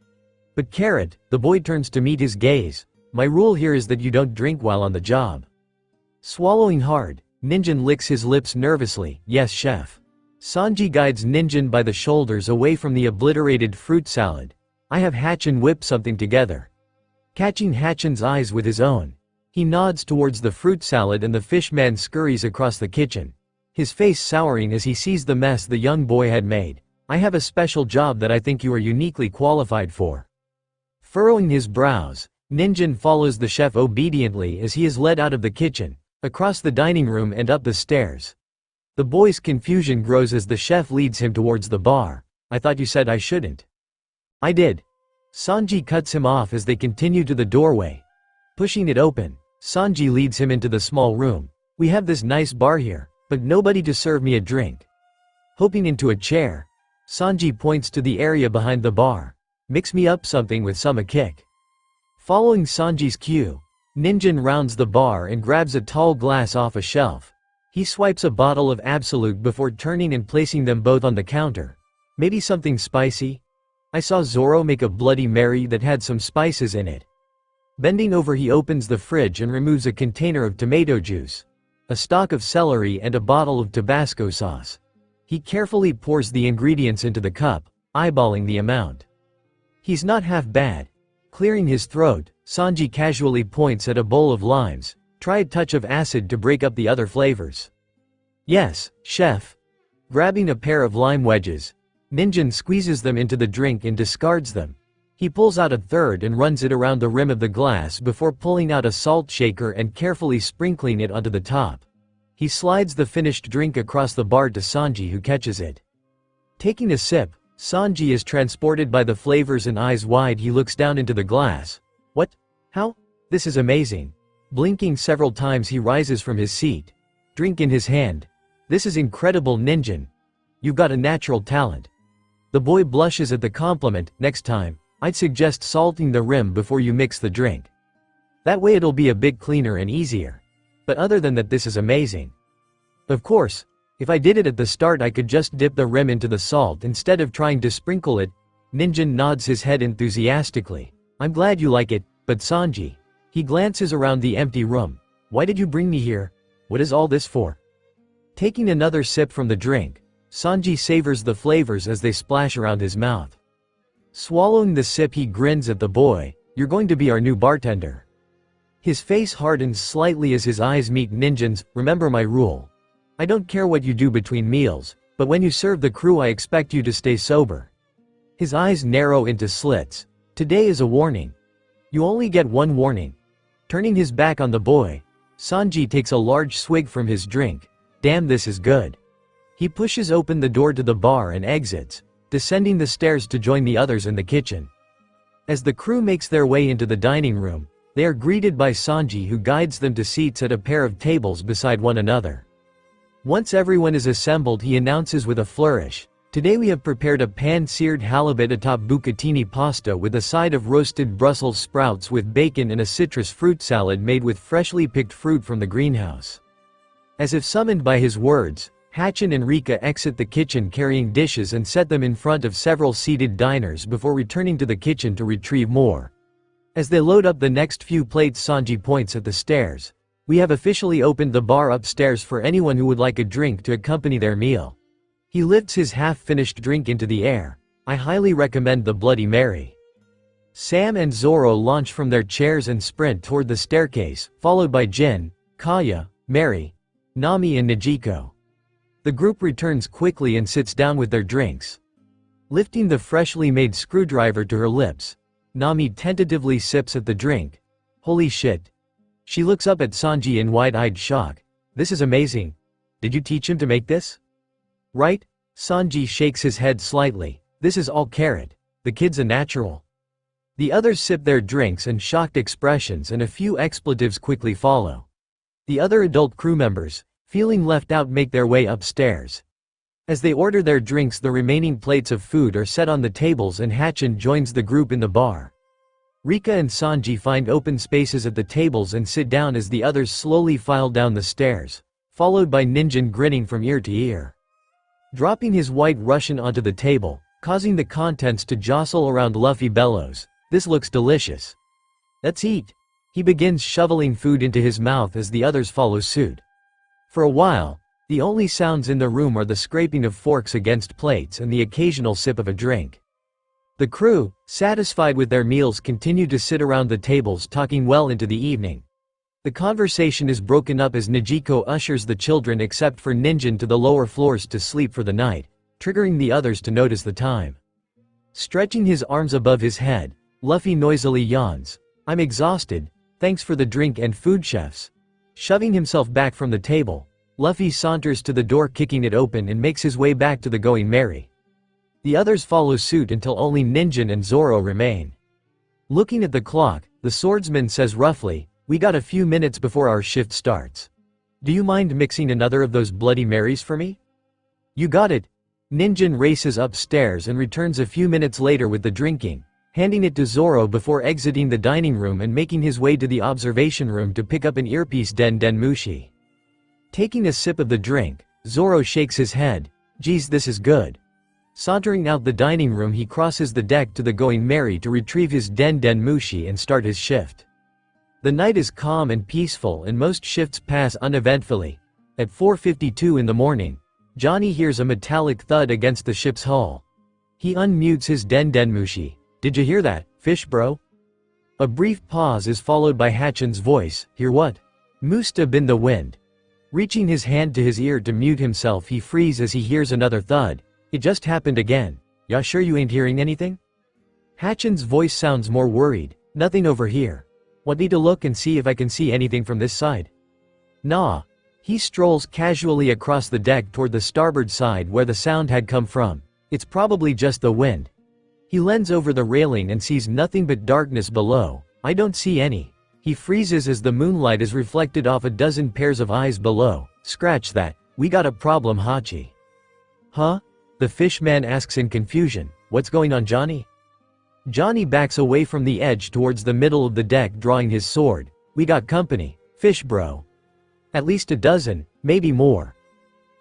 But Carrot, the boy turns to meet his gaze. My rule here is that you don't drink while on the job. Swallowing hard, Ninjin licks his lips nervously. Yes chef. Sanji guides Ninjin by the shoulders away from the obliterated fruit salad. I have Hatchin whip something together. Catching Hatchin's eyes with his own, he nods towards the fruit salad and the fish man scurries across the kitchen, his face souring as he sees the mess the young boy had made. I have a special job that I think you are uniquely qualified for. Furrowing his brows, Ninjin follows the chef obediently as he is led out of the kitchen, across the dining room and up the stairs. The boy's confusion grows as the chef leads him towards the bar. I thought you said I shouldn't. I did. Sanji cuts him off as they continue to the doorway. Pushing it open, Sanji leads him into the small room. We have this nice bar here, but nobody to serve me a drink. Hoping into a chair, Sanji points to the area behind the bar. Mix me up something with some kick. Following Sanji's cue, Ninjin rounds the bar and grabs a tall glass off a shelf. He swipes a bottle of Absolute before turning and placing them both on the counter. Maybe something spicy? I saw Zoro make a Bloody Mary that had some spices in it. Bending over, he opens the fridge and removes a container of tomato juice, a stalk of celery and a bottle of Tabasco sauce. He carefully pours the ingredients into the cup, eyeballing the amount. He's not half bad. Clearing his throat, Sanji casually points at a bowl of limes. Try a touch of acid to break up the other flavors. Yes, chef. Grabbing a pair of lime wedges, Ninjin squeezes them into the drink and discards them. He pulls out a third and runs it around the rim of the glass before pulling out a salt shaker and carefully sprinkling it onto the top. He slides the finished drink across the bar to Sanji, who catches it. Taking a sip, Sanji is transported by the flavors and eyes wide he looks down into the glass. What? How? This is amazing. Blinking several times he rises from his seat. Drink in his hand. This is incredible, Ninjin. You've got a natural talent. The boy blushes at the compliment. Next time, I'd suggest salting the rim before you mix the drink. That way it'll be a bit cleaner and easier. But other than that, this is amazing. Of course, if I did it at the start I could just dip the rim into the salt instead of trying to sprinkle it. Ninjin nods his head enthusiastically. I'm glad you like it, but Sanji. He glances around the empty room. Why did you bring me here? What is all this for? Taking another sip from the drink, Sanji savors the flavors as they splash around his mouth. Swallowing the sip, he grins at the boy. You're going to be our new bartender. His face hardens slightly as his eyes meet Ninjin's. Remember my rule. I don't care what you do between meals, but when you serve the crew I expect you to stay sober. His eyes narrow into slits. Today is a warning. You only get one warning. Turning his back on the boy, Sanji takes a large swig from his drink. Damn, this is good. He pushes open the door to the bar and exits, descending the stairs to join the others in the kitchen. As the crew makes their way into the dining room, they are greeted by Sanji, who guides them to seats at a pair of tables beside one another. Once everyone is assembled, he announces with a flourish, today we have prepared a pan-seared halibut atop bucatini pasta with a side of roasted Brussels sprouts with bacon and a citrus fruit salad made with freshly picked fruit from the greenhouse. As if summoned by his words, Hatchin and Rika exit the kitchen carrying dishes and set them in front of several seated diners before returning to the kitchen to retrieve more. As they load up the next few plates, Sanji points at the stairs. We have officially opened the bar upstairs for anyone who would like a drink to accompany their meal. He lifts his half-finished drink into the air. I highly recommend the Bloody Mary. Sam and Zoro launch from their chairs and sprint toward the staircase, followed by Jin, Kaya, Mary, Nami and Najiko. The group returns quickly and sits down with their drinks. Lifting the freshly made screwdriver to her lips, Nami tentatively sips at the drink. Holy shit. She looks up at Sanji in wide-eyed shock. This is amazing. Did you teach him to make this? Right? Sanji shakes his head slightly. This is all carrot. The kid's a natural. The others sip their drinks and shocked expressions and a few expletives quickly follow. The other adult crew members, feeling left out, make their way upstairs. As they order their drinks, the remaining plates of food are set on the tables and Hatchin joins the group in the bar. Rika and Sanji find open spaces at the tables and sit down as the others slowly file down the stairs, followed by Ninjin grinning from ear to ear. Dropping his white Russian onto the table, causing the contents to jostle around, Luffy bellows, "This looks delicious. Let's eat." He begins shoveling food into his mouth as the others follow suit. For a while, the only sounds in the room are the scraping of forks against plates and the occasional sip of a drink. The crew, satisfied with their meals, continue to sit around the tables talking well into the evening. The conversation is broken up as Nijiko ushers the children except for Ninjin to the lower floors to sleep for the night, triggering the others to notice the time. Stretching his arms above his head, Luffy noisily yawns. "I'm exhausted, thanks for the drink and food, chefs." Shoving himself back from the table, Luffy saunters to the door, kicking it open, and makes his way back to the Going Merry. The others follow suit until only Ninjin and Zoro remain. Looking at the clock, the swordsman says roughly, "We got a few minutes before our shift starts. Do you mind mixing another of those Bloody Marys for me?" "You got it." Ninjin races upstairs and returns a few minutes later with the drinking, handing it to Zoro before exiting the dining room and making his way to the observation room to pick up an earpiece Den Mushi. Taking a sip of the drink, Zoro shakes his head. "Geez, this is good." Sauntering out the dining room, he crosses the deck to the Going Merry to retrieve his Den Mushi and start his shift. The night is calm and peaceful and most shifts pass uneventfully. At 4:52 in the morning, Johnny hears a metallic thud against the ship's hull. He unmutes his Den Mushi. "Did you hear that, fish bro?" A brief pause is followed by Hachin's voice. "Hear what?" "Must have been the wind." Reaching his hand to his ear to mute himself, he freezes as he hears another thud. "It just happened again. Ya sure you ain't hearing anything?" Hachin's voice sounds more worried. "Nothing over here. Want me to look and see if I can see anything from this side?" "Nah." He strolls casually across the deck toward the starboard side where the sound had come from. "It's probably just the wind." He leans over the railing and sees nothing but darkness below. "I don't see any." He freezes as the moonlight is reflected off a dozen pairs of eyes below. "Scratch that. We got a problem, Hachi." "Huh?" The fishman asks in confusion. "What's going on, Johnny?" Johnny backs away from the edge towards the middle of the deck, drawing his sword. "We got company, fish bro. At least a dozen, maybe more."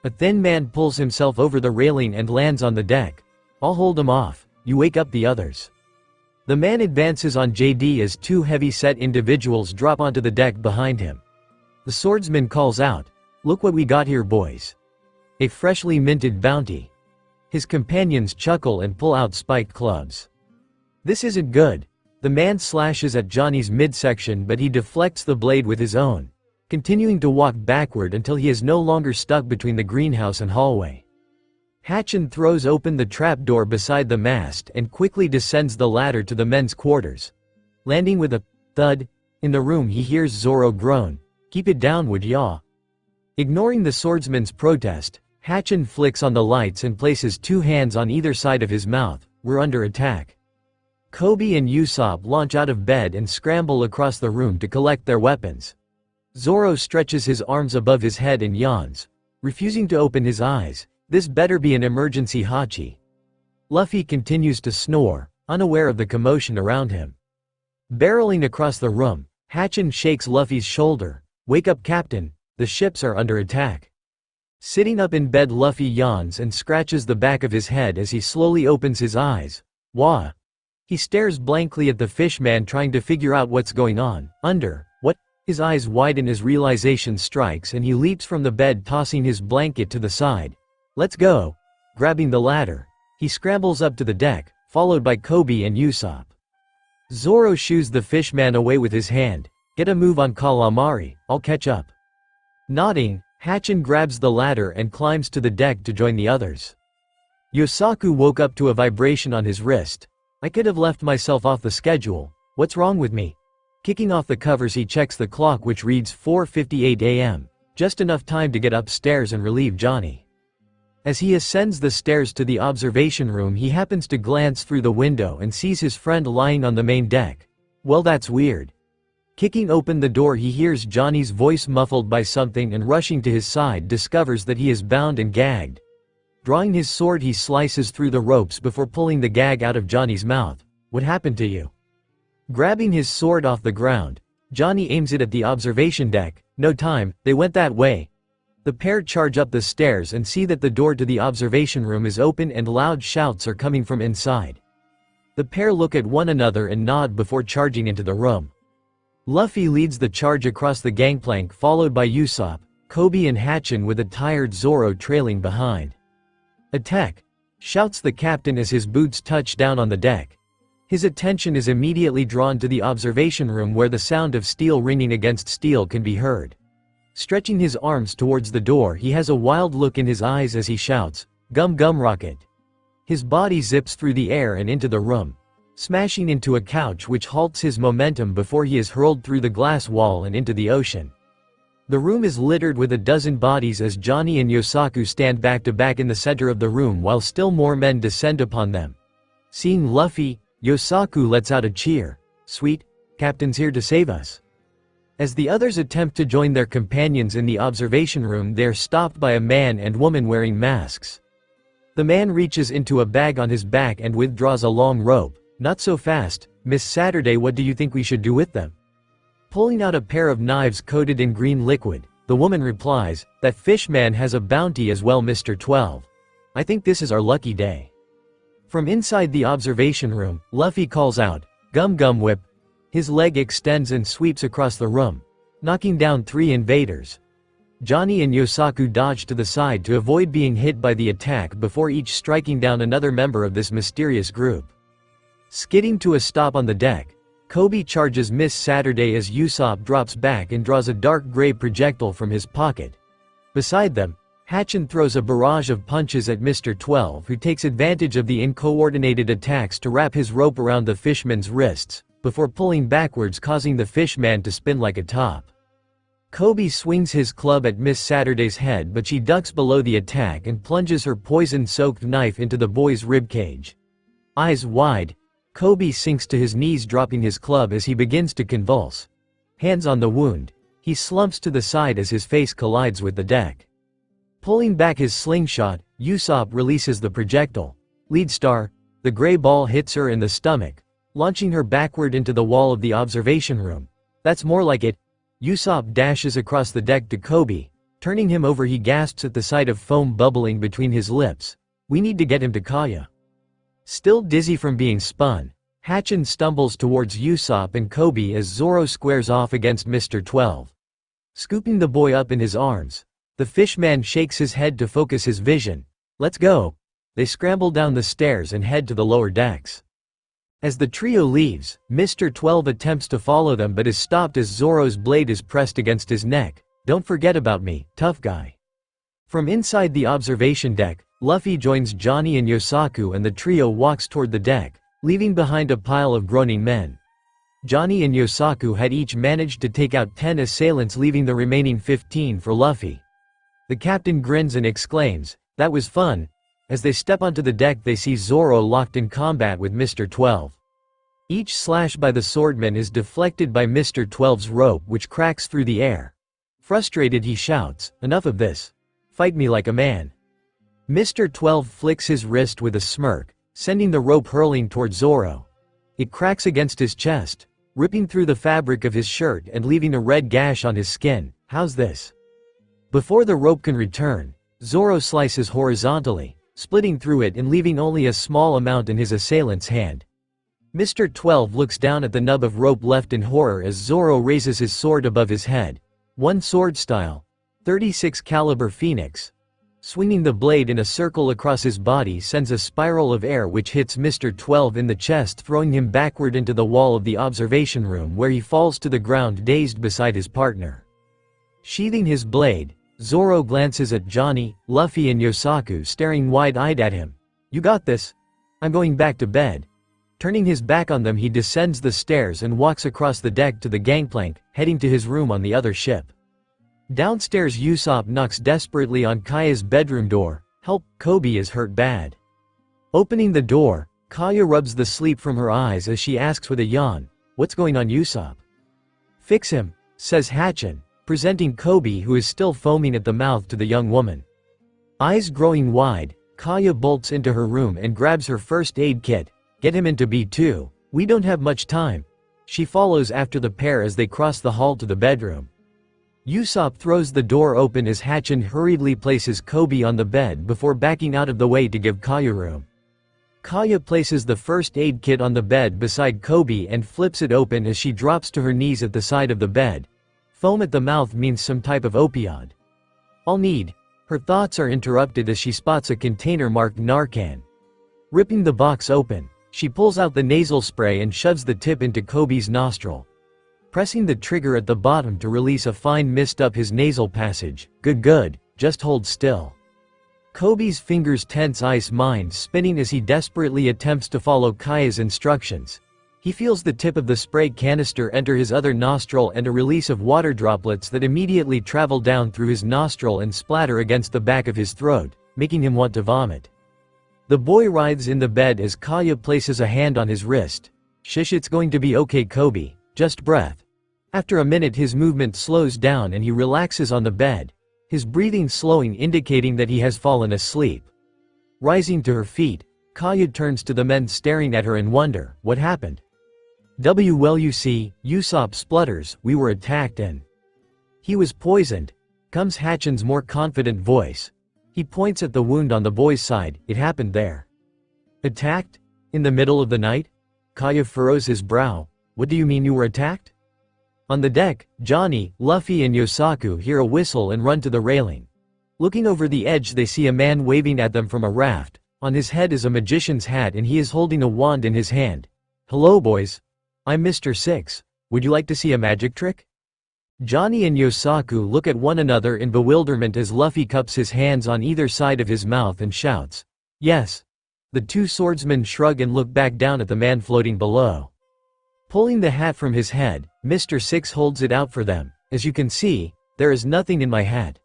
A thin man pulls himself over the railing and lands on the deck. "I'll hold him off. You wake up the others." The man advances on JD as two heavy-set individuals drop onto the deck behind him. The swordsman calls out, "Look what we got here, boys. A freshly minted bounty." His companions chuckle and pull out spiked clubs. "This isn't good." The man slashes at Johnny's midsection, but he deflects the blade with his own, continuing to walk backward until he is no longer stuck between the greenhouse and hallway. Hachin throws open the trapdoor beside the mast and quickly descends the ladder to the men's quarters. Landing with a thud, in the room he hears Zoro groan, "Keep it down, would ya?" Ignoring the swordsman's protest, Hachin flicks on the lights and places two hands on either side of his mouth. "We're under attack." Kobe and Usopp launch out of bed and scramble across the room to collect their weapons. Zoro stretches his arms above his head and yawns, refusing to open his eyes. "This better be an emergency, Hachi." Luffy continues to snore, unaware of the commotion around him. Barreling across the room, Hachin shakes Luffy's shoulder. "Wake up, Captain, the ships are under attack." Sitting up in bed, Luffy yawns and scratches the back of his head as he slowly opens his eyes. "Wah." He stares blankly at the fishman, trying to figure out what's going on. What? His eyes widen as realization strikes and he leaps from the bed, tossing his blanket to the side. "Let's go." Grabbing the ladder, he scrambles up to the deck, followed by Kobe and Usopp. Zoro shoos the fishman away with his hand. "Get a move on, calamari, I'll catch up." Nodding, Hachin grabs the ladder and climbs to the deck to join the others. Yosaku woke up to a vibration on his wrist. "I could have left myself off the schedule. What's wrong with me?" Kicking off the covers, he checks the clock, which reads 4:58 a.m. Just enough time to get upstairs and relieve Johnny. As he ascends the stairs to the observation room, he happens to glance through the window and sees his friend lying on the main deck. "Well, that's weird." Kicking open the door, he hears Johnny's voice muffled by something and rushing to his side discovers that he is bound and gagged. Drawing his sword, he slices through the ropes before pulling the gag out of Johnny's mouth. "What happened to you?" Grabbing his sword off the ground, Johnny aims it at the observation deck. "No time, they went that way." The pair charge up the stairs and see that the door to the observation room is open and loud shouts are coming from inside. The pair look at one another and nod before charging into the room. Luffy leads the charge across the gangplank, followed by Usopp, Kobe and Hachin, with a tired Zoro trailing behind. "Attack!" shouts the captain as his boots touch down on the deck. His attention is immediately drawn to the observation room where the sound of steel ringing against steel can be heard. Stretching his arms towards the door, he has a wild look in his eyes as he shouts, "Gum gum rocket." His body zips through the air and into the room, smashing into a couch which halts his momentum before he is hurled through the glass wall and into the ocean. The room is littered with a dozen bodies as Johnny and Yosaku stand back to back in the center of the room while still more men descend upon them. Seeing Luffy, Yosaku lets out a cheer. "Sweet, Captain's here to save us." As the others attempt to join their companions in the observation room, they are stopped by a man and woman wearing masks. The man reaches into a bag on his back and withdraws a long rope. "Not so fast, Miss Saturday, what do you think we should do with them?" Pulling out a pair of knives coated in green liquid, the woman replies, "That fishman has a bounty as well, Mr. 12. I think this is our lucky day." From inside the observation room, Luffy calls out, "Gum gum whip." His leg extends and sweeps across the room, knocking down 3 invaders. Johnny and Yosaku dodge to the side to avoid being hit by the attack before each striking down another member of this mysterious group. Skidding to a stop on the deck, Kobe charges Miss Saturday as Usopp drops back and draws a dark gray projectile from his pocket. Beside them, Hatchin throws a barrage of punches at Mr. 12, who takes advantage of the uncoordinated attacks to wrap his rope around the fishman's wrists, before pulling backwards, causing the fishman to spin like a top. Kobe swings his club at Miss Saturday's head, but she ducks below the attack and plunges her poison-soaked knife into the boy's ribcage. Eyes wide, Kobe sinks to his knees, dropping his club as he begins to convulse. Hands on the wound, he slumps to the side as his face collides with the deck. Pulling back his slingshot, Usopp releases the projectile. Lead star, the gray ball hits her in the stomach, launching her backward into the wall of the observation room. "That's more like it." Usopp dashes across the deck to Kobe. Turning him over, he gasps at the sight of foam bubbling between his lips. "We need to get him to Kaya." Still dizzy from being spun, Hatchin stumbles towards Usopp and Kobe as Zoro squares off against Mr. 12. Scooping the boy up in his arms, the fishman shakes his head to focus his vision. "Let's go." They scramble down the stairs and head to the lower decks. As the trio leaves, Mr. 12 attempts to follow them but is stopped as Zoro's blade is pressed against his neck. "Don't forget about me, tough guy." From inside the observation deck, Luffy joins Johnny and Yosaku and the trio walks toward the deck, leaving behind a pile of groaning men. Johnny and Yosaku had each managed to take out 10 assailants, leaving the remaining 15 for Luffy. The captain grins and exclaims, "That was fun." As they step onto the deck, they see Zoro locked in combat with Mr. 12. Each slash by the swordman is deflected by Mr. 12's rope, which cracks through the air. Frustrated, he shouts, "Enough of this. Fight me like a man." Mr. 12 flicks his wrist with a smirk, sending the rope hurling toward Zoro. It cracks against his chest, ripping through the fabric of his shirt and leaving a red gash on his skin. "How's this?" Before the rope can return, Zoro slices horizontally, splitting through it and leaving only a small amount in his assailant's hand. Mr. 12 looks down at the nub of rope left in horror as Zoro raises his sword above his head. One sword style, 36 caliber Phoenix. Swinging the blade in a circle across his body sends a spiral of air which hits Mr. 12 in the chest, throwing him backward into the wall of the observation room, where he falls to the ground dazed beside his partner. Sheathing his blade, Zoro glances at Johnny, Luffy and Yosaku staring wide-eyed at him. "You got this. I'm going back to bed." Turning his back on them, he descends the stairs and walks across the deck to the gangplank, heading to his room on the other ship. Downstairs, Usopp knocks desperately on Kaya's bedroom door. "Help, Kobe is hurt bad." Opening the door, Kaya rubs the sleep from her eyes as she asks with a yawn, "What's going on, Usopp?" "Fix him," says Hatchin, presenting Kobe, who is still foaming at the mouth, to the young woman. Eyes growing wide, Kaya bolts into her room and grabs her first aid kit. "Get him into B2. We don't have much time." She follows after the pair as they cross the hall to the bedroom. Usopp throws the door open as Hatchin hurriedly places Kobe on the bed before backing out of the way to give Kaya room. Kaya places the first aid kit on the bed beside Kobe and flips it open as she drops to her knees at the side of the bed. Foam at the mouth means some type of opioid. "I'll need." Her thoughts are interrupted as she spots a container marked Narcan. Ripping the box open, she pulls out the nasal spray and shoves the tip into Kobe's nostril, pressing the trigger at the bottom to release a fine mist up his nasal passage. Good, just hold still. Kobe's fingers tense, ice mind spinning as he desperately attempts to follow Kaya's instructions. He feels the tip of the spray canister enter his other nostril and a release of water droplets that immediately travel down through his nostril and splatter against the back of his throat, making him want to vomit. The boy writhes in the bed as Kaya places a hand on his wrist. Shish, it's going to be okay, Kobe, just breath. After a minute his movement slows down and he relaxes on the bed, his breathing slowing, indicating that he has fallen asleep. Rising to her feet, Kaya turns to the men staring at her in wonder. What happened? Well, you see, Usopp splutters, we were attacked and he was poisoned, comes Hachin's more confident voice. He points at the wound on the boy's side. It happened there. Attacked? In the middle of the night? Kaya furrows his brow. What do you mean you were attacked? On the deck, Johnny, Luffy and Yosaku hear a whistle and run to the railing. Looking over the edge they see a man waving at them from a raft. On his head is a magician's hat and he is holding a wand in his hand. Hello boys. I'm Mr. Six. Would you like to see a magic trick? Johnny and Yosaku look at one another in bewilderment as Luffy cups his hands on either side of his mouth and shouts, "Yes." The two swordsmen shrug and look back down at the man floating below. Pulling the hat from his head, Mr. Six holds it out for them. As you can see, there is nothing in my hat.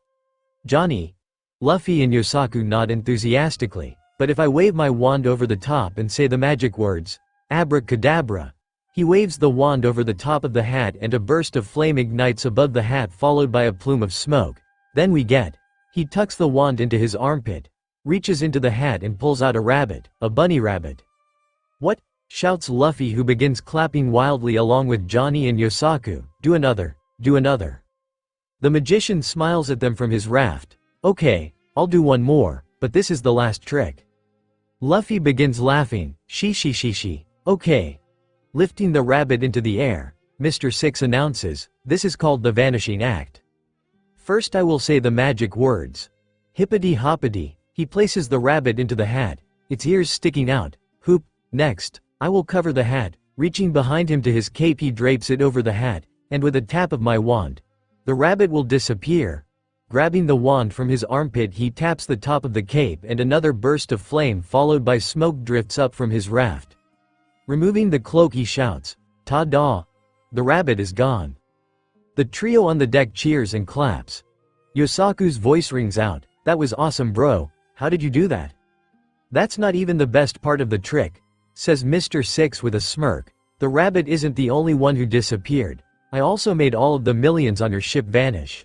Johnny, Luffy and Yosaku nod enthusiastically. But if I wave my wand over the top and say the magic words, abracadabra. He waves the wand over the top of the hat and a burst of flame ignites above the hat followed by a plume of smoke. Then we get. He tucks the wand into his armpit, reaches into the hat and pulls out a rabbit, a bunny rabbit. What? Shouts Luffy, who begins clapping wildly along with Johnny and Yosaku. Do another, do another. The magician smiles at them from his raft. Okay, I'll do one more, but this is the last trick. Luffy begins laughing. She. Okay. Lifting the rabbit into the air, Mr. Six announces, this is called the vanishing act. First I will say the magic words. Hippity hoppity. He places the rabbit into the hat, its ears sticking out. Hoop. Next, I will cover the hat. Reaching behind him to his cape he drapes it over the hat, and with a tap of my wand, the rabbit will disappear. Grabbing the wand from his armpit he taps the top of the cape and another burst of flame followed by smoke drifts up from his raft. Removing the cloak he shouts, "Ta-da!" The rabbit is gone. The trio on the deck cheers and claps. Yosaku's voice rings out, "That was awesome, bro. How did you do that?" "That's not even the best part of the trick," says Mr. Six with a smirk. "The rabbit isn't the only one who disappeared. I also made all of the millions on your ship vanish."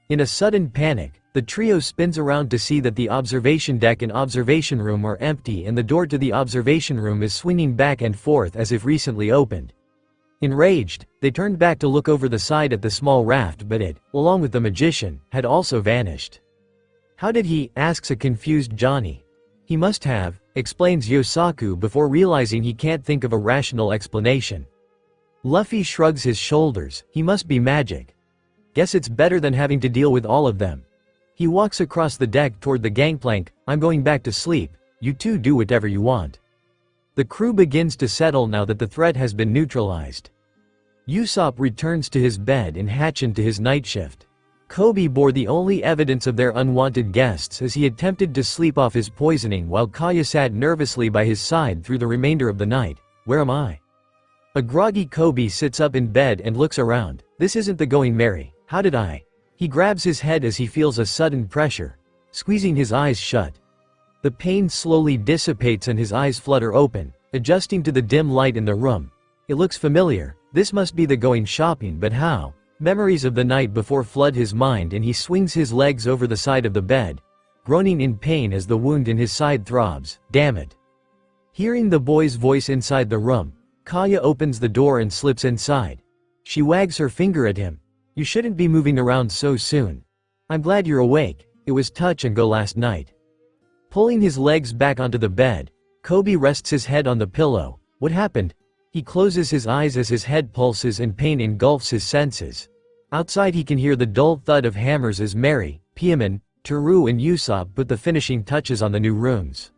In a sudden panic, the trio spins around to see that the observation deck and observation room are empty and the door to the observation room is swinging back and forth as if recently opened. Enraged, they turned back to look over the side at the small raft, but it, along with the magician, had also vanished. "How did he?" asks a confused Johnny. "He must have," explains Yosaku before realizing he can't think of a rational explanation. Luffy shrugs his shoulders. "He must be magic. Guess it's better than having to deal with all of them." He walks across the deck toward the gangplank. "I'm going back to sleep. You two do whatever you want." The crew begins to settle now that the threat has been neutralized. Usopp returns to his bed and Hachin to his night shift. Kobe bore the only evidence of their unwanted guests as he attempted to sleep off his poisoning while Kaya sat nervously by his side through the remainder of the night. "Where am I?" A groggy Kobe sits up in bed and looks around. "This isn't the Going Merry. How did I?" He grabs his head as he feels a sudden pressure, squeezing his eyes shut. The pain slowly dissipates and his eyes flutter open, adjusting to the dim light in the room. It looks familiar. This must be the going shopping, but how? Memories of the night before flood his mind and he swings his legs over the side of the bed, groaning in pain as the wound in his side throbs. Damn it. Hearing the boy's voice inside the room, Kaya opens the door and slips inside. She wags her finger at him. "You shouldn't be moving around so soon. I'm glad you're awake. It was touch and go last night." Pulling his legs back onto the bed, Kobe rests his head on the pillow. "What happened?" He closes his eyes as his head pulses and pain engulfs his senses. Outside he can hear the dull thud of hammers as Mary, Piaman, Teru and Usopp put the finishing touches on the new rooms.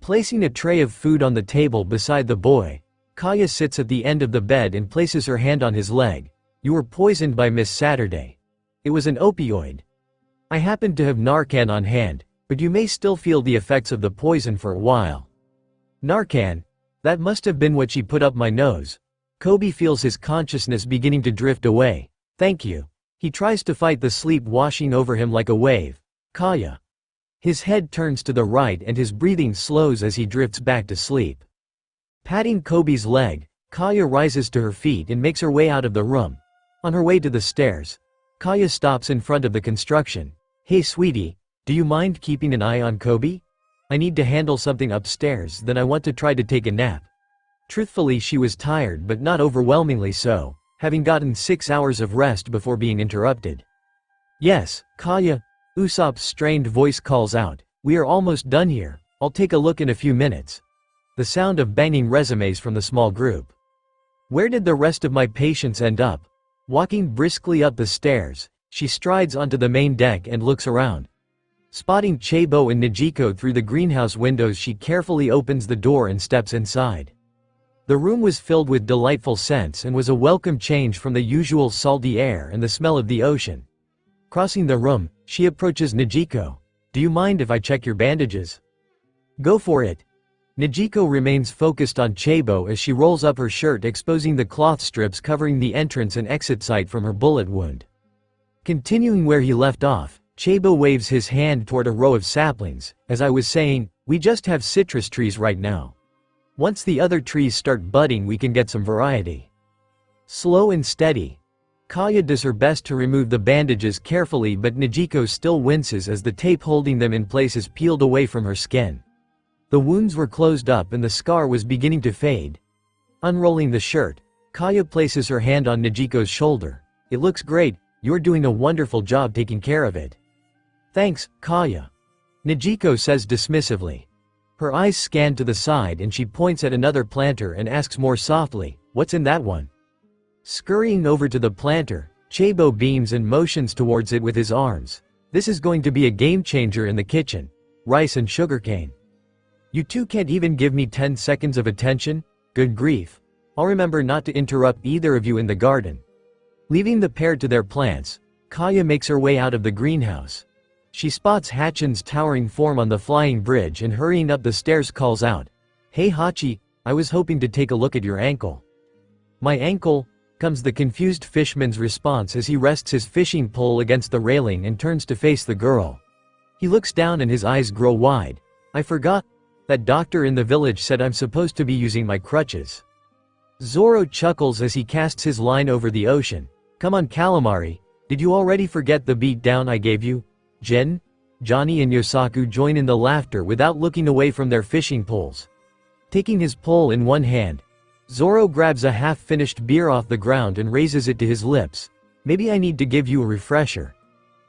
Placing a tray of food on the table beside the boy, Kaya sits at the end of the bed and places her hand on his leg. You were poisoned by Miss Saturday. It was an opioid. I happened to have Narcan on hand, but you may still feel the effects of the poison for a while. Narcan? That must have been what she put up my nose. Kobe feels his consciousness beginning to drift away. Thank you. He tries to fight the sleep washing over him like a wave. Kaya. His head turns to the right and his breathing slows as he drifts back to sleep. Patting Kobe's leg, Kaya rises to her feet and makes her way out of the room. On her way to the stairs, Kaya stops in front of the construction. Hey sweetie, do you mind keeping an eye on Kobe? I need to handle something upstairs, then I want to try to take a nap. Truthfully, she was tired but not overwhelmingly so, having gotten 6 hours of rest before being interrupted. Yes, Kaya, Usopp's strained voice calls out. We are almost done here. I'll take a look in a few minutes. The sound of banging resumes from the small group. Where did the rest of my patients end up? Walking briskly up the stairs, she strides onto the main deck and looks around. Spotting Chabo and Nijiko through the greenhouse windows, she carefully opens the door and steps inside. The room was filled with delightful scents and was a welcome change from the usual salty air and the smell of the ocean. Crossing the room, she approaches Nijiko. Do you mind if I check your bandages? Go for it. Nijiko remains focused on Chabo as she rolls up her shirt, exposing the cloth strips covering the entrance and exit site from her bullet wound. Continuing where he left off, Chabo waves his hand toward a row of saplings. As I was saying, we just have citrus trees right now. Once the other trees start budding, we can get some variety. Slow and steady. Kaya does her best to remove the bandages carefully, but Nijiko still winces as the tape holding them in place is peeled away from her skin. The wounds were closed up and the scar was beginning to fade. Unrolling the shirt, Kaya places her hand on Nijiko's shoulder. It looks great, you're doing a wonderful job taking care of it. Thanks, Kaya. Nijiko says dismissively. Her eyes scan to the side and she points at another planter and asks more softly, what's in that one? Scurrying over to the planter, Chabo beams and motions towards it with his arms. This is going to be a game changer in the kitchen. Rice and sugarcane. You two can't even give me 10 seconds of attention? Good grief. I'll remember not to interrupt either of you in the garden. Leaving the pair to their plants, Kaya makes her way out of the greenhouse. She spots Hachin's towering form on the flying bridge and hurrying up the stairs calls out, Hey Hachi, I was hoping to take a look at your ankle. My ankle? Comes the confused fisherman's response as he rests his fishing pole against the railing and turns to face the girl. He looks down and his eyes grow wide. I forgot. That doctor in the village said I'm supposed to be using my crutches. Zoro chuckles as he casts his line over the ocean. Come on calamari, did you already forget the beat down I gave you? Jin? Johnny and Yosaku join in the laughter without looking away from their fishing poles. Taking his pole in one hand, Zoro grabs a half-finished beer off the ground and raises it to his lips. Maybe I need to give you a refresher.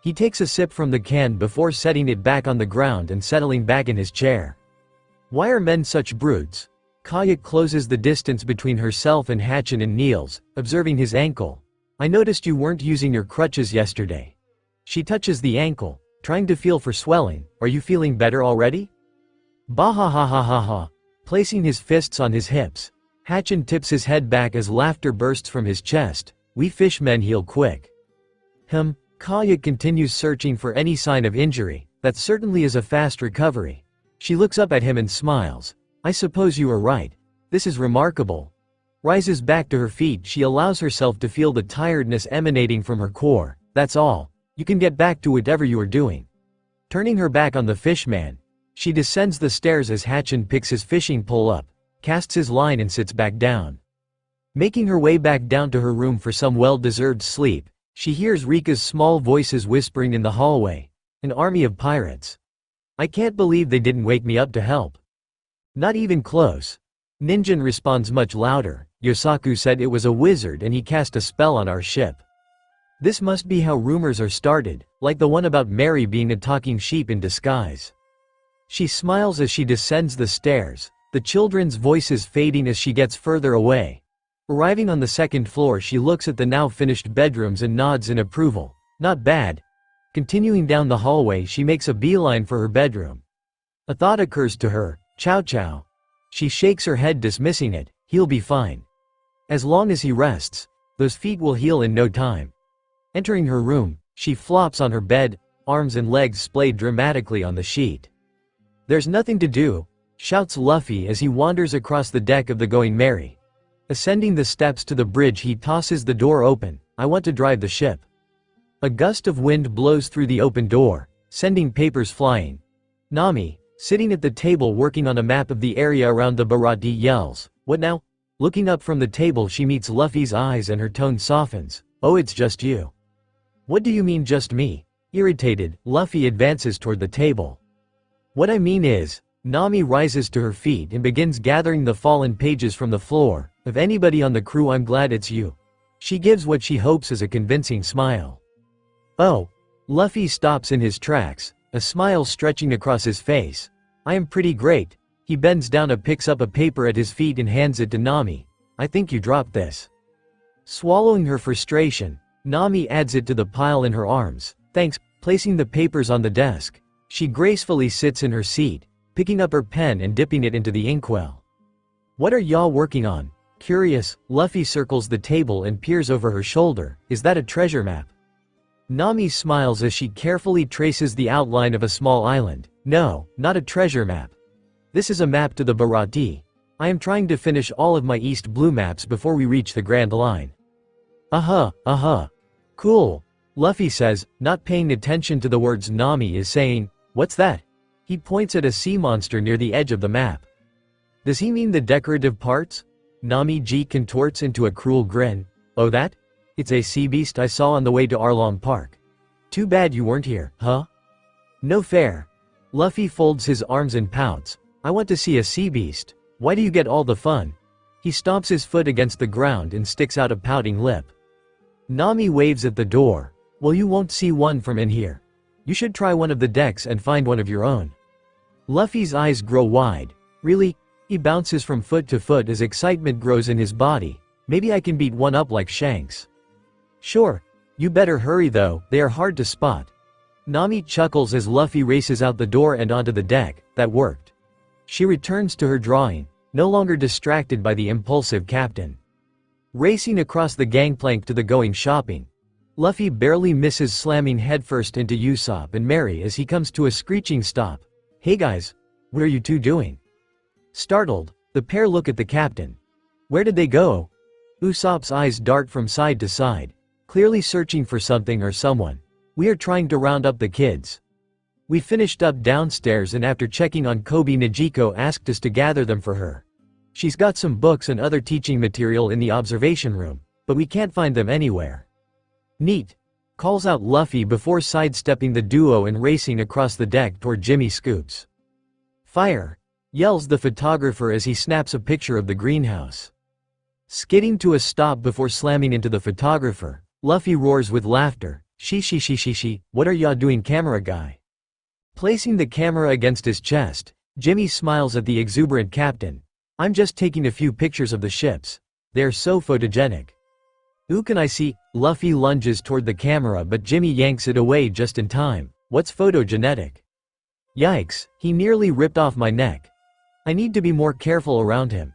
He takes a sip from the can before setting it back on the ground and settling back in his chair. Why are men such brutes? Kaya closes the distance between herself and Hachin and kneels, observing his ankle. I noticed you weren't using your crutches yesterday. She touches the ankle, trying to feel for swelling. Are you feeling better already? Bah-ha-ha-ha-ha-ha. Placing his fists on his hips, Hachin tips his head back as laughter bursts from his chest. We fishmen heal quick. Kaya continues searching for any sign of injury. That certainly is a fast recovery. She looks up at him and smiles. I suppose you are right. This is remarkable. Rises back to her feet, she allows herself to feel the tiredness emanating from her core. That's all. You can get back to whatever you are doing. Turning her back on the fishman, she descends the stairs as Hachin picks his fishing pole up, casts his line and sits back down. Making her way back down to her room for some well-deserved sleep, she hears Rika's small voices whispering in the hallway. An army of pirates. I can't believe they didn't wake me up to help. Not even close. Ninjin responds much louder. Yosaku said it was a wizard and he cast a spell on our ship. This must be how rumors are started, like the one about Mary being a talking sheep in disguise. She smiles as she descends the stairs, the children's voices fading as she gets further away. Arriving on the second floor, she looks at the now finished bedrooms and nods in approval. Not bad. Continuing down the hallway, she makes a beeline for her bedroom. A thought occurs to her. Chow chow. She shakes her head dismissing it. He'll be fine. As long as he rests, those feet will heal in no time. Entering her room, she flops on her bed, arms and legs splayed dramatically on the sheet. There's nothing to do, shouts Luffy as he wanders across the deck of the Going Merry. Ascending the steps to the bridge, he tosses the door open. I want to drive the ship. A gust of wind blows through the open door, sending papers flying. Nami, sitting at the table working on a map of the area around the Bharati, yells, "What now?" Looking up from the table, she meets Luffy's eyes and her tone softens. "Oh, it's just you." "What do you mean just me?" Irritated, Luffy advances toward the table. "What I mean is," Nami rises to her feet and begins gathering the fallen pages from the floor. "Of anybody on the crew, I'm glad it's you." She gives what she hopes is a convincing smile. "Oh." Luffy stops in his tracks, a smile stretching across his face. "I am pretty great." He bends down and picks up a paper at his feet and hands it to Nami. "I think you dropped this." Swallowing her frustration, Nami adds it to the pile in her arms. "Thanks." Placing the papers on the desk, she gracefully sits in her seat, picking up her pen and dipping it into the inkwell. "What are y'all working on?" Curious, Luffy circles the table and peers over her shoulder. "Is that a treasure map?" Nami smiles as she carefully traces the outline of a small island. "No, not a treasure map. This is a map to the Bharati. I am trying to finish all of my East Blue maps before we reach the Grand Line." Cool," Luffy says, not paying attention to the words Nami is saying. "What's that?" He points at a sea monster near the edge of the map. "Does he mean the decorative parts?" Nami contorts into a cruel grin. "Oh, that? It's a sea beast I saw on the way to Arlong Park. Too bad you weren't here, huh?" "No fair." Luffy folds his arms and pouts. "I want to see a sea beast. Why do you get all the fun?" He stomps his foot against the ground and sticks out a pouting lip. Nami waves at the door. "Well, you won't see one from in here. You should try one of the decks and find one of your own." Luffy's eyes grow wide. "Really?" He bounces from foot to foot as excitement grows in his body. "Maybe I can beat one up like Shanks." "Sure. You better hurry though, they are hard to spot." Nami chuckles as Luffy races out the door and onto the deck. That worked. She returns to her drawing, no longer distracted by the impulsive captain. Racing across the gangplank to the going shopping, Luffy barely misses slamming headfirst into Usopp and Mary as he comes to a screeching stop. "Hey guys, what are you two doing?" Startled, the pair look at the captain. "Where did they go?" Usopp's eyes dart from side to side, clearly searching for something or someone. "We are trying to round up the kids. We finished up downstairs and after checking on Kobe, Najiko asked us to gather them for her. She's got some books and other teaching material in the observation room, but we can't find them anywhere." "Neat," calls out Luffy before sidestepping the duo and racing across the deck toward Jimmy Scoops. "Fire!" yells the photographer as he snaps a picture of the greenhouse. Skidding to a stop before slamming into the photographer, Luffy roars with laughter. She, what are ya doing, camera guy?" Placing the camera against his chest, Jimmy smiles at the exuberant captain. "I'm just taking a few pictures of the ships. They're so photogenic." "Ooh, can I see?" Luffy lunges toward the camera but Jimmy yanks it away just in time. "What's photogenetic?" Yikes, he nearly ripped off my neck. I need to be more careful around him.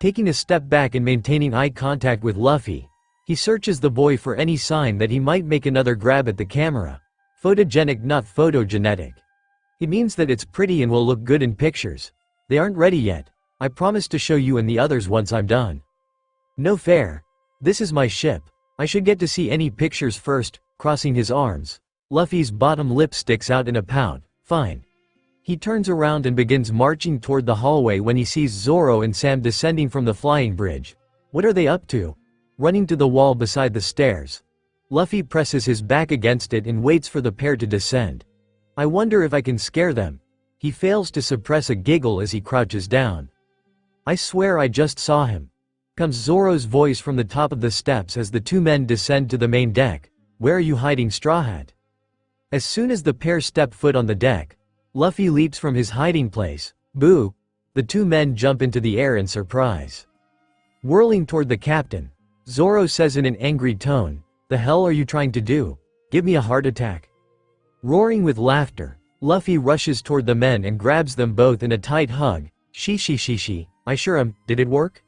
Taking a step back and maintaining eye contact with Luffy, he searches the boy for any sign that he might make another grab at the camera. Photogenic, not photogenetic. It means that it's pretty and will look good in pictures. They aren't ready yet. I promise to show you and the others once I'm done. No fair. This is my ship. I should get to see any pictures first. Crossing his arms, Luffy's bottom lip sticks out in a pout. Fine. He turns around and begins marching toward the hallway when he sees Zoro and Sam descending from the flying bridge. What are they up to? Running to the wall beside the stairs, Luffy presses his back against it and waits for the pair to descend. I wonder if I can scare them. He fails to suppress a giggle as he crouches down. I swear I just saw him. Comes Zoro's voice from the top of the steps as the two men descend to the main deck. Where are you hiding, Straw Hat? As soon as the pair step foot on the deck, Luffy leaps from his hiding place. Boo! The two men jump into the air in surprise. Whirling toward the captain, Zoro says in an angry tone, "The hell are you trying to do? Give me a heart attack?" Roaring with laughter, Luffy rushes toward the men and grabs them both in a tight hug. She, I sure am. Did it work?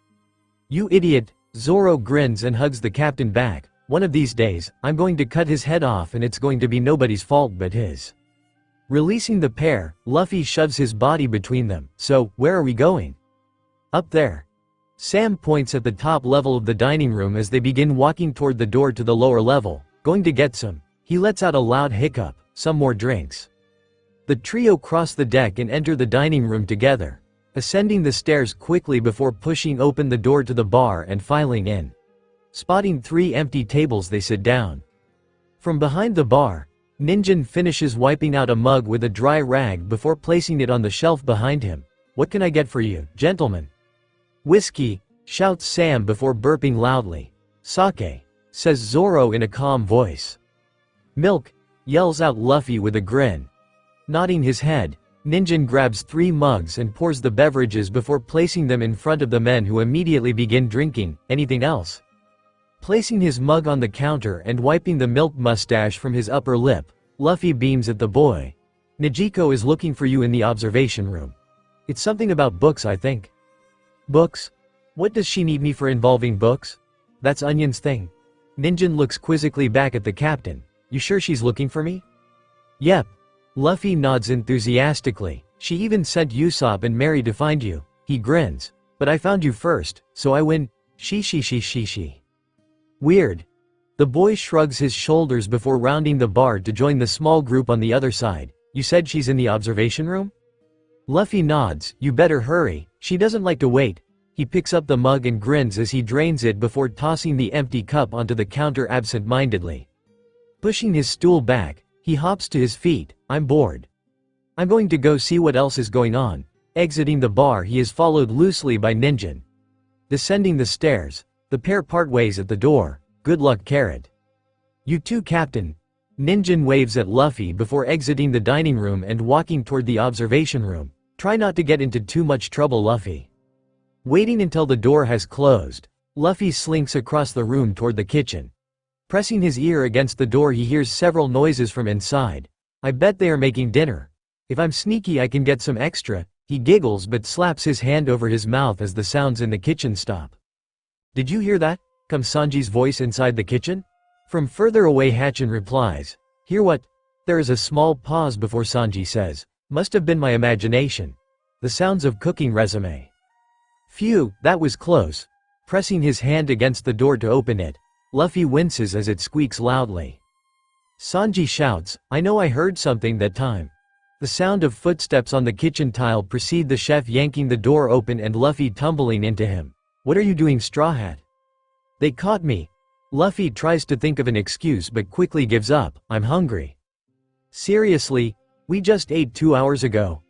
You idiot. Zoro grins and hugs the captain back. One of these days, I'm going to cut his head off and it's going to be nobody's fault but his. Releasing the pair, Luffy shoves his body between them. So, where are we going? Up there. Sam points at the top level of the dining room as they begin walking toward the door to the lower level. Going to get some. He lets out a loud hiccup. Some more drinks. The trio cross the deck and enter the dining room together, ascending the stairs quickly before pushing open the door to the bar and filing in. Spotting 3 empty tables, they sit down. From behind the bar, Ninjin finishes wiping out a mug with a dry rag before placing it on the shelf behind him. What can I get for you, gentlemen? Whiskey, shouts Sam before burping loudly. Sake, says Zoro in a calm voice. Milk, yells out Luffy with a grin. Nodding his head, Ninjin grabs 3 mugs and pours the beverages before placing them in front of the men who immediately begin drinking. Anything else? Placing his mug on the counter and wiping the milk mustache from his upper lip, Luffy beams at the boy. Nijiko is looking for you in the observation room. It's something about books, I think. Books? What does she need me for involving books? That's Onion's thing. Ninjin looks quizzically back at the captain. You sure she's looking for me? Yep. Luffy nods enthusiastically. She even sent Usopp and Mary to find you. He grins. But I found you first, so I win. She. Weird. The boy shrugs his shoulders before rounding the bar to join the small group on the other side. You said she's in the observation room? Luffy nods. You better hurry. She doesn't like to wait. He picks up the mug and grins as he drains it before tossing the empty cup onto the counter absent-mindedly. Pushing his stool back, he hops to his feet. I'm bored. I'm going to go see what else is going on. Exiting the bar, he is followed loosely by Ninjin. Descending the stairs, the pair part ways at the door. Good luck, Carrot. You too, Captain. Ninjin waves at Luffy before exiting the dining room and walking toward the observation room. Try not to get into too much trouble, Luffy. Waiting until the door has closed, Luffy slinks across the room toward the kitchen. Pressing his ear against the door, he hears several noises from inside. I bet they are making dinner. If I'm sneaky, I can get some extra. He giggles but slaps his hand over his mouth as the sounds in the kitchen stop. Did you hear that? Comes Sanji's voice inside the kitchen. From further away, Hatchin replies. Hear what? There is a small pause before Sanji says. Must have been my imagination. The sounds of cooking resume. Phew, that was close. Pressing his hand against the door to open it, Luffy winces as it squeaks loudly. Sanji shouts, I know I heard something that time. The sound of footsteps on the kitchen tile precede the chef yanking the door open and Luffy tumbling into him. What are you doing, Straw Hat? They caught me. Luffy tries to think of an excuse but quickly gives up. I'm hungry. Seriously? We just ate 2 hours ago.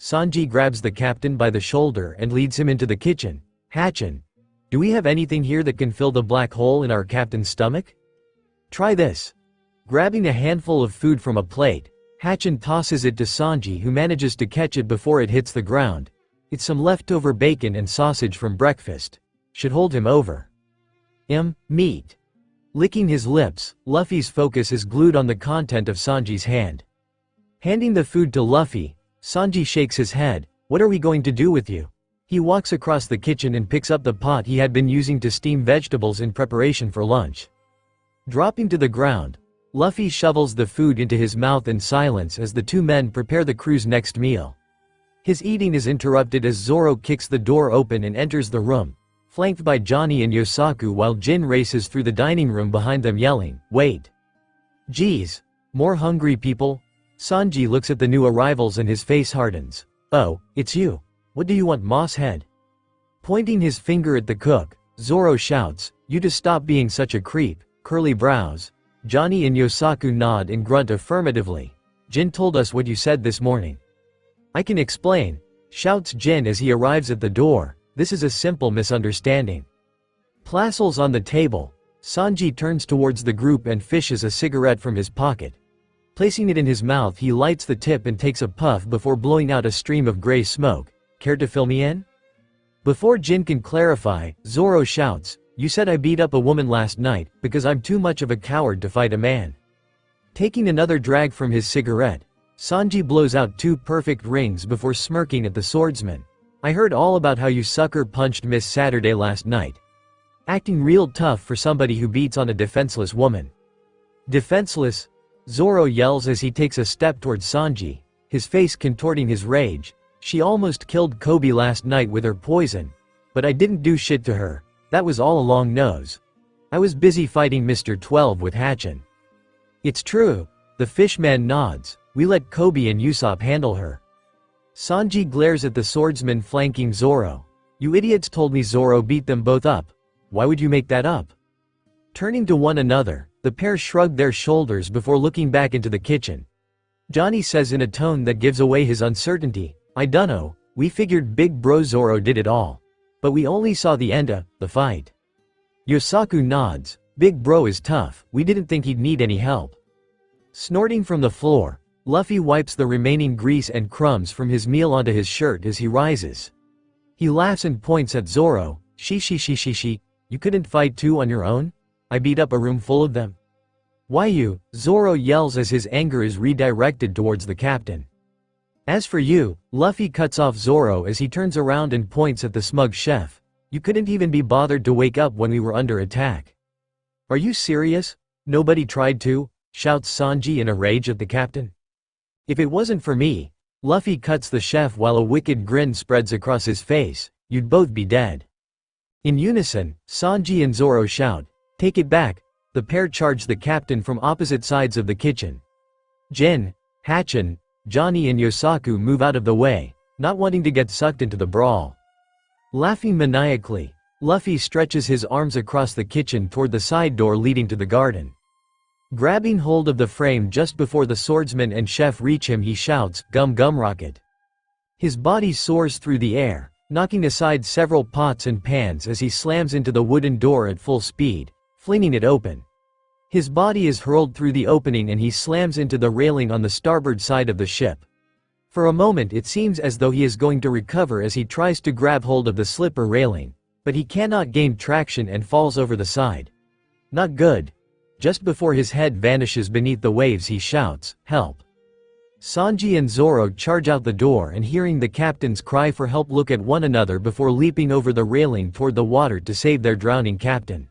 Sanji grabs the captain by the shoulder and leads him into the kitchen. Hatchin, do we have anything here that can fill the black hole in our captain's stomach? Try this. Grabbing a handful of food from a plate, Hatchin tosses it to Sanji, who manages to catch it before it hits the ground. It's some leftover bacon and sausage from breakfast. Should hold him over. Meat. Licking his lips, Luffy's focus is glued on the content of Sanji's hand. Handing the food to Luffy, Sanji shakes his head. What are we going to do with you? He walks across the kitchen and picks up the pot he had been using to steam vegetables in preparation for lunch. Dropping to the ground, Luffy shovels the food into his mouth in silence as the 2 men prepare the crew's next meal. His eating is interrupted as Zoro kicks the door open and enters the room, flanked by Johnny and Yosaku, while Jin races through the dining room behind them yelling, Wait! Geez, more hungry people? Sanji looks at the new arrivals and his face hardens. Oh, it's you. What do you want, Moss Head? Pointing his finger at the cook, Zoro shouts, You to stop being such a creep. Curly brows. Johnny and Yosaku nod and grunt affirmatively. Jin told us what you said this morning. I can explain, shouts Jin as he arrives at the door. This is a simple misunderstanding. Placels on the table, Sanji turns towards the group and fishes a cigarette from his pocket. Placing it in his mouth, he lights the tip and takes a puff before blowing out a stream of gray smoke. Care to fill me in? Before Jin can clarify, Zoro shouts, You said I beat up a woman last night, because I'm too much of a coward to fight a man. Taking another drag from his cigarette, Sanji blows out 2 perfect rings before smirking at the swordsman. I heard all about how you sucker punched Miss Saturday last night. Acting real tough for somebody who beats on a defenseless woman. Defenseless? Zoro yells as he takes a step towards Sanji, his face contorting his rage. She almost killed Kobe last night with her poison. But I didn't do shit to her. That was all a long nose. I was busy fighting Mr. 12 with Hatchin. It's true. The fishman nods. We let Kobe and Usopp handle her. Sanji glares at the swordsman flanking Zoro. You idiots told me Zoro beat them both up. Why would you make that up? Turning to one another, the pair shrugged their shoulders before looking back into the kitchen. Johnny says in a tone that gives away his uncertainty, I dunno, we figured Big Bro Zoro did it all. But we only saw the end of the fight. Yosaku nods. Big Bro is tough, we didn't think he'd need any help. Snorting from the floor, Luffy wipes the remaining grease and crumbs from his meal onto his shirt as he rises. He laughs and points at Zoro. She, you couldn't fight too on your own? I beat up a room full of them. Why you? Zoro yells as his anger is redirected towards the captain. As for you, Luffy cuts off Zoro as he turns around and points at the smug chef. You couldn't even be bothered to wake up when we were under attack. Are you serious? Nobody tried to? Shouts Sanji in a rage at the captain. If it wasn't for me, Luffy cuts the chef while a wicked grin spreads across his face, you'd both be dead. In unison, Sanji and Zoro shout, take it back. The pair charge the captain from opposite sides of the kitchen. Jin, Hatchin, Johnny and Yosaku move out of the way, not wanting to get sucked into the brawl. Laughing maniacally, Luffy stretches his arms across the kitchen toward the side door leading to the garden. Grabbing hold of the frame just before the swordsman and chef reach him, he shouts, Gum Gum Rocket. His body soars through the air, knocking aside several pots and pans as he slams into the wooden door at full speed, flinging it open. His body is hurled through the opening and he slams into the railing on the starboard side of the ship. For a moment it seems as though he is going to recover as he tries to grab hold of the slipper railing, but he cannot gain traction and falls over the side. Not good. Just before his head vanishes beneath the waves he shouts, help. Sanji and Zoro charge out the door and hearing the captain's cry for help look at one another before leaping over the railing toward the water to save their drowning captain.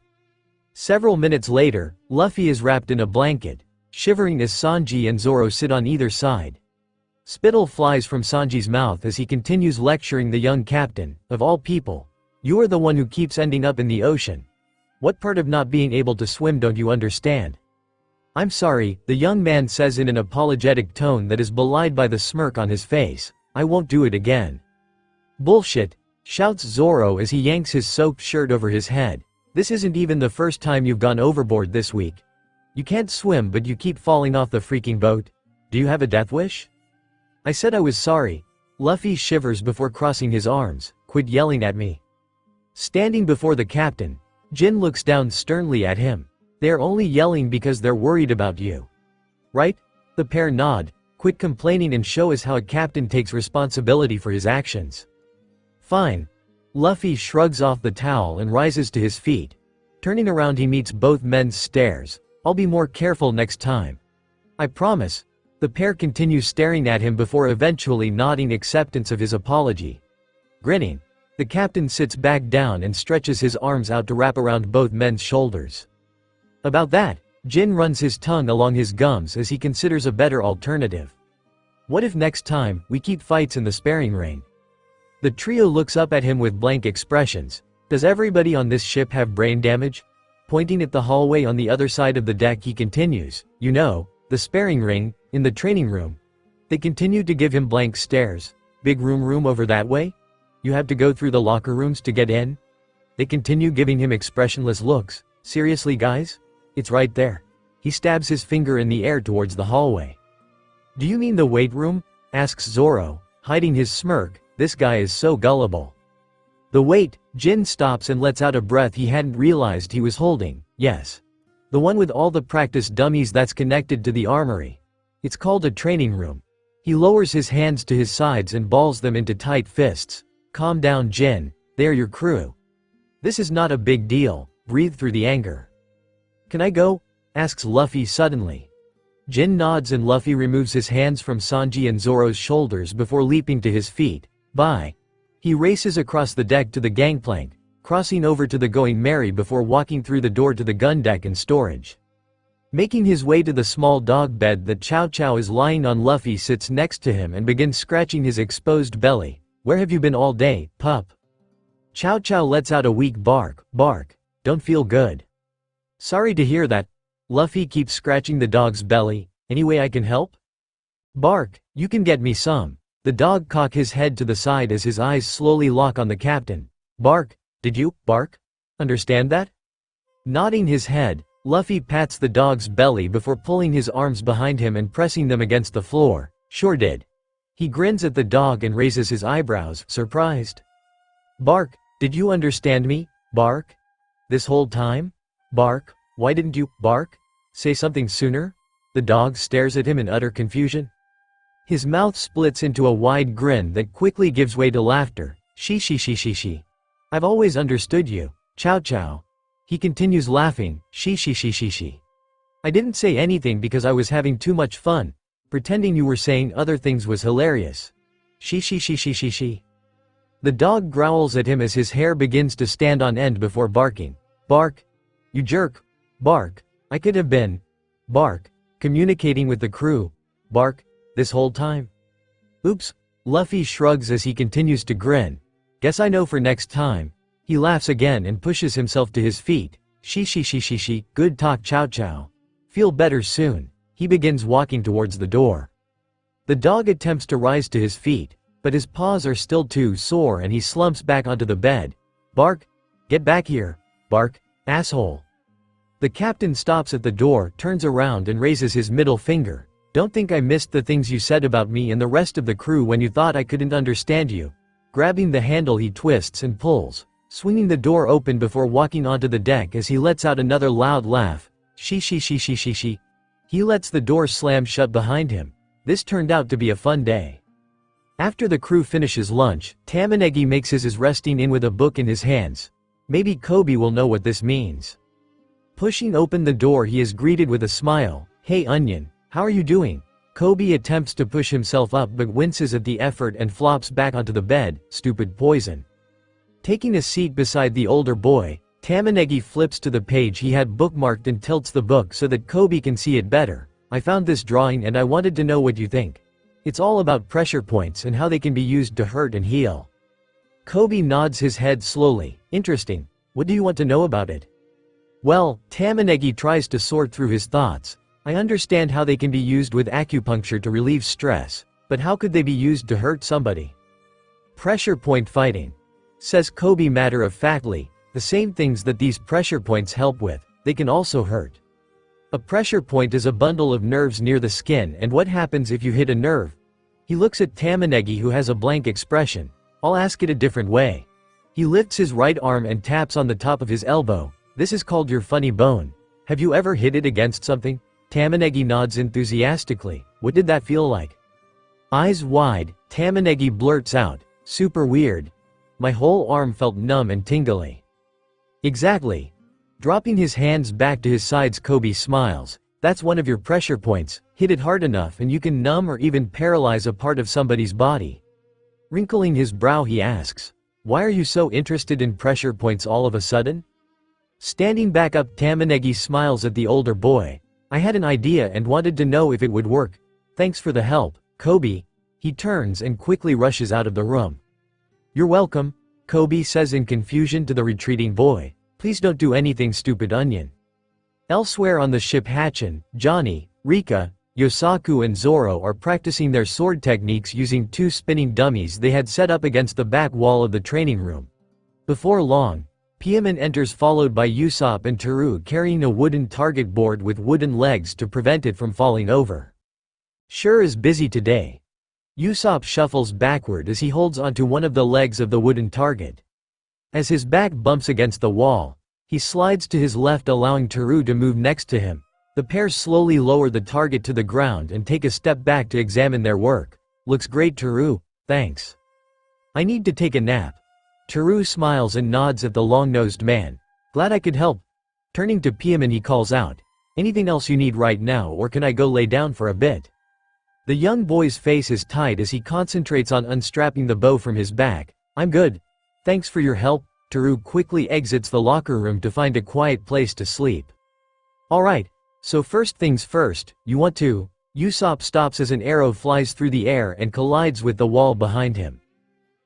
Several minutes later, Luffy is wrapped in a blanket, shivering as Sanji and Zoro sit on either side. Spittle flies from Sanji's mouth as he continues lecturing the young captain, of all people. You are the one who keeps ending up in the ocean. What part of not being able to swim don't you understand? I'm sorry, the young man says in an apologetic tone that is belied by the smirk on his face. I won't do it again. Bullshit, shouts Zoro as he yanks his soaked shirt over his head. This isn't even the first time you've gone overboard this week. You can't swim but you keep falling off the freaking boat. Do you have a death wish? I said I was sorry. Luffy shivers before crossing his arms. Quit yelling at me. Standing before the captain, Jin looks down sternly at him. They're only yelling because they're worried about you. Right? The pair nod. Quit complaining and show us how a captain takes responsibility for his actions. Fine. Luffy shrugs off the towel and rises to his feet. Turning around he meets both men's stares. I'll be more careful next time. I promise. The pair continue staring at him before eventually nodding acceptance of his apology. Grinning, the captain sits back down and stretches his arms out to wrap around both men's shoulders. About that, Jin runs his tongue along his gums as he considers a better alternative. What if next time, we keep fights in the sparring ring? The trio looks up at him with blank expressions. Does everybody on this ship have brain damage? Pointing at the hallway on the other side of the deck he continues, you know, the sparring ring, in the training room. They continue to give him blank stares. Big room over that way? You have to go through the locker rooms to get in? They continue giving him expressionless looks. Seriously guys? It's right there. He stabs his finger in the air towards the hallway. Do you mean the weight room? Asks Zoro, hiding his smirk. This guy is so gullible. The weight, Jin stops and lets out a breath he hadn't realized he was holding. Yes. The one with all the practice dummies that's connected to the armory. It's called a training room. He lowers his hands to his sides and balls them into tight fists. Calm down Jin, they're your crew. This is not a big deal, breathe through the anger. Can I go? Asks Luffy suddenly. Jin nods and Luffy removes his hands from Sanji and Zoro's shoulders before leaping to his feet. Bye. He races across the deck to the gangplank, crossing over to the Going Merry before walking through the door to the gun deck and storage. Making his way to the small dog bed that Chow Chow is lying on, Luffy sits next to him and begins scratching his exposed belly. "Where have you been all day, pup?" Chow Chow lets out a weak bark. "Bark. Don't feel good." "Sorry to hear that." Luffy keeps scratching the dog's belly. "Any way I can help?" "Bark, you can get me some." The dog cocks his head to the side as his eyes slowly lock on the captain. "Bark, did you, bark? Understand that?" Nodding his head, Luffy pats the dog's belly before pulling his arms behind him and pressing them against the floor. "Sure did." He grins at the dog and raises his eyebrows, surprised. "Bark, did you understand me, bark? This whole time? Bark, why didn't you, bark? Say something sooner?" The dog stares at him in utter confusion. His mouth splits into a wide grin that quickly gives way to laughter. She. "I've always understood you, Chow Chow." He continues laughing. She. "I didn't say anything because I was having too much fun. Pretending you were saying other things was hilarious." She. The dog growls at him as his hair begins to stand on end before barking. "Bark. You jerk. Bark. I could have been. Bark. Communicating with the crew. Bark. This whole time." "Oops." Luffy shrugs as he continues to grin. "Guess I know for next time." He laughs again and pushes himself to his feet. She. "Good talk, Chow Chow. Feel better soon." He begins walking towards the door. The dog attempts to rise to his feet, but his paws are still too sore and he slumps back onto the bed. "Bark. Get back here. Bark, asshole." The captain stops at the door, turns around and raises his middle finger. "Don't think I missed the things you said about me and the rest of the crew when you thought I couldn't understand you." Grabbing the handle, he twists and pulls, swinging the door open before walking onto the deck as he lets out another loud laugh. She. He lets the door slam shut behind him. This turned out to be a fun day. After the crew finishes lunch, Tamanegi makes his resting in with a book in his hands. Maybe Kobe will know what this means. Pushing open the door, he is greeted with a smile. "Hey Onion, how are you doing?" Kobe attempts to push himself up but winces at the effort and flops back onto the bed. Stupid poison. Taking a seat beside the older boy, Tamanegi flips to the page he had bookmarked and tilts the book so that Kobe can see it better. "I found this drawing and I wanted to know what you think. It's all about pressure points and how they can be used to hurt and heal." Kobe nods his head slowly. "Interesting. What do you want to know about it?" "Well," Tamanegi tries to sort through his thoughts. "I understand how they can be used with acupuncture to relieve stress, but how could they be used to hurt somebody?" "Pressure point fighting," says Kobe matter-of-factly. "The same things that these pressure points help with, they can also hurt. A pressure point is a bundle of nerves near the skin, and what happens if you hit a nerve?" He looks at Tamanegi, who has a blank expression. "I'll ask it a different way." He lifts his right arm and taps on the top of his elbow. "This is called your funny bone. Have you ever hit it against something?" Tamanegi nods enthusiastically. "What did that feel like?" Eyes wide, Tamanegi blurts out, "Super weird. My whole arm felt numb and tingly." "Exactly." Dropping his hands back to his sides, Kobe smiles. "That's one of your pressure points. Hit it hard enough and you can numb or even paralyze a part of somebody's body." Wrinkling his brow, he asks, "Why are you so interested in pressure points all of a sudden?" Standing back up, Tamanegi smiles at the older boy. "I had an idea and wanted to know if it would work. Thanks for the help, Kobe." He turns and quickly rushes out of the room. "You're welcome," Kobe says in confusion to the retreating boy. "Please don't do anything stupid, Onion." Elsewhere on the ship, Hatchin, Johnny, Rika, Yosaku and Zoro are practicing their sword techniques using two spinning dummies they had set up against the back wall of the training room. Before long, Piemon enters, followed by Usopp and Teru carrying a wooden target board with wooden legs to prevent it from falling over. Sure is busy today. Usopp shuffles backward as he holds onto one of the legs of the wooden target. As his back bumps against the wall, he slides to his left, allowing Teru to move next to him. The pair slowly lower the target to the ground and take a step back to examine their work. "Looks great, Teru, thanks. I need to take a nap." Teru smiles and nods at the long-nosed man. "Glad I could help." Turning to Piemon, he calls out, "Anything else you need right now, or can I go lay down for a bit?" The young boy's face is tight as he concentrates on unstrapping the bow from his back. I'm good. Thanks for your help. Toru quickly exits the locker room to find a quiet place to sleep. Alright, so first things first, you want to. Usopp stops as an arrow flies through the air and collides with the wall behind him.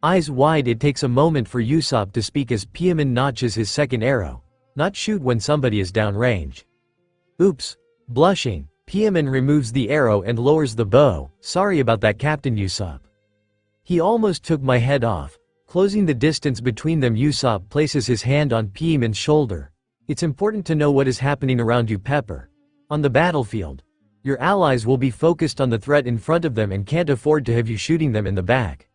Eyes wide, it takes a moment for Usopp to speak as Piemon notches his second arrow. Not shoot when somebody is downrange. Oops. Blushing, Piemon removes the arrow and lowers the bow. Sorry about that, Captain Usopp. He almost took my head off. Closing the distance between them, Usopp places his hand on Piemon's shoulder. It's important to know what is happening around you, Pepper. On the battlefield, your allies will be focused on the threat in front of them and can't afford to have you shooting them in the back.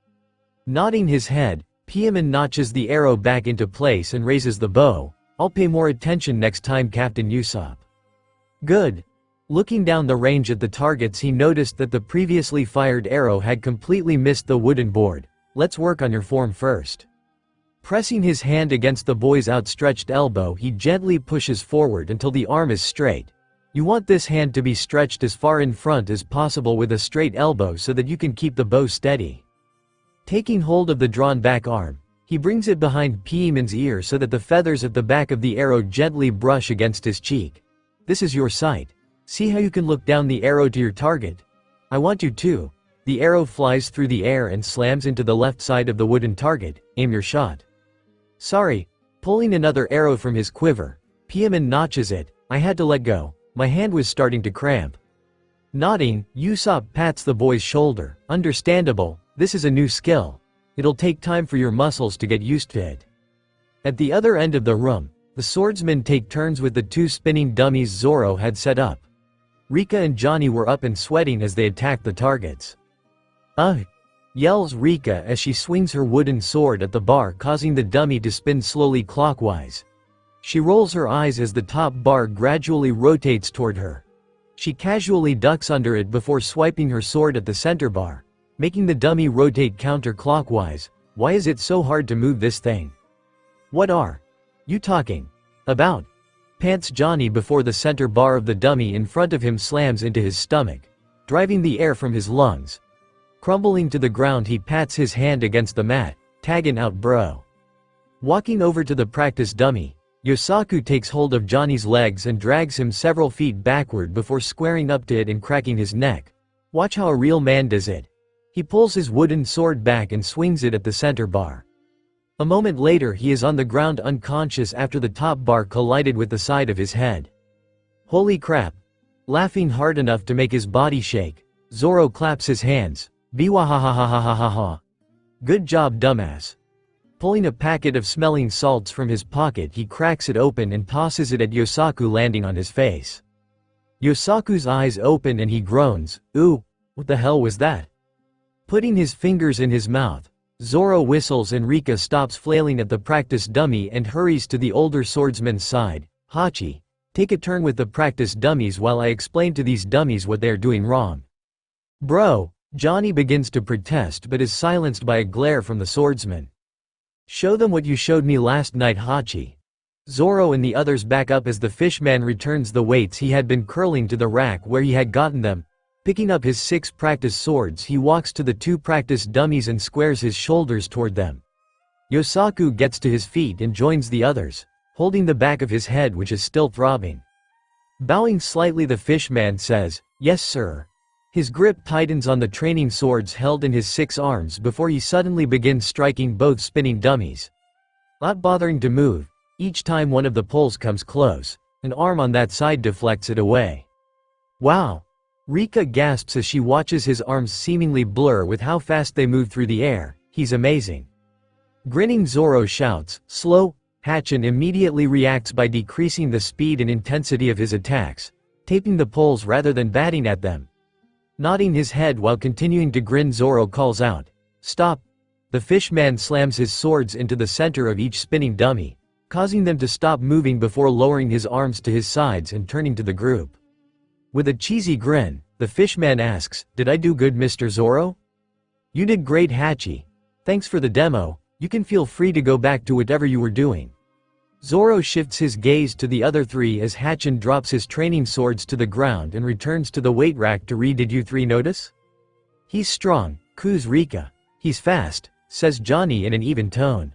Nodding his head, Piemon notches the arrow back into place and raises the bow. I'll pay more attention next time, Captain Usopp. Good. Looking down the range at the targets, he noticed that the previously fired arrow had completely missed the wooden board. Let's work on your form first. Pressing his hand against the boy's outstretched elbow, he gently pushes forward until the arm is straight. You want this hand to be stretched as far in front as possible with a straight elbow so that you can keep the bow steady. Taking hold of the drawn back arm, he brings it behind Piemon's ear so that the feathers at the back of the arrow gently brush against his cheek. This is your sight. See how you can look down the arrow to your target? I want you to. The arrow flies through the air and slams into the left side of the wooden target. Aim your shot. Sorry. Pulling another arrow from his quiver, Piemon notches it. I had to let go. My hand was starting to cramp. Nodding, Usopp pats the boy's shoulder. Understandable. This is a new skill. It'll take time for your muscles to get used to it. At the other end of the room, the swordsmen take turns with the two spinning dummies Zoro had set up. Rika and Johnny were up and sweating as they attacked the targets. Ugh! Yells Rika as she swings her wooden sword at the bar, causing the dummy to spin slowly clockwise. She rolls her eyes as the top bar gradually rotates toward her. She casually ducks under it before swiping her sword at the center bar, making the dummy rotate counterclockwise. Why is it so hard to move this thing? What are you talking about? Pants Johnny before the center bar of the dummy in front of him slams into his stomach, driving the air from his lungs. Crumbling to the ground, he pats his hand against the mat. Tagging out, bro. Walking over to the practice dummy, Yosaku takes hold of Johnny's legs and drags him several feet backward before squaring up to it and cracking his neck. Watch how a real man does it. He pulls his wooden sword back and swings it at the center bar. A moment later, he is on the ground unconscious after the top bar collided with the side of his head. Holy crap! Laughing hard enough to make his body shake, Zoro claps his hands. Biwahahahahahaha. Good job, dumbass. Pulling a packet of smelling salts from his pocket, he cracks it open and tosses it at Yosaku, landing on his face. Yosaku's eyes open and he groans, "Ooh, what the hell was that?" Putting his fingers in his mouth, Zoro whistles and Rika stops flailing at the practice dummy and hurries to the older swordsman's side. Hachi, take a turn with the practice dummies while I explain to these dummies what they are doing wrong. Bro, Johnny begins to protest but is silenced by a glare from the swordsman. Show them what you showed me last night, Hachi. Zoro and the others back up as the fishman returns the weights he had been curling to the rack where he had gotten them. Picking up his 6 practice swords, he walks to the 2 practice dummies and squares his shoulders toward them. Yosaku gets to his feet and joins the others, holding the back of his head which is still throbbing. Bowing slightly, the fishman says, "Yes, sir." His grip tightens on the training swords held in his 6 arms before he suddenly begins striking both spinning dummies. Not bothering to move, each time one of the pulls comes close, an arm on that side deflects it away. Wow! Rika gasps as she watches his arms seemingly blur with how fast they move through the air. He's amazing. Grinning, Zoro shouts, "Slow!" Hachin immediately reacts by decreasing the speed and intensity of his attacks, taping the poles rather than batting at them. Nodding his head while continuing to grin, Zoro calls out, "Stop!" The fishman slams his swords into the center of each spinning dummy, causing them to stop moving before lowering his arms to his sides and turning to the group. With a cheesy grin, the fishman asks, "Did I do good, Mr. Zoro?" "You did great, Hachi. Thanks for the demo. You can feel free to go back to whatever you were doing." Zoro shifts his gaze to the other 3 as Hachin drops his training swords to the ground and returns to the weight rack to read. "Did you 3 notice? He's strong," coos Rika. "He's fast," says Johnny in an even tone.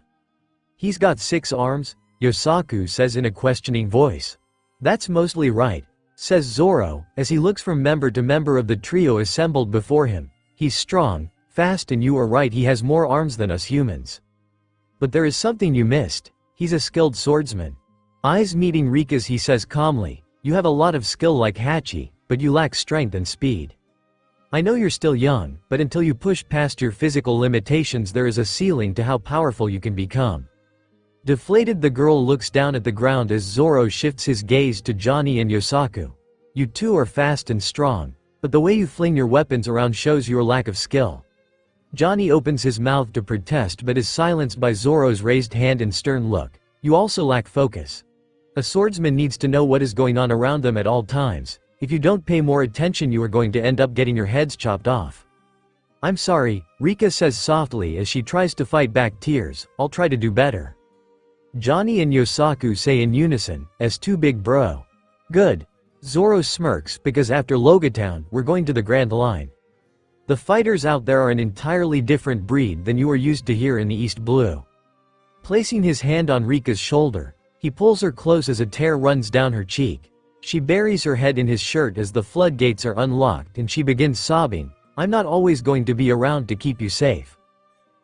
He's got 6 arms, Yosaku says in a questioning voice. That's mostly right, says Zoro, as he looks from member to member of the trio assembled before him. He's strong, fast, and you are right, he has more arms than us humans. But there is something you missed. He's a skilled swordsman. Eyes meeting Rika's, he says calmly, you have a lot of skill like Hachi, but you lack strength and speed. I know you're still young, but until you push past your physical limitations there is a ceiling to how powerful you can become. Deflated, the girl looks down at the ground as Zoro shifts his gaze to Johnny and Yosaku. You two are fast and strong, but the way you fling your weapons around shows your lack of skill. Johnny opens his mouth to protest but is silenced by Zoro's raised hand and stern look. You also lack focus. A swordsman needs to know what is going on around them at all times. If you don't pay more attention you are going to end up getting your heads chopped off. I'm sorry, Rika says softly as she tries to fight back tears. I'll try to do better. Johnny and Yosaku say in unison, as two big bro. Good. Zoro smirks because after Logatown, we're going to the Grand Line. The fighters out there are an entirely different breed than you are used to here in the East Blue. Placing his hand on Rika's shoulder, he pulls her close as a tear runs down her cheek. She buries her head in his shirt as the floodgates are unlocked and she begins sobbing. I'm not always going to be around to keep you safe.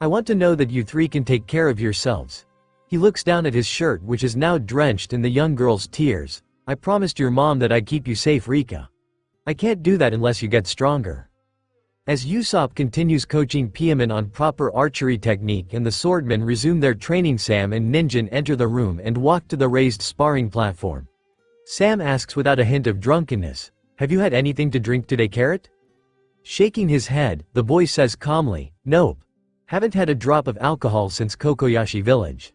I want to know that you three can take care of yourselves. He looks down at his shirt which is now drenched in the young girl's tears. I promised your mom that I'd keep you safe, Rika. I can't do that unless you get stronger. As Usopp continues coaching Piaman on proper archery technique and the swordmen resume their training, Sam and Ninjin enter the room and walk to the raised sparring platform. Sam asks without a hint of drunkenness, have you had anything to drink today, Carrot? Shaking his head, the boy says calmly, nope. Haven't had a drop of alcohol since Kokoyashi village.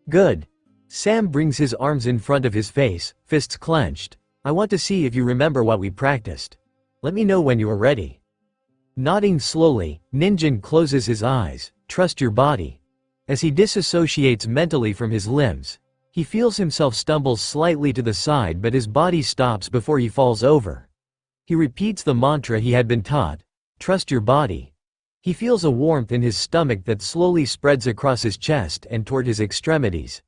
Good. Sam brings his arms in front of his face, fists clenched. I want to see if you remember what we practiced. Let me know when you are ready. Nodding slowly, Ninjin closes his eyes. Trust your body. As he disassociates mentally from his limbs, he feels himself stumble slightly to the side but his body stops before he falls over. He repeats the mantra he had been taught. Trust your body. He feels a warmth in his stomach that slowly spreads across his chest and toward his extremities.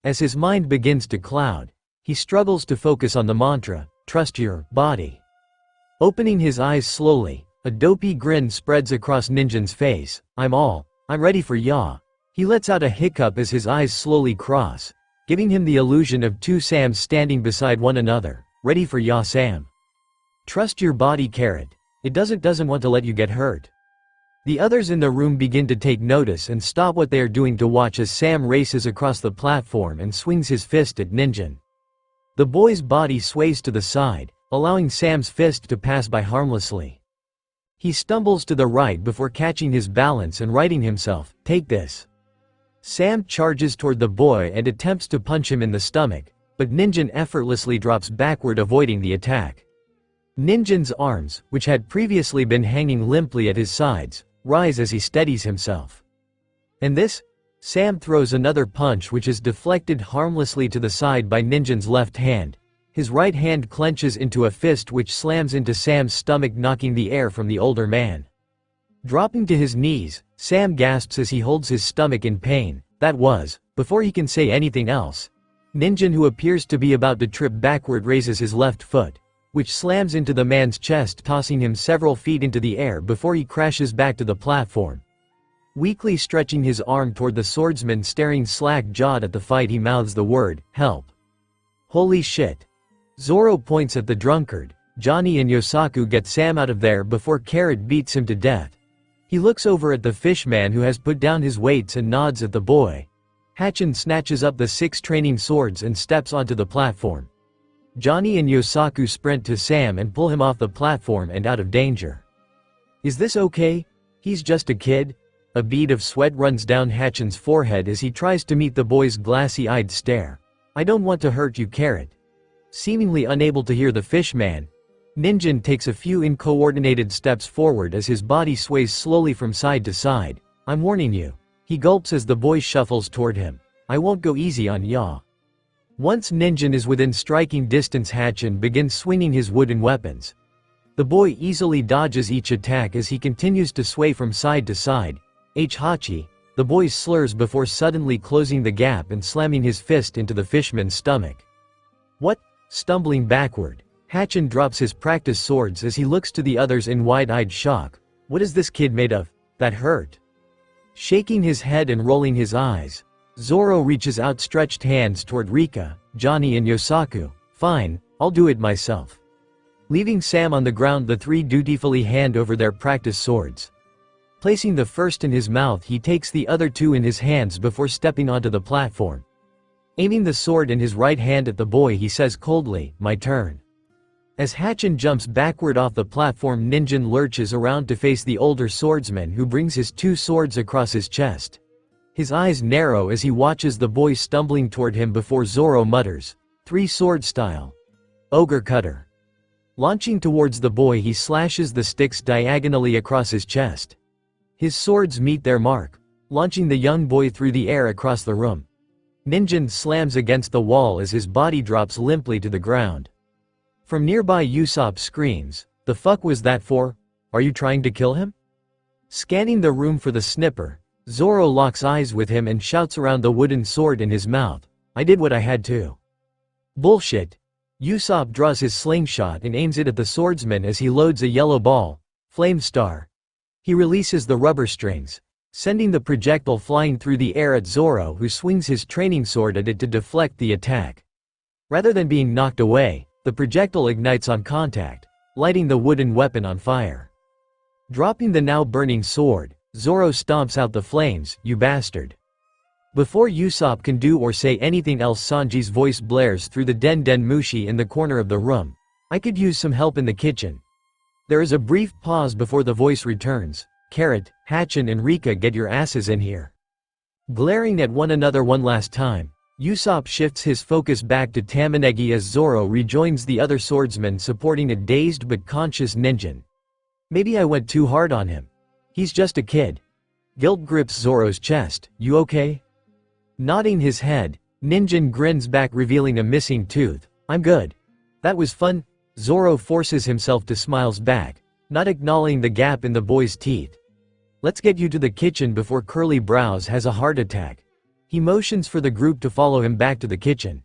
As his mind begins to cloud, he struggles to focus on the mantra, trust your body. Opening his eyes slowly, a dopey grin spreads across Ninjin's face. I'm ready for ya. He lets out a hiccup as his eyes slowly cross, giving him the illusion of two Sams standing beside one another. Ready for ya, Sam. Trust your body, Carrot. It doesn't want to let you get hurt. The others in the room begin to take notice and stop what they are doing to watch as Sam races across the platform and swings his fist at Ninjin. The boy's body sways to the side, allowing Sam's fist to pass by harmlessly. He stumbles to the right before catching his balance and righting himself. Take this. Sam charges toward the boy and attempts to punch him in the stomach, but Ninjin effortlessly drops backward, avoiding the attack. Ninjin's arms, which had previously been hanging limply at his sides, rise as he steadies himself. And this? Sam throws another punch which is deflected harmlessly to the side by Ninjin's left hand. His right hand clenches into a fist which slams into Sam's stomach, knocking the air from the older man. Dropping to his knees, Sam gasps as he holds his stomach in pain. That was, before he can say anything else. Ninjin, who appears to be about to trip backward, raises his left foot, which slams into the man's chest, tossing him several feet into the air before he crashes back to the platform. Weakly stretching his arm toward the swordsman staring slack-jawed at the fight, he mouths the word, help. Holy shit. Zoro points at the drunkard. Johnny and Yosaku get Sam out of there before Carrot beats him to death. He looks over at the fishman who has put down his weights and nods at the boy. Hachin snatches up the 6 training swords and steps onto the platform. Johnny and Yosaku sprint to Sam and pull him off the platform and out of danger. Is this okay? He's just a kid? A bead of sweat runs down Hachin's forehead as he tries to meet the boy's glassy-eyed stare. I don't want to hurt you, Carrot. Seemingly unable to hear the fishman, Ninjin takes a few uncoordinated steps forward as his body sways slowly from side to side. I'm warning you. He gulps as the boy shuffles toward him. I won't go easy on ya. Once Ninjin is within striking distance, Hachin begins swinging his wooden weapons. The boy easily dodges each attack as he continues to sway from side to side, Hachi, the boy slurs before suddenly closing the gap and slamming his fist into the fishman's stomach. What? Stumbling backward, Hachin drops his practice swords as he looks to the others in wide-eyed shock. What is this kid made of? That hurt. Shaking his head and rolling his eyes, Zoro reaches outstretched hands toward Rika, Johnny and Yosaku. Fine, I'll do it myself. Leaving Sam on the ground, the three dutifully hand over their practice swords. Placing the first in his mouth, he takes the other two in his hands before stepping onto the platform. Aiming the sword in his right hand at the boy, he says coldly, "My turn." As Hachin jumps backward off the platform, Ninjin lurches around to face the older swordsman who brings his two swords across his chest. His eyes narrow as he watches the boy stumbling toward him before Zoro mutters, "Three-sword style. Ogre cutter." Launching towards the boy, he slashes the sticks diagonally across his chest. His swords meet their mark, launching the young boy through the air across the room. Ninjin slams against the wall as his body drops limply to the ground. From nearby, Usopp screams, "The fuck was that for? Are you trying to kill him?" Scanning the room for the snipper, Zoro locks eyes with him and shouts around the wooden sword in his mouth, "I did what I had to." Bullshit. Usopp draws his slingshot and aims it at the swordsman as he loads a yellow ball, Flame Star. He releases the rubber strings, sending the projectile flying through the air at Zoro, who swings his training sword at it to deflect the attack. Rather than being knocked away, the projectile ignites on contact, lighting the wooden weapon on fire. Dropping the now burning sword, Zoro stomps out the flames, "You bastard." Before Usopp can do or say anything else, Sanji's voice blares through the Den Den Mushi in the corner of the room. "I could use some help in the kitchen." There is a brief pause before the voice returns, "Carrot, Hachin and Rika, get your asses in here." Glaring at one another one last time, Usopp shifts his focus back to Tamanegi as Zoro rejoins the other swordsmen supporting a dazed but conscious Ninjin. "Maybe I went too hard on him. He's just a kid." Guilt grips Zoro's chest, "You okay?" Nodding his head, Ninjin grins back, revealing a missing tooth. "I'm good. That was fun." Zoro forces himself to smile back, not acknowledging the gap in the boy's teeth. "Let's get you to the kitchen before Curly Brows has a heart attack." He motions for the group to follow him back to the kitchen.